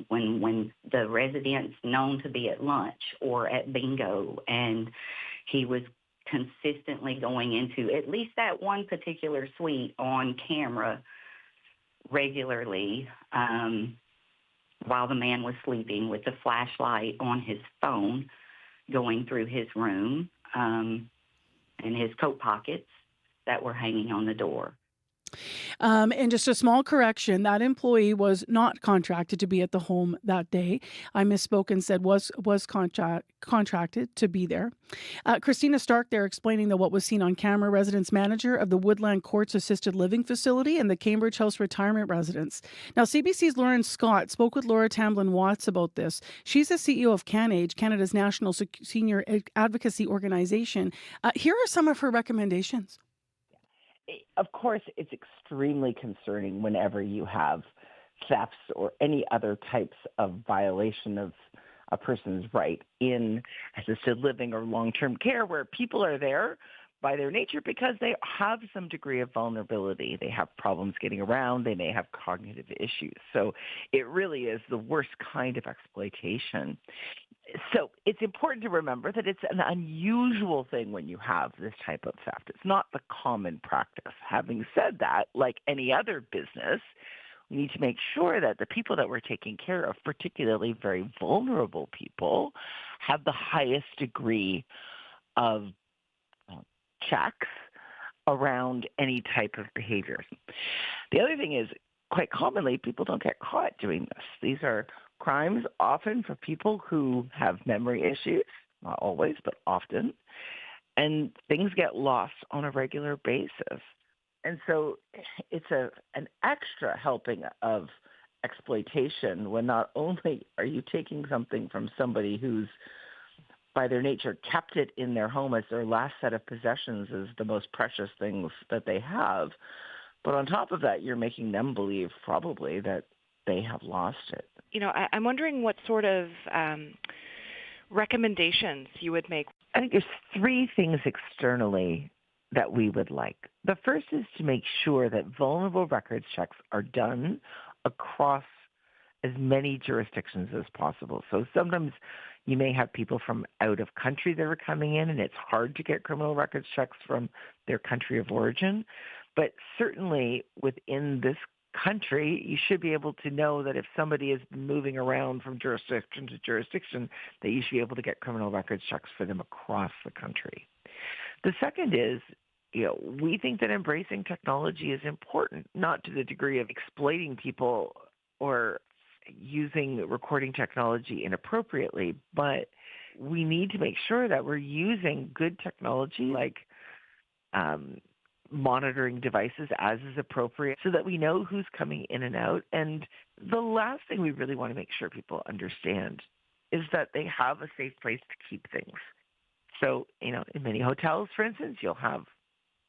S3: when the residents known to be at lunch or at bingo, and he was consistently going into at least that one particular suite on camera regularly while the man was sleeping with the flashlight on his phone going through his room and his coat pockets that were hanging on the door.
S4: And just a small correction, that employee was not contracted to be at the home that day. I misspoke and said was contracted to be there. Christina Stark there explaining what was seen on camera, residence manager of the Woodland Courts Assisted Living Facility and the Cambridge House Retirement Residence. Now, CBC's Lauren Scott spoke with Laura Tamblin-Watts about this. She's the CEO of CanAge, Canada's national senior advocacy organization. Here are some of her recommendations.
S12: Of course, it's extremely concerning whenever you have thefts or any other types of violation of a person's right in assisted living or long-term care, where people are there by their nature because they have some degree of vulnerability. They have problems getting around. They may have cognitive issues. So it really is the worst kind of exploitation. So it's important to remember that it's an unusual thing when you have this type of theft. It's not the common practice. Having said that, like any other business, we need to make sure that the people that we're taking care of, particularly very vulnerable people, have the highest degree of checks around any type of behaviors. The other thing is, quite commonly, people don't get caught doing this. These are crimes often for people who have memory issues, not always, but often, and things get lost on a regular basis. And so it's an extra helping of exploitation when not only are you taking something from somebody who's by their nature kept it in their home as their last set of possessions as the most precious things that they have, but on top of that, you're making them believe probably that they have lost it.
S22: You know, I'm wondering what sort of recommendations you would make.
S12: I think there's three things externally that we would like. The first is to make sure that vulnerable records checks are done across as many jurisdictions as possible. So sometimes you may have people from out of country that are coming in, and it's hard to get criminal records checks from their country of origin. But certainly within this country, you should be able to know that if somebody is moving around from jurisdiction to jurisdiction, that you should be able to get criminal records checks for them across the country. The second is, we think that embracing technology is important, not to the degree of exploiting people or using recording technology inappropriately, but we need to make sure that we're using good technology like monitoring devices as is appropriate so that we know who's coming in and out. And the last thing we really want to make sure people understand is that they have a safe place to keep things. So, in many hotels, for instance, you'll have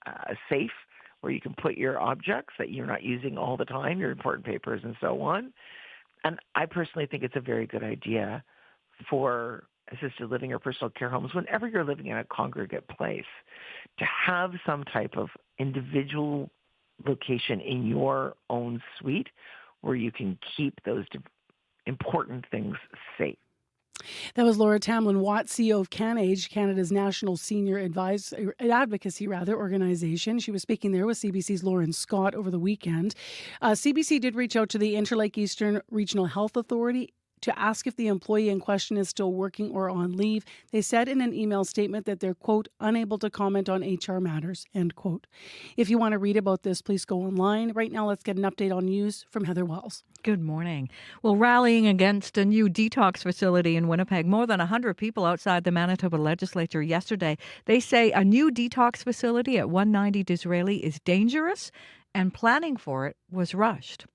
S12: a safe where you can put your objects that you're not using all the time, your important papers and so on. And I personally think it's a very good idea for assisted living or personal care homes, whenever you're living in a congregate place, to have some type of individual location in your own suite where you can keep those important things safe.
S4: That was Laura Tamlin-Watt, CEO of CanAge, Canada's national senior advocacy organization. She was speaking there with CBC's Lauren Scott over the weekend. CBC did reach out to the Interlake Eastern Regional Health Authority to ask if the employee in question is still working or on leave. They said in an email statement that they're, quote, unable to comment on HR matters, end quote. If you want to read about this, please go online. Right now, let's get an update on news from Heather Wells.
S5: Good morning. Well, rallying against a new detox facility in Winnipeg, more than 100 people outside the Manitoba legislature yesterday. They say a new detox facility at 190 Disraeli is dangerous and planning for it was rushed.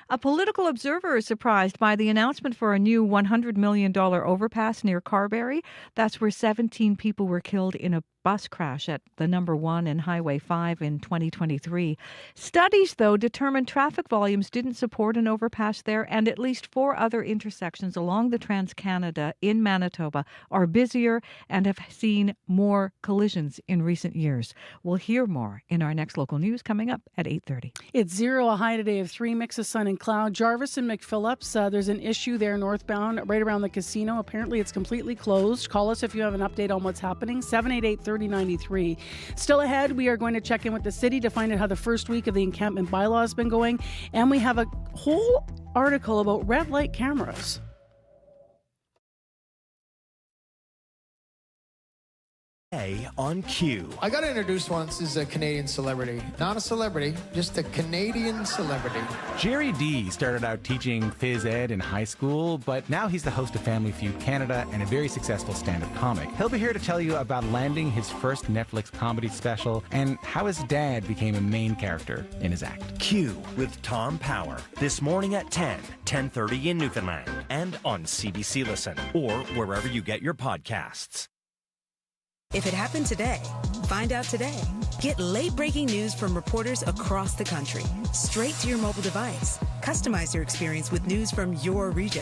S5: A political observer is surprised by the announcement for a new $100 million overpass near Carberry. That's where 17 people were killed in a bus crash at the number 1 and Highway 5 in 2023. Studies, though, determined traffic volumes didn't support an overpass there, and at least 4 other intersections along the Trans-Canada in Manitoba are busier and have seen more collisions in recent years. We'll hear more in our next local news coming up at 8:30.
S4: It's 0, a high today of 3, mix of sun and cloud. Jarvis and McPhillips, there's an issue there northbound right around the casino. Apparently it's completely closed. Call us if you have an update on what's happening. 788-3093. Still ahead, we are going to check in with the city to find out how the first week of the encampment bylaw has been going. And we have a whole article about red light cameras.
S23: On cue.
S24: I got introduced once as a Canadian celebrity. Not a celebrity, just a Canadian celebrity.
S23: Jerry D started out teaching phys ed in high school, but now he's the host of Family Feud Canada and a very successful stand-up comic. He'll be here to tell you about landing his first Netflix comedy special and how his dad became a main character in his act. Q with Tom Power. This morning at 10:30 in Newfoundland and on CBC Listen or wherever you get your podcasts.
S14: If it happened today, Find out today. Get late-breaking news from reporters across the country, straight to your mobile device. Customize your experience with news from your region.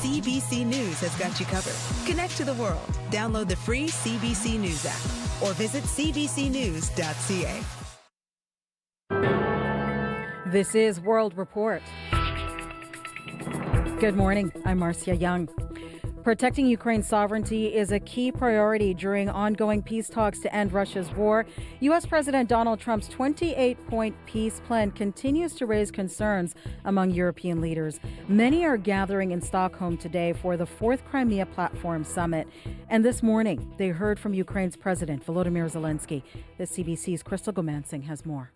S14: CBC News has got you covered. Connect to the world. Download the free CBC News app or visit cbcnews.ca.
S6: This is World Report. Good morning. I'm Marcia Young. Protecting Ukraine's sovereignty is a key priority during ongoing peace talks to end Russia's war. U.S. President Donald Trump's 28-point peace plan continues to raise concerns among European leaders. Many are gathering in Stockholm today for the 4th Crimea Platform Summit. And this morning, they heard from Ukraine's President Volodymyr Zelensky. The CBC's Crystal Gomansing has more.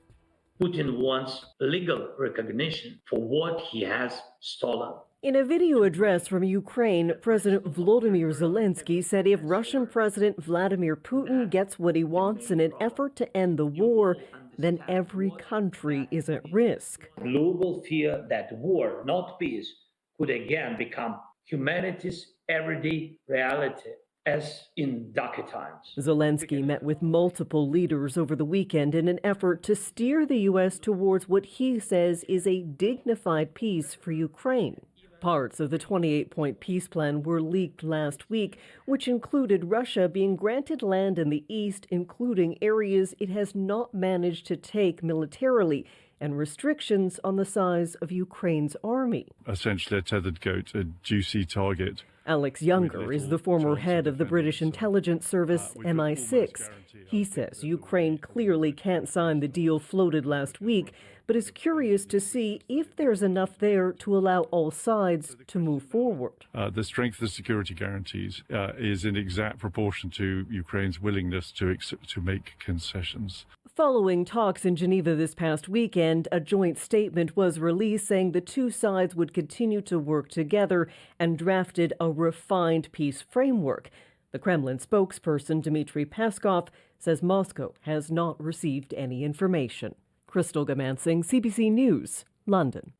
S18: Putin wants legal recognition for what he has stolen.
S9: In a video address from Ukraine, President Volodymyr Zelensky said if Russian President Vladimir Putin gets what he wants in an effort to end the war, then every country is at risk.
S18: Global fear that war, not peace, could again become humanity's everyday reality, as in darker times.
S9: Zelensky met with multiple leaders over the weekend in an effort to steer the U.S. towards what he says is a dignified peace for Ukraine. Parts of the 28-point peace plan were leaked last week, which included Russia being granted land in the east, including areas it has not managed to take militarily, and restrictions on the size of Ukraine's army.
S13: Essentially a tethered goat, a juicy target.
S9: Alex Younger is the former head of the British intelligence service MI6. He says Ukraine clearly can't sign the deal floated last week, but is curious to see if there's enough there to allow all sides to move forward.
S13: The strength of the security guarantees is in exact proportion to Ukraine's willingness to make concessions.
S9: Following talks in Geneva this past weekend, a joint statement was released saying the two sides would continue to work together and drafted a refined peace framework. The Kremlin spokesperson Dmitry Peskov says Moscow has not received any information. Crystal Gomansing, CBC News, London.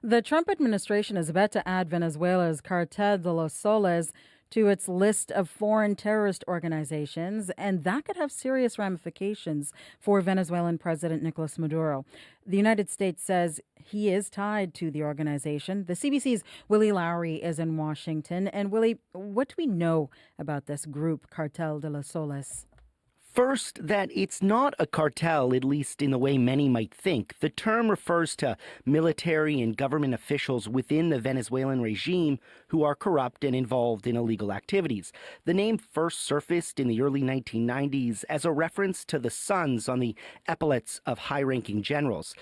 S6: The Trump administration is about to add Venezuela's Cartel de los Soles to its list of foreign terrorist organizations, and that could have serious ramifications for Venezuelan President Nicolas Maduro. The United States says he is tied to the organization. The CBC's Willie Lowry is in Washington. And Willie, what do we know about this group, Cartel de los Soles?
S16: First, that it's not a cartel, at least in the way many might think. The term refers to military and government officials within the Venezuelan regime who are corrupt and involved in illegal activities. The name first surfaced in the early 1990s as a reference to the sons on the epaulets of high-ranking generals.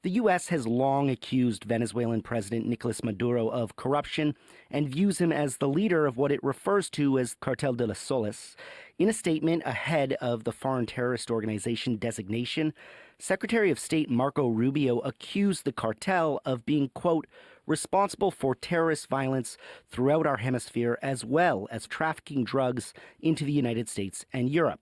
S16: The U.S. has long accused Venezuelan President Nicolas Maduro of corruption and views him as the leader of what it refers to as Cartel de los Soles. In a statement ahead of the foreign terrorist organization designation, Secretary of State Marco Rubio accused the cartel of being, quote, responsible for terrorist violence throughout our hemisphere as well as trafficking drugs into the United States and Europe.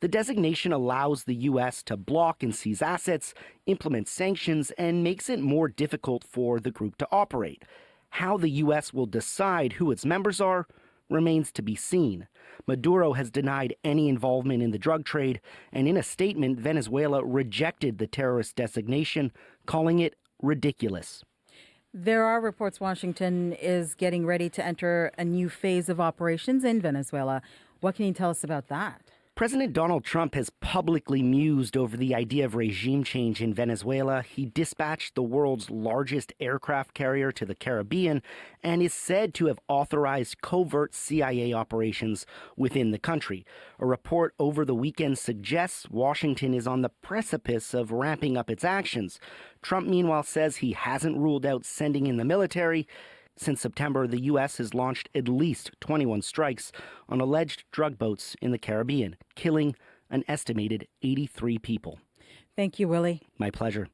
S16: The designation allows the U.S. to block and seize assets, implement sanctions, and makes it more difficult for the group to operate. How the U.S. will decide who its members are remains to be seen. Maduro has denied any involvement in the drug trade, and in a statement, Venezuela rejected the terrorist designation, calling it ridiculous.
S6: There are reports Washington is getting ready to enter a new phase of operations in Venezuela. What can you tell us about that?
S16: President Donald Trump has publicly mused over the idea of regime change in Venezuela. He dispatched the world's largest aircraft carrier to the Caribbean and is said to have authorized covert CIA operations within the country. A report over the weekend suggests Washington is on the precipice of ramping up its actions. Trump, meanwhile, says he hasn't ruled out sending in the military. Since September, the U.S. has launched at least 21 strikes on alleged drug boats in the Caribbean, killing an estimated 83 people.
S6: Thank you, Willie.
S16: My pleasure.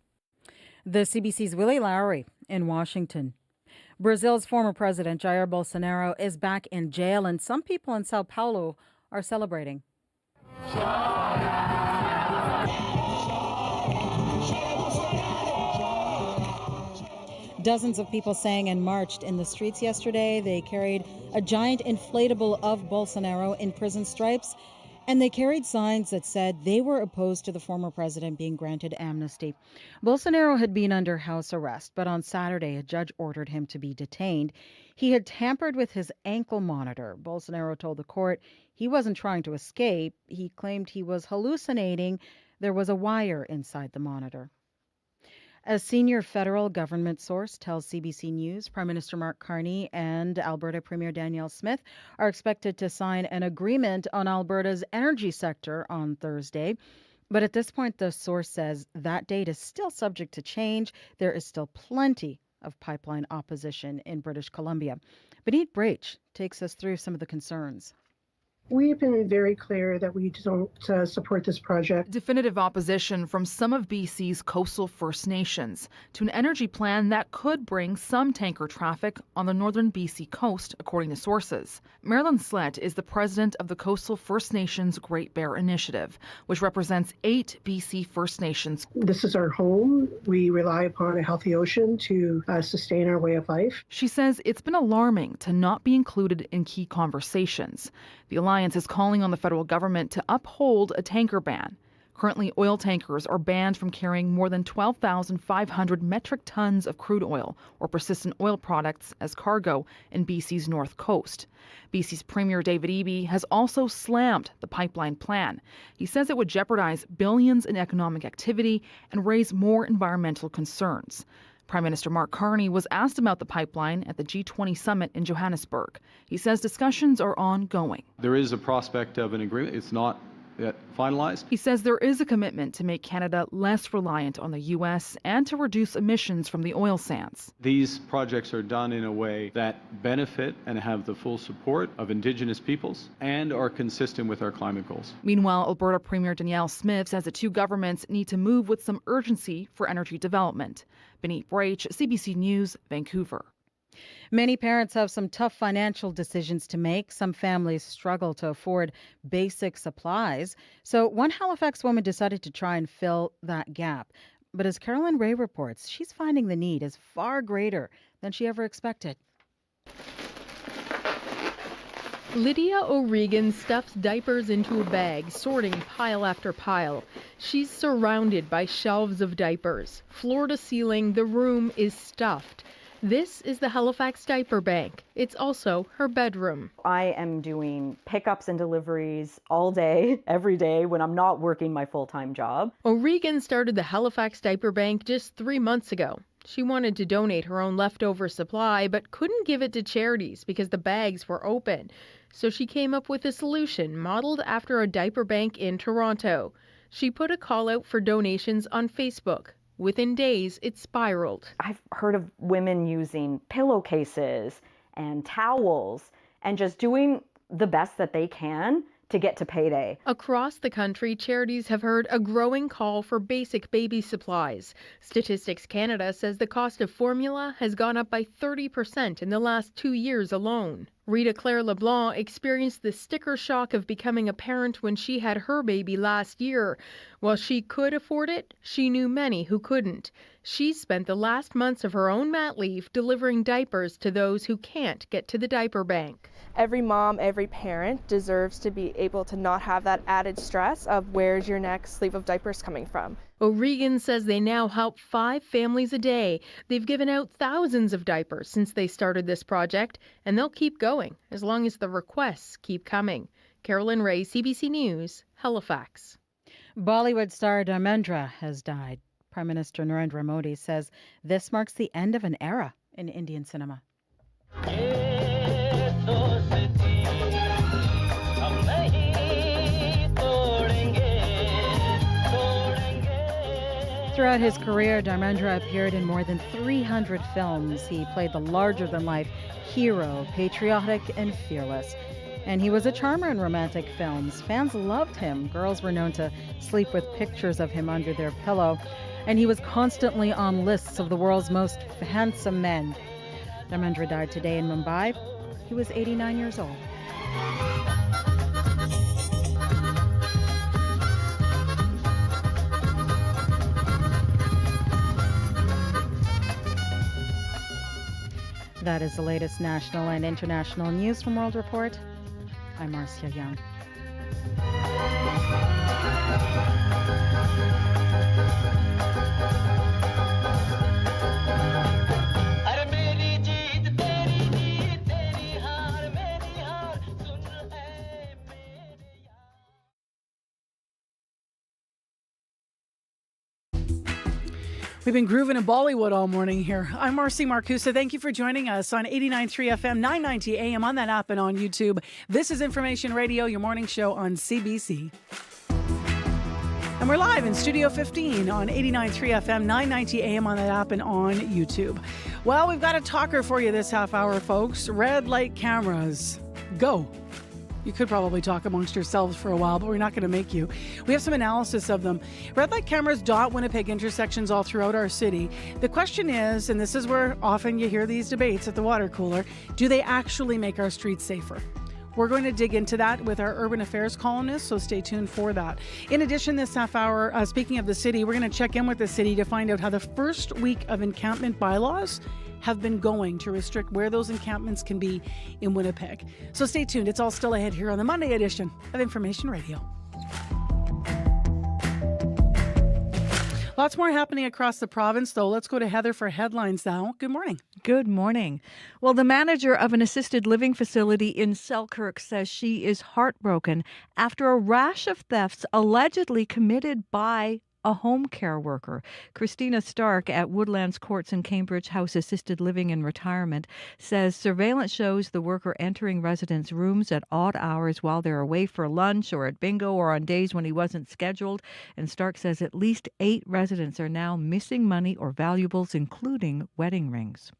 S6: The CBC's Willie Lowry in Washington. Brazil's former president, Jair Bolsonaro, is back in jail, and some people in Sao Paulo are celebrating. Dozens of people sang and marched in the streets yesterday. They carried a giant inflatable of Bolsonaro in prison stripes. And they carried signs that said they were opposed to the former president being granted amnesty. Bolsonaro had been under house arrest, but on Saturday, a judge ordered him to be detained. He had tampered with his ankle monitor. Bolsonaro told the court he wasn't trying to escape. He claimed he was hallucinating. There was a wire inside the monitor. A senior federal government source tells CBC News Prime Minister Mark Carney and Alberta Premier Danielle Smith are expected to sign an agreement on Alberta's energy sector on Thursday. But at this point, the source says that date is still subject to change. There is still plenty of pipeline opposition in British Columbia. Beneat Brach takes us through some of the concerns.
S1: We've been very clear that we don't support this project.
S7: Definitive opposition from some of BC's coastal First Nations to an energy plan that could bring some tanker traffic on the northern BC coast, according to sources. Marilyn Slett is the president of the Coastal First Nations Great Bear Initiative, which represents 8 BC First Nations.
S1: This is our home. We rely upon a healthy ocean to sustain our way of life.
S7: She says it's been alarming to not be included in key conversations. The Alliance is calling on the federal government to uphold a tanker ban. Currently, oil tankers are banned from carrying more than 12,500 metric tons of crude oil or persistent oil products as cargo in BC's north coast. BC's Premier David Eby has also slammed the pipeline plan. He says it would jeopardize billions in economic activity and raise more environmental concerns. Prime Minister Mark Carney was asked about the pipeline at the G20 summit in Johannesburg. He says discussions are ongoing.
S15: There is a prospect of an agreement. It's not yet finalized.
S7: He says there is a commitment to make Canada less reliant on the U.S. and to reduce emissions from the oil sands.
S15: These projects are done in a way that benefit and have the full support of Indigenous peoples and are consistent with our climate goals.
S7: Meanwhile, Alberta Premier Danielle Smith says the two governments need to move with some urgency for energy development. Beneat Brach, CBC News, Vancouver.
S6: Many parents have some tough financial decisions to make. Some families struggle to afford basic supplies. So one Halifax woman decided to try and fill that gap. But as Carolyn Ray reports, she's finding the need is far greater than she ever expected.
S17: Lydia O'Regan stuffs diapers into a bag, sorting pile after pile. She's surrounded by shelves of diapers. Floor to ceiling, the room is stuffed. This is the Halifax Diaper Bank. It's also her bedroom.
S25: I am doing pickups and deliveries all day, every day when I'm not working my full-time job.
S17: O'Regan started the Halifax Diaper Bank just 3 months ago. She wanted to donate her own leftover supply, but couldn't give it to charities because the bags were open. So she came up with a solution modeled after a diaper bank in Toronto. She put a call out for donations on Facebook. Within days, it spiraled.
S25: I've heard of women using pillowcases and towels and just doing the best that they can to get to payday.
S17: Across the country, charities have heard a growing call for basic baby supplies. Statistics Canada says the cost of formula has gone up by 30% in the last 2 years alone. Rita Claire LeBlanc experienced the sticker shock of becoming a parent when she had her baby last year. While she could afford it, she knew many who couldn't. She spent the last months of her own mat leave delivering diapers to those who can't get to the diaper bank.
S26: Every mom, every parent deserves to be able to not have that added stress of where's your next sleeve of diapers coming from.
S17: O'Regan says they now help 5 families a day. They've given out thousands of diapers since they started this project, and they'll keep going as long as the requests keep coming. Carolyn Ray, CBC News, Halifax.
S6: Bollywood star Dharmendra has died. Prime Minister Narendra Modi says this marks the end of an era in Indian cinema. Throughout his career, Dharmendra appeared in more than 300 films. He played the larger-than-life hero, patriotic and fearless. And he was a charmer in romantic films. Fans loved him. Girls were known to sleep with pictures of him under their pillow. And he was constantly on lists of the world's most handsome men. Dharmendra died today in Mumbai. He was 89 years old. That is the latest national and international news from World Report. I'm Marcia Young.
S4: We've been grooving in Bollywood all morning here. I'm Marcy Marcusa. Thank you for joining us on 89.3 FM, 990 AM on that app and on YouTube. This is Information Radio, your morning show on CBC. And we're live in Studio 15 on 89.3 FM, 990 AM on that app and on YouTube. Well, we've got a talker for you this half hour, folks. Red light cameras. Go. You could probably talk amongst yourselves for a while, but we're not going to make you. We have some analysis of them. Red light cameras dot Winnipeg intersections all throughout our city. The question is, and this is where often you hear these debates at the water cooler, do they actually make our streets safer? We're going to dig into that with our urban affairs columnist, so stay tuned for that. In addition, this half hour, speaking of the city, we're going to check in with the city to find out how the first week of encampment bylaws have been going to restrict where those encampments can be in Winnipeg. So stay tuned. It's all still ahead here on the Monday edition of Information Radio. Lots more happening across the province, though. Let's go to Heather for headlines now. Good morning.
S5: Good morning. Well, the manager of an assisted living facility in Selkirk says she is heartbroken after a rash of thefts allegedly committed by a home care worker. Christina Stark at Woodlands Courts in Cambridge House Assisted Living and Retirement says surveillance shows the worker entering residents' rooms at odd hours while they're away for lunch or at bingo or on days when he wasn't scheduled. And Stark says at least 8 residents are now missing money or valuables, including wedding rings.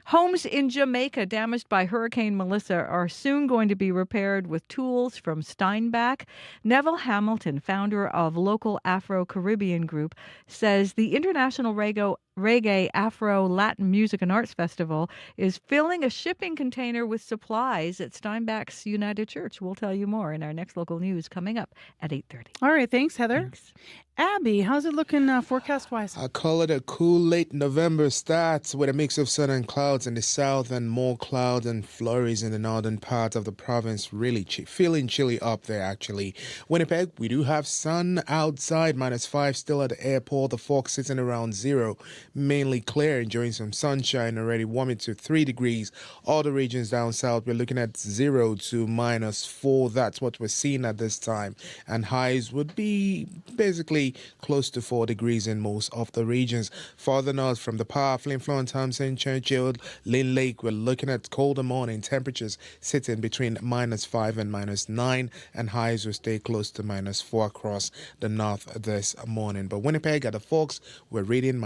S5: Homes in Jamaica damaged by Hurricane Melissa are soon going to be repaired with tools from Steinbach. Neville Hamilton, founder of local Afro-Caribbean group, says the International Reggae Afro Latin Music and Arts Festival is filling a shipping container with supplies at Steinbach's United Church. We'll tell you more in our next local news coming up at 8:30.
S4: All right, thanks, Heather.
S5: Thanks.
S4: Abby, how's it looking forecast-wise?
S2: I call it a cool late November start with a mix of sun and clouds in the south and more clouds and flurries in the northern part of the province. Really feeling chilly up there, actually. Winnipeg, we do have sun outside, -5 still at the airport. The fog sitting around 0. Mainly clear, enjoying some sunshine already, warming to 3 degrees. All the regions down south, we're looking at 0 to -4. That's what we're seeing at this time. And highs would be basically close to 4 degrees in most of the regions. Farther north from the Par, Flin Flon, Thompson, Churchill, Lynn Lake, we're looking at colder morning temperatures sitting between -5 and -9, and highs will stay close to -4 across the north this morning. But Winnipeg at the Forks, we're reading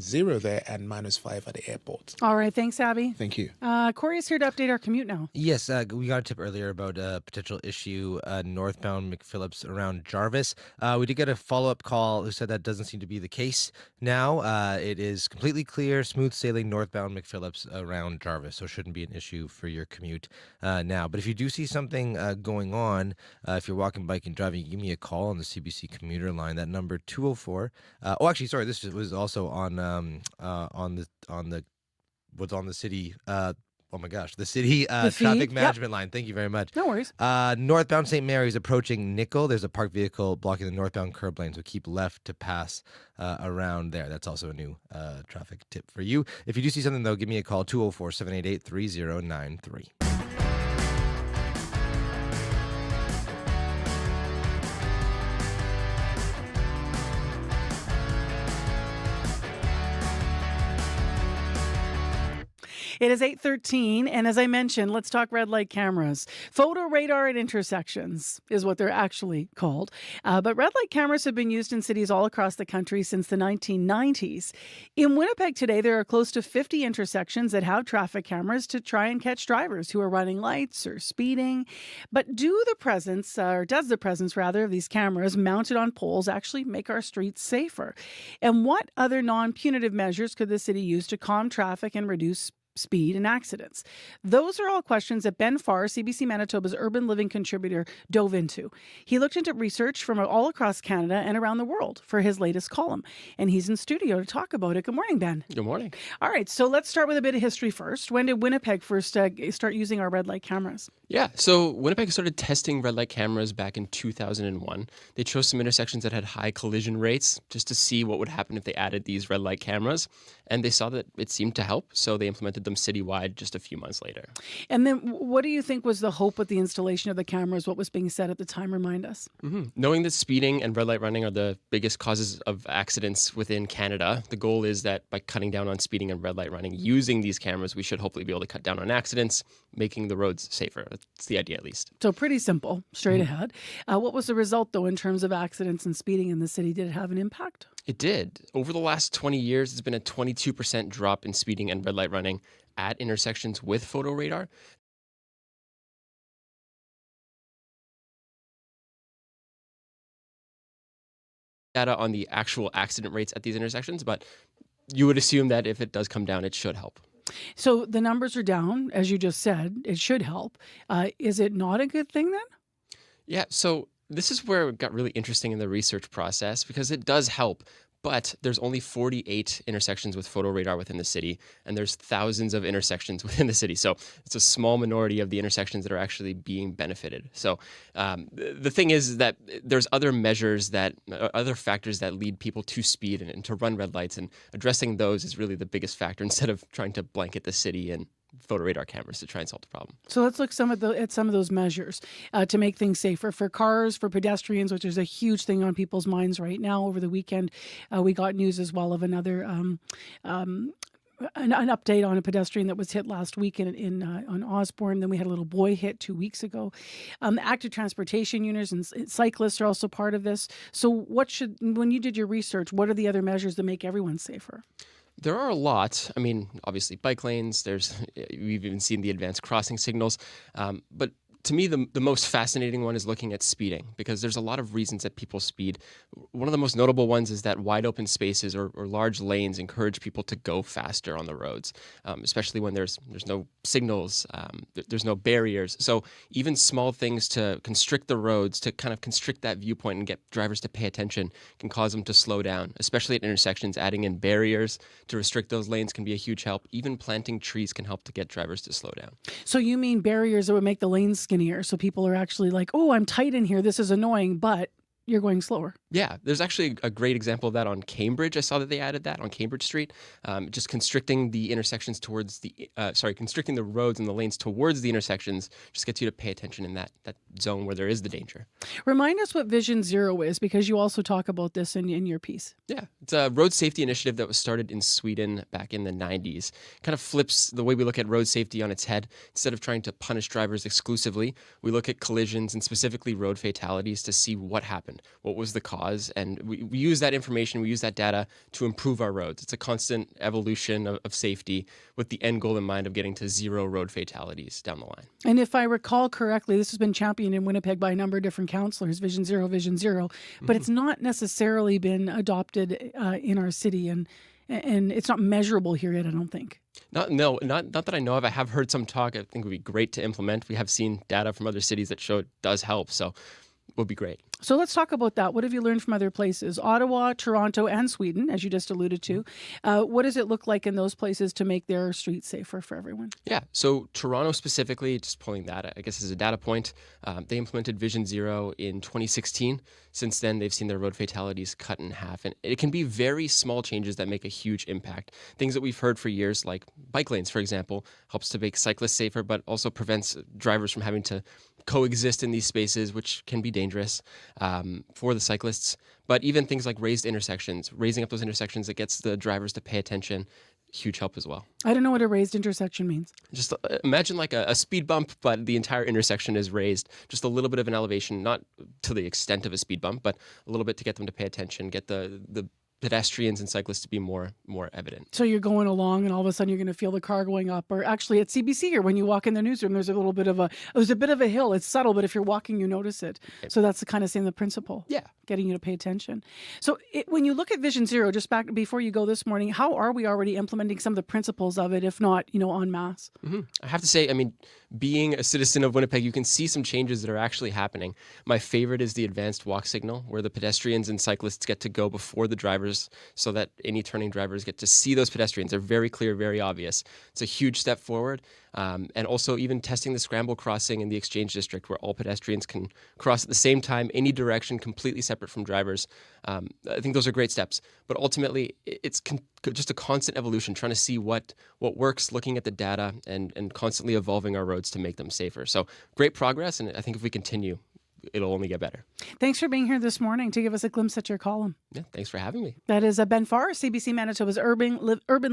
S2: 0 there and -5 at the airport.
S4: All right, thanks, Abby.
S2: Thank you.
S4: Corey is here to update our commute now.
S8: Yes, we got a tip earlier about a potential issue northbound McPhillips around Jarvis. We did get a follow-up call who said that doesn't seem to be the case now. It is completely clear, smooth sailing northbound McPhillips around Jarvis, so shouldn't be an issue for your commute now. But if you do see something going on, if you're walking, biking, driving, give me a call on the CBC commuter line. That number 204. This was also on the city. The city traffic management line. Thank you very much.
S4: No worries.
S8: Northbound St. Mary's approaching Nickel. There's a parked vehicle blocking the northbound curb lane, so keep left to pass around there. That's also a new traffic tip for you. If you do see something, though, give me a call, 204-788-3093.
S4: It is 8:13, and as I mentioned, let's talk red light cameras. Photo radar at intersections is what they're actually called. But red light cameras have been used in cities all across the country since the 1990s. In Winnipeg today, there are close to 50 intersections that have traffic cameras to try and catch drivers who are running lights or speeding. But does the presence of these cameras mounted on poles actually make our streets safer? And what other non-punitive measures could the city use to calm traffic and reduce speed, and accidents? Those are all questions that Ben Farr, CBC Manitoba's urban living contributor, dove into. He looked into research from all across Canada and around the world for his latest column, and he's in studio to talk about it. Good morning, Ben.
S3: Good morning.
S4: All right, so let's start with a bit of history first. When did Winnipeg first start using our red light cameras?
S3: Yeah, so Winnipeg started testing red light cameras back in 2001. They chose some intersections that had high collision rates just to see what would happen if they added these red light cameras, and they saw that it seemed to help, so they implemented them citywide just a few months later.
S4: And then what do you think was the hope with the installation of the cameras? What was being said at the time? Remind us.
S3: Knowing that speeding and red light running are the biggest causes of accidents within Canada, the goal is that by cutting down on speeding and red light running, using these cameras, we should hopefully be able to cut down on accidents, making the roads safer. That's the idea, at least.
S4: So pretty simple, straight ahead. What was the result, though, in terms of accidents and speeding in the city? Did it have an impact?
S3: It did. Over the last 20 years, there's been a 22% drop in speeding and red light running at intersections with photo radar. Data on the actual accident rates at these intersections, but you would assume that if it does come down, it should help.
S4: So the numbers are down, as you just said. It should help. Is it not a good thing then?
S3: Yeah, so this is where it got really interesting in the research process because it does help. But there's only 48 intersections with photo radar within the city, and there's thousands of intersections within the city. So it's a small minority of the intersections that are actually being benefited. So the thing is that there's other measures other factors that lead people to speed and to run red lights, and addressing those is really the biggest factor instead of trying to blanket the city and photo radar cameras to try and solve the problem.
S4: So let's look at some of those measures to make things safer for cars, for pedestrians, which is a huge thing on people's minds right now. Over the weekend, we got news as well of another an update on a pedestrian that was hit last week on Osborne. Then we had a little boy hit 2 weeks ago. Active transportation users and cyclists are also part of this. So when you did your research, what are the other measures that make everyone safer?
S3: There are a lot. I mean, obviously bike lanes, we've even seen the advanced crossing signals. But to me, the most fascinating one is looking at speeding because there's a lot of reasons that people speed. One of the most notable ones is that wide open spaces or large lanes encourage people to go faster on the roads, especially when there's no signals, there's no barriers. So even small things to constrict the roads, to kind of constrict that viewpoint and get drivers to pay attention can cause them to slow down, especially at intersections. Adding in barriers to restrict those lanes can be a huge help. Even planting trees can help to get drivers to slow down.
S4: So you mean barriers that would make the lanes skinnier, so people are actually like, oh, I'm tight in here, this is annoying, but you're going slower.
S3: Yeah, there's actually a great example of that on Cambridge. I saw that they added that on Cambridge Street, just constricting the intersections towards constricting the roads and the lanes towards the intersections just gets you to pay attention in that zone where there is the danger.
S4: Remind us what Vision Zero is, because you also talk about this in your piece.
S3: Yeah, it's a road safety initiative that was started in Sweden back in the 90s. Kind of flips the way we look at road safety on its head. Instead of trying to punish drivers exclusively, we look at collisions and specifically road fatalities to see what happened, what was the cause, and we use that information, we use that data to improve our roads. It's a constant evolution of safety with the end goal in mind of getting to zero road fatalities down the line.
S4: And if I recall correctly, this has been championed in Winnipeg by a number of different councillors, Vision Zero, but it's not necessarily been adopted in our city, and it's not measurable here yet, I don't think.
S3: Not that I know of. I have heard some talk. I think it would be great to implement. We have seen data from other cities that show it does help, so it would be great.
S4: So let's talk about that. What have you learned from other places? Ottawa, Toronto, and Sweden, as you just alluded to. What does it look like in those places to make their streets safer for everyone?
S3: Yeah, so Toronto specifically, just pulling that, I guess, as a data point, they implemented Vision Zero in 2016. Since then, they've seen their road fatalities cut in half. And it can be very small changes that make a huge impact. Things that we've heard for years, like bike lanes, for example, helps to make cyclists safer, but also prevents drivers from having to coexist in these spaces, which can be dangerous for the cyclists. But even things like raised intersections, raising up those intersections that gets the drivers to pay attention, huge help as well.
S4: I don't know what a raised intersection means.
S3: Just imagine like a speed bump, but the entire intersection is raised. Just a little bit of an elevation, not to the extent of a speed bump, but a little bit to get them to pay attention, get the pedestrians and cyclists to be more evident.
S4: So you're going along and all of a sudden you're going to feel the car going up. Or actually at CBC here, when you walk in the newsroom, there's a bit of a hill. It's subtle, but if you're walking, you notice it. So that's the kind of same principle.
S3: Yeah.
S4: Getting you to pay attention. So when you look at Vision Zero, just back before you go this morning, how are we already implementing some of the principles of it, if not, en masse?
S3: Mm-hmm. I have to say, being a citizen of Winnipeg, you can see some changes that are actually happening. My favorite is the advanced walk signal, where the pedestrians and cyclists get to go before the drivers so that any turning drivers get to see those pedestrians. They're very clear, very obvious. It's a huge step forward. And also even testing the scramble crossing in the Exchange District, where all pedestrians can cross at the same time, any direction, completely separate from drivers. I think those are great steps. But ultimately, it's just a constant evolution, trying to see what works, looking at the data, and constantly evolving our roads to make them safer. So great progress, and I think if we continue, it'll only get better.
S4: Thanks for being here this morning to give us a glimpse at your column.
S3: Yeah, thanks for having me.
S4: That is Ben Farr, CBC Manitoba's urban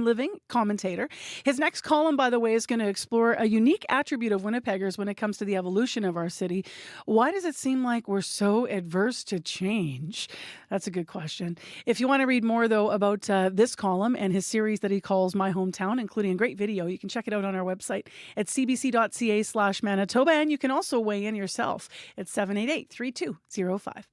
S4: living commentator. His next column, by the way, is going to explore a unique attribute of Winnipeggers when it comes to the evolution of our city. Why does it seem like we're so adverse to change? That's a good question. If you want to read more, though, about this column and his series that he calls My Hometown, including a great video, you can check it out on our website at cbc.ca/Manitoba, and you can also weigh in yourself at 788-3205.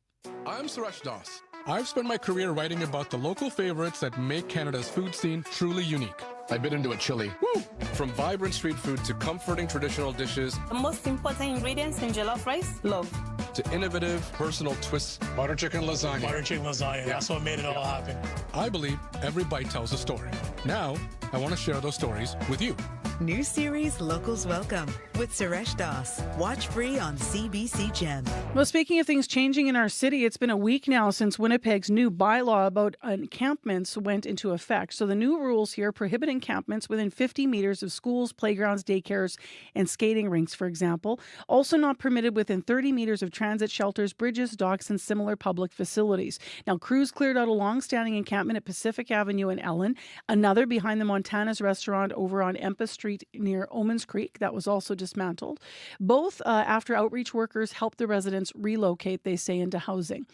S10: I'm Suresh Das. I've spent my career writing about the local favorites that make Canada's food scene truly unique. I bit into a chili. Woo! From vibrant street food to comforting traditional dishes.
S11: The most important ingredients in jollof rice, love.
S10: To innovative, personal twists. Butter chicken lasagna.
S19: Butter chicken lasagna. That's what made it all happen.
S10: I believe every bite tells a story. Now, I want to share those stories with you.
S14: New series Locals Welcome with Suresh Das. Watch free on CBC Gem.
S4: Well, speaking of things changing in our city, it's been a week now since Winnipeg's new bylaw about encampments went into effect. So the new rules here prohibit encampments within 50 meters of schools, playgrounds, daycares, and skating rinks, for example. Also not permitted within 30 meters of transit shelters, bridges, docks, and similar public facilities. Now, crews cleared out a long-standing encampment at Pacific Avenue in Ellen, another behind the Montana's restaurant over on Empa Street near Omans Creek. That was also dismantled. Both after outreach workers helped the residents relocate, they say, into housing.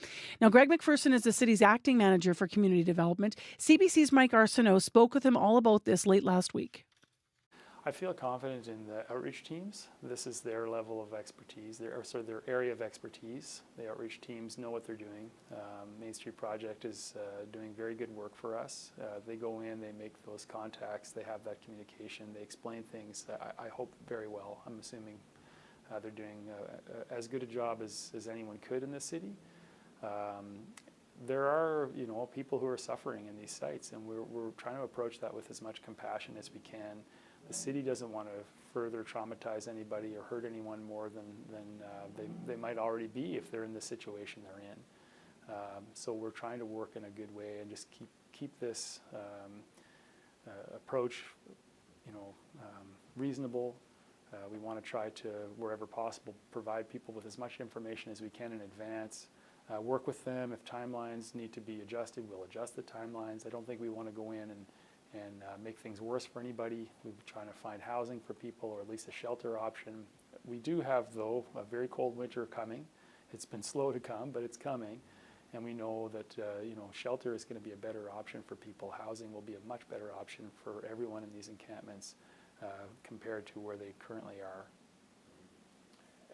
S4: Now, Greg McPherson is the city's acting manager for community development. CBC's Mike Arsenault spoke with him all about this late last week.
S20: I feel confident in the outreach teams. This is their level of expertise, their area of expertise. The outreach teams know what they're doing. Main Street Project is doing very good work for us. They go in, they make those contacts, they have that communication, they explain things, I hope very well. I'm assuming they're doing as good a job as anyone could in this city. There are, people who are suffering in these sites, and we're trying to approach that with as much compassion as we can. The city doesn't want to further traumatize anybody or hurt anyone more than they might already be if they're in the situation they're in. So we're trying to work in a good way and just keep this approach, reasonable. We want to try to, wherever possible, provide people with as much information as we can in advance. Work with them. If timelines need to be adjusted, we'll adjust the timelines. I don't think we want to go in and make things worse for anybody. We're trying to find housing for people, or at least a shelter option. We do have, though, a very cold winter coming. It's been slow to come, but it's coming. And we know that shelter is going to be a better option for people. Housing will be a much better option for everyone in these encampments compared to where they currently are.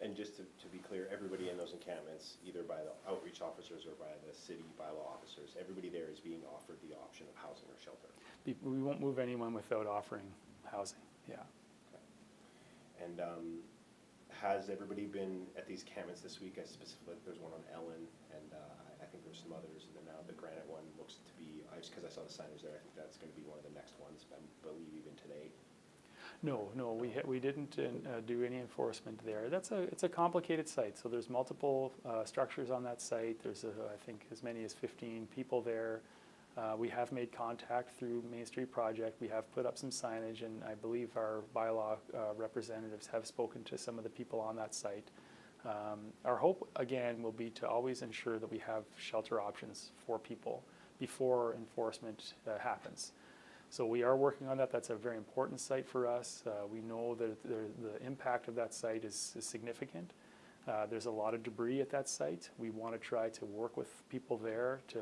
S21: And just to be clear, everybody in those encampments, either by the outreach officers or by the city bylaw officers, everybody there is being offered the option of housing or shelter.
S20: We won't move anyone without offering housing, yeah.
S21: Okay. And has everybody been at these encampments this week? Specifically, there's one on Ellen, and I think there's some others. And then now the Granite one looks to be, because I saw the signage there, I think that's going to be one of the next ones, I believe even today.
S20: No, we didn't do any enforcement there. It's a complicated site. So there's multiple structures on that site. There's I think as many as 15 people there. We have made contact through Main Street Project. We have put up some signage, and I believe our bylaw representatives have spoken to some of the people on that site. Our hope, again, will be to always ensure that we have shelter options for people before enforcement happens. So we are working on that. That's a very important site for us. We know that the impact of that site is significant. There's a lot of debris at that site. We want to try to work with people there to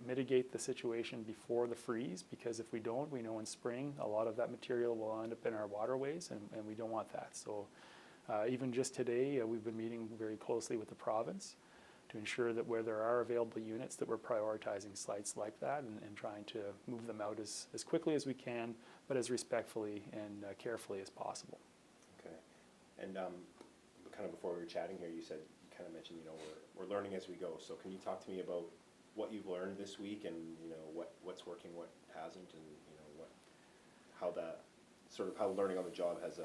S20: mitigate the situation before the freeze, because if we don't, we know in spring a lot of that material will end up in our waterways, and we don't want that. So even just today, we've been meeting very closely with the province to ensure that where there are available units, that we're prioritizing sites like that and trying to move them out as quickly as we can, but as respectfully and carefully as possible.
S21: Okay. And kind of before we were chatting here, you kind of mentioned, we're learning as we go. So can you talk to me about what you've learned this week, and what's working, what hasn't, and how learning on the job has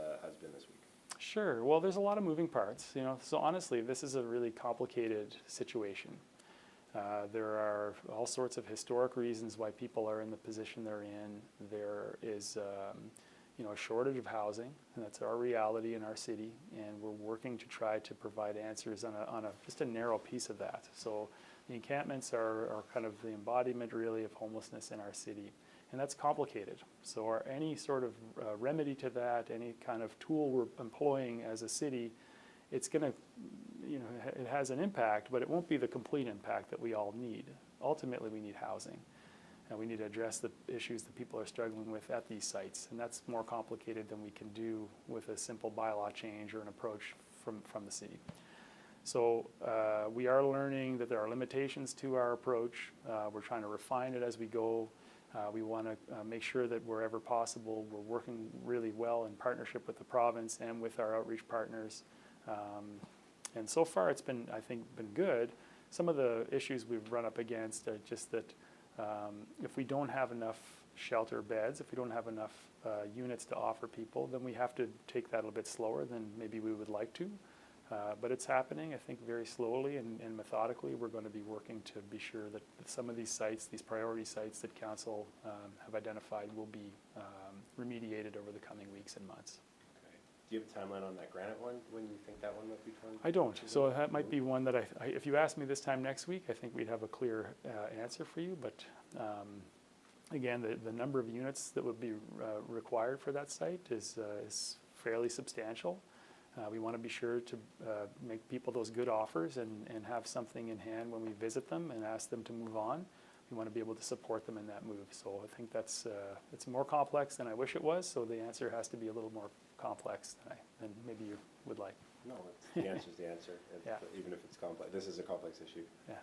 S21: been this week?
S20: Sure. Well, there's a lot of moving parts. So honestly, this is a really complicated situation. There are all sorts of historic reasons why people are in the position they're in. There is a shortage of housing, and that's our reality in our city, and we're working to try to provide answers on just a narrow piece of that. So the encampments are kind of the embodiment really of homelessness in our city, and that's complicated. So any sort of remedy to that, any kind of tool we're employing as a city, it's going to, it has an impact, but it won't be the complete impact that we all need. Ultimately, we need housing. And we need to address the issues that people are struggling with at these sites. And that's more complicated than we can do with a simple bylaw change or an approach from the city. So we are learning that there are limitations to our approach. We're trying to refine it as we go. We want to make sure that wherever possible, we're working really well in partnership with the province and with our outreach partners. And so far it's been, I think, been good. Some of the issues we've run up against are just that if we don't have enough shelter beds, if we don't have enough units to offer people, then we have to take that a little bit slower than maybe we would like to. But it's happening, I think, very slowly and methodically. We're going to be working to be sure that some of these sites, these priority sites that Council have identified, will be remediated over the coming weeks and months.
S21: Okay. Do you have a timeline on that granite one, when you think that one might be turned?
S20: I don't. So that might be one that if you ask me this time next week, I think we'd have a clear answer for you. But again, the number of units that would be required for that site is fairly substantial. We want to be sure to make people those good offers and have something in hand when we visit them and ask them to move on. We want to be able to support them in that move. So I think that's it's more complex than I wish it was. So the answer has to be a little more complex than maybe you would like.
S21: No, the answer is the answer.
S20: Yeah.
S21: Even if it's complex, this is a complex issue.
S20: Yeah.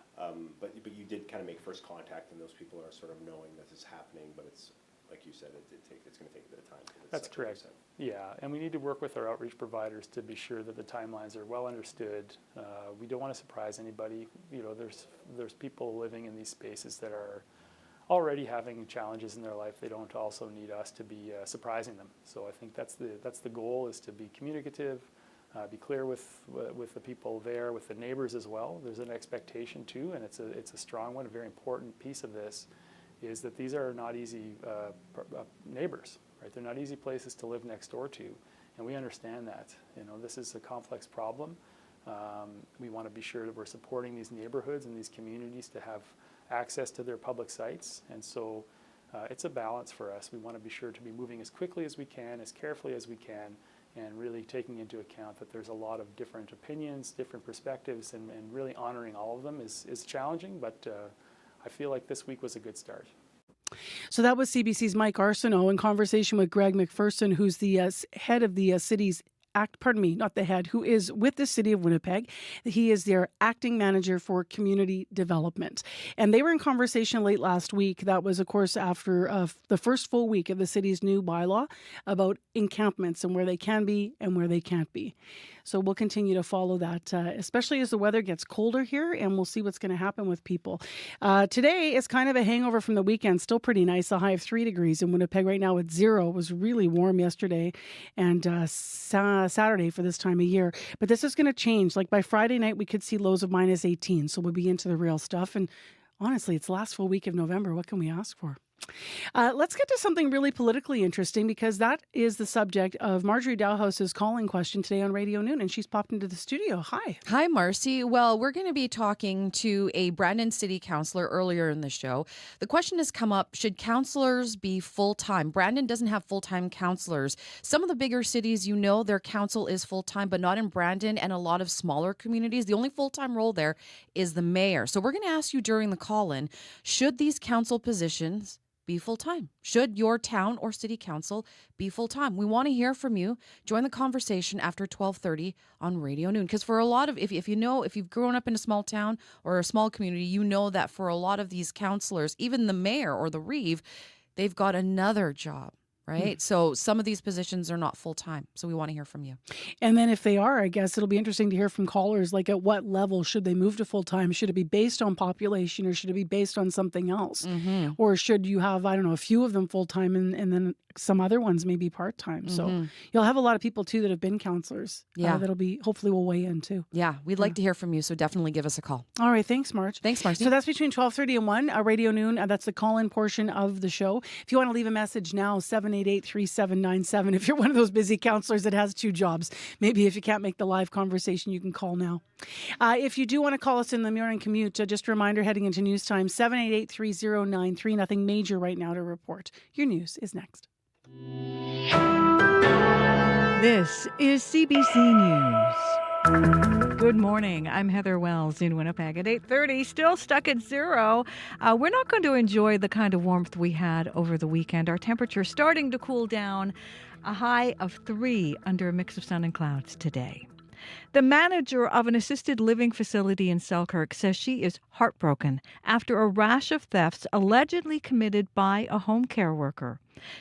S21: But you did kind of make first contact, and those people are sort of knowing that this is happening. But it's like you said, it's going to take a bit of time.
S20: That's correct. Yeah, and we need to work with our outreach providers to be sure that the timelines are well understood. We don't want to surprise anybody. There's people living in these spaces that are already having challenges in their life. They don't also need us to be surprising them. So I think that's the goal, is to be communicative, be clear with the people there, with the neighbors as well. There's an expectation too, and it's a strong one. A very important piece of this is that these are not easy neighbors, right? They're not easy places to live next door to, and we understand that. This is a complex problem. We want to be sure that we're supporting these neighborhoods and these communities to have access to their public sites, and so it's a balance for us. We want to be sure to be moving as quickly as we can, as carefully as we can, and really taking into account that there's a lot of different opinions, different perspectives, and really honoring all of them is challenging, but I feel like this week was a good start.
S4: So that was CBC's Mike Arsenault in conversation with Greg McPherson, who's the head of the city's who is with the City of Winnipeg. He is their acting manager for community development. And they were in conversation late last week. That was, of course, after the first full week of the city's new bylaw about encampments and where they can be and where they can't be. So we'll continue to follow that, especially as the weather gets colder here, and we'll see what's going to happen with people. Today is kind of a hangover from the weekend. Still pretty nice. A high of 3 degrees in Winnipeg right now at 0. It was really warm yesterday and Saturday for this time of year. But this is going to change. Like by Friday night, we could see lows of minus 18. So we'll be into the real stuff. And honestly, it's the last full week of November. What can we ask for? Let's get to something really politically interesting, because that is the subject of Marjorie Dowhouse's calling question today on Radio Noon, and she's popped into the studio. Hi.
S12: Hi, Marcy. Well, we're going to be talking to a Brandon City councillor earlier in the show. The question has come up, should councillors be full-time? Brandon doesn't have full-time councillors. Some of the bigger cities, their council is full-time, but not in Brandon and a lot of smaller communities. The only full-time role there is the mayor. So we're going to ask you during the call-in, should these council positions be full-time? Should your town or city council be full-time? We want to hear from you. Join the conversation after 12:30 on Radio Noon. Because for a lot of, if you've grown up in a small town or a small community, you know that for a lot of these councillors, even the mayor or the reeve, they've got another job. Right? So some of these positions are not full-time. So we want to hear from you.
S4: And then if they are, I guess it'll be interesting to hear from callers, like at what level should they move to full-time? Should it be based on population, or should it be based on something else? Or should you have, a few of them full-time and then some other ones maybe part-time? So you'll have a lot of people too that have been counselors. That'll be, hopefully we'll weigh in too.
S12: Yeah, we'd like to hear from you. So definitely give us a call.
S4: All right. Thanks, Marge.
S12: Thanks, Marcy.
S4: So that's between 12:30 and 1, Radio Noon. That's the call-in portion of the show. If you want to leave a message now, 788-3797. If you're one of those busy counselors that has two jobs, maybe if you can't make the live conversation, you can call now. If you do want to call us in the morning commute, just a reminder heading into news time, 788-3093. Nothing major right now to report. Your news is next.
S5: This is CBC News. Good morning. I'm Heather Wells in Winnipeg at 8:30, still stuck at 0. We're not going to enjoy the kind of warmth we had over the weekend. Our temperature starting to cool down, a high of 3 under a mix of sun and clouds today. The manager of an assisted living facility in Selkirk says she is heartbroken after a rash of thefts allegedly committed by a home care worker.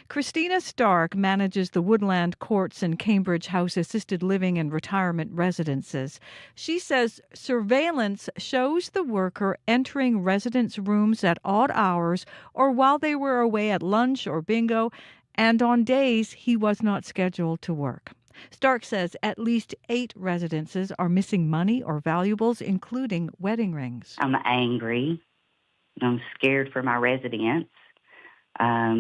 S5: Christina Stark manages the Woodland Courts and Cambridge House assisted living and retirement residences. She says surveillance shows the worker entering residents' rooms at odd hours or while they were away at lunch or bingo, and on days he was not scheduled to work. Stark says at least 8 residences are missing money or valuables, including wedding rings.
S13: I'm angry. I'm scared for my residents.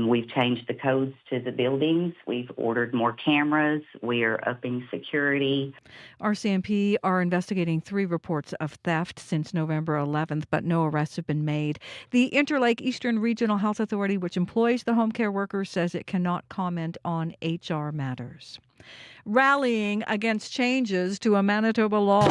S13: We've changed the codes to the buildings. We've ordered more cameras. We're upping security.
S5: RCMP are investigating 3 reports of theft since November 11th, but no arrests have been made. The Interlake Eastern Regional Health Authority, which employs the home care workers, says it cannot comment on HR matters. Rallying against changes to a Manitoba law.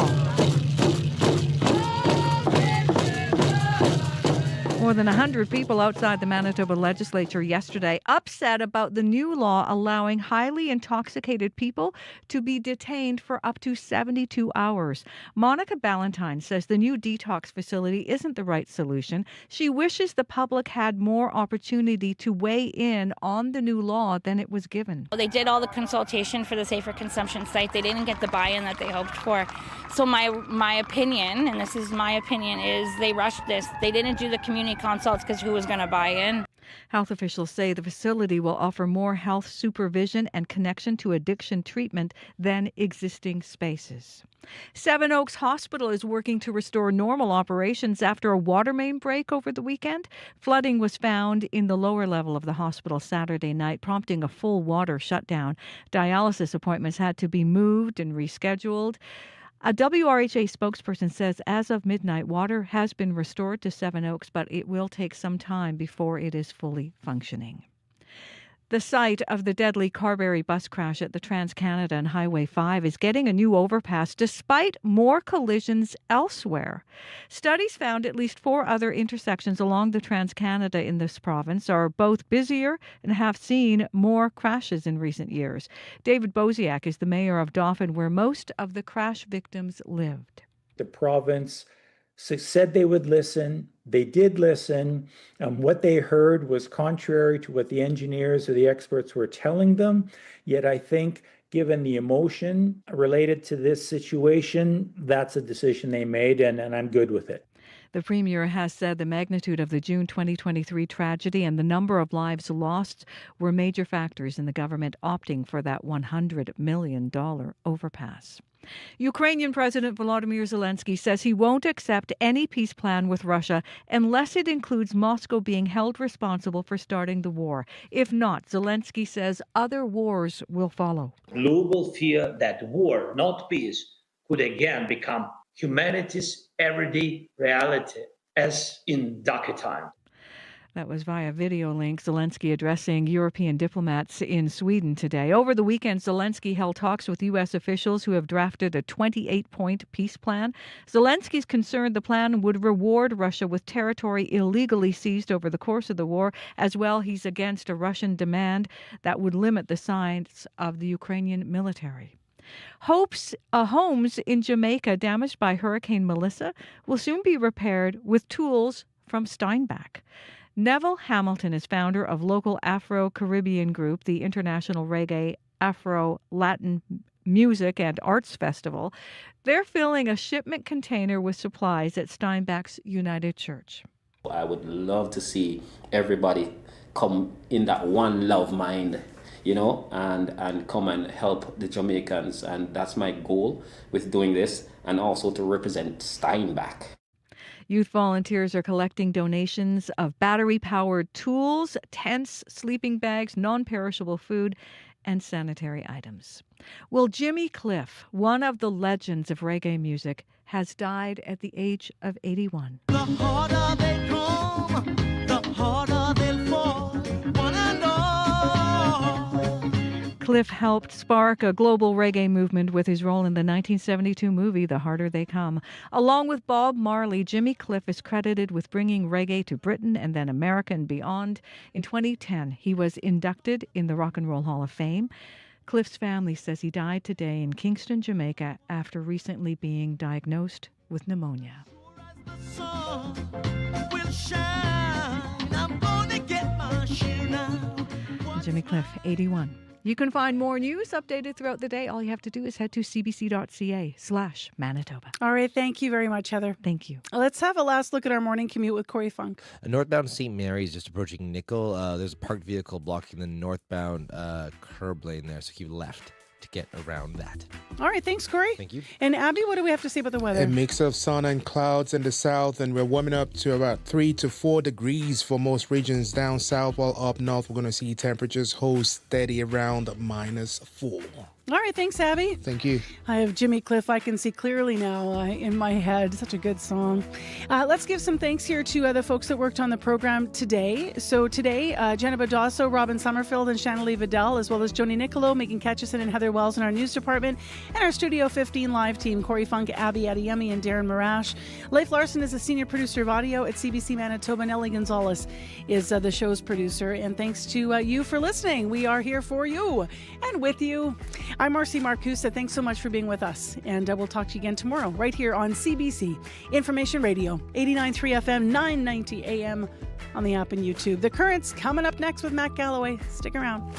S5: More than 100 people outside the Manitoba legislature yesterday upset about the new law allowing highly intoxicated people to be detained for up to 72 hours. Monica Ballantyne says the new detox facility isn't the right solution. She wishes the public had more opportunity to weigh in on the new law than it was given.
S18: They did all the consultation for the safer consumption site. They didn't get the buy-in that they hoped for. So my opinion, and this is my opinion, is they rushed this. They didn't do the community consults because who was going to buy in?
S5: Health officials say the facility will offer more health supervision and connection to addiction treatment than existing spaces. Seven Oaks Hospital is working to restore normal operations after a water main break over the weekend. Flooding was found in the lower level of the hospital Saturday night, prompting a full water shutdown. Dialysis appointments had to be moved and rescheduled. A WRHA spokesperson says as of midnight, water has been restored to Seven Oaks, but it will take some time before it is fully functioning. The site of the deadly Carberry bus crash at the Trans-Canada and Highway 5 is getting a new overpass despite more collisions elsewhere. Studies found at least 4 other intersections along the Trans-Canada in this province are both busier and have seen more crashes in recent years. David Boziak is the mayor of Dauphin, where most of the crash victims lived.
S22: The province said they would listen. They did listen. What they heard was contrary to what the engineers or the experts were telling them. Yet I think, given the emotion related to this situation, that's a decision they made, and I'm good with it.
S5: The Premier has said the magnitude of the June 2023 tragedy and the number of lives lost were major factors in the government opting for that $100 million overpass. Ukrainian President Volodymyr Zelensky says he won't accept any peace plan with Russia unless it includes Moscow being held responsible for starting the war. If not, Zelensky says other wars will follow.
S1: Global fear that war, not peace, could again become humanity's everyday reality, as in Dhaka time.
S5: That was via video link. Zelensky addressing European diplomats in Sweden today. Over the weekend, Zelensky held talks with U.S. officials who have drafted a 28-point peace plan. Zelensky's concerned the plan would reward Russia with territory illegally seized over the course of the war. As well, he's against a Russian demand that would limit the size of the Ukrainian military. Homes in Jamaica damaged by Hurricane Melissa will soon be repaired with tools from Steinbach. Neville Hamilton is founder of local Afro-Caribbean group, the International Reggae Afro-Latin Music and Arts Festival. They're filling a shipment container with supplies at Steinbach's United Church.
S9: I would love to see everybody come in that one love mind, and come and help the Jamaicans. And that's my goal with doing this, and also to represent Steinbach.
S5: Youth volunteers are collecting donations of battery-powered tools, tents, sleeping bags, non-perishable food, and sanitary items. Well, Jimmy Cliff, one of the legends of reggae music, has died at the age of 81.
S15: The harder they come, the harder they'll fall, one and all.
S5: Cliff helped spark a global reggae movement with his role in the 1972 movie The Harder They Come. Along with Bob Marley, Jimmy Cliff is credited with bringing reggae to Britain and then America and beyond. In 2010, he was inducted in the Rock and Roll Hall of Fame. Cliff's family says he died today in Kingston, Jamaica, after recently being diagnosed with pneumonia. Jimmy Cliff, 81. You can find more news updated throughout the day. All you have to do is head to cbc.ca/Manitoba.
S4: All right. Thank you very much, Heather.
S5: Thank you.
S4: Let's have a last look at our morning commute with Corey Funk.
S8: Northbound St. Mary's just approaching Nickel. There's a parked vehicle blocking the northbound curb lane there, so keep left to get around that.
S4: All right. Thanks, Corey.
S8: Thank you.
S4: And Abby, what do we have to say about the weather?
S2: A mix of sun and clouds in the south, and we're warming up to about 3 to 4 degrees for most regions down south, while up north we're going to see temperatures hold steady around -4.
S4: All right, thanks, Abby.
S2: Thank you.
S4: I have Jimmy Cliff. I can see clearly now in my head. Such a good song. Let's give some thanks here to the folks that worked on the program today. So today, Jenna Badasso, Robin Summerfield, and Shanalee Vidal, as well as Joni Nicolo, Megan Ketchison, and Heather Wells in our news department, and our Studio 15 live team, Corey Funk, Abby Adeyemi, and Darren Marash. Leif Larson is a senior producer of audio at CBC Manitoba. Nellie Gonzalez is the show's producer. And thanks to you for listening. We are here for you and with you. I'm Marcy Marcusa. Thanks so much for being with us. And we'll talk to you again tomorrow right here on CBC Information Radio, 89.3 FM, 990 AM on the app and YouTube. The Currents coming up next with Matt Galloway. Stick around.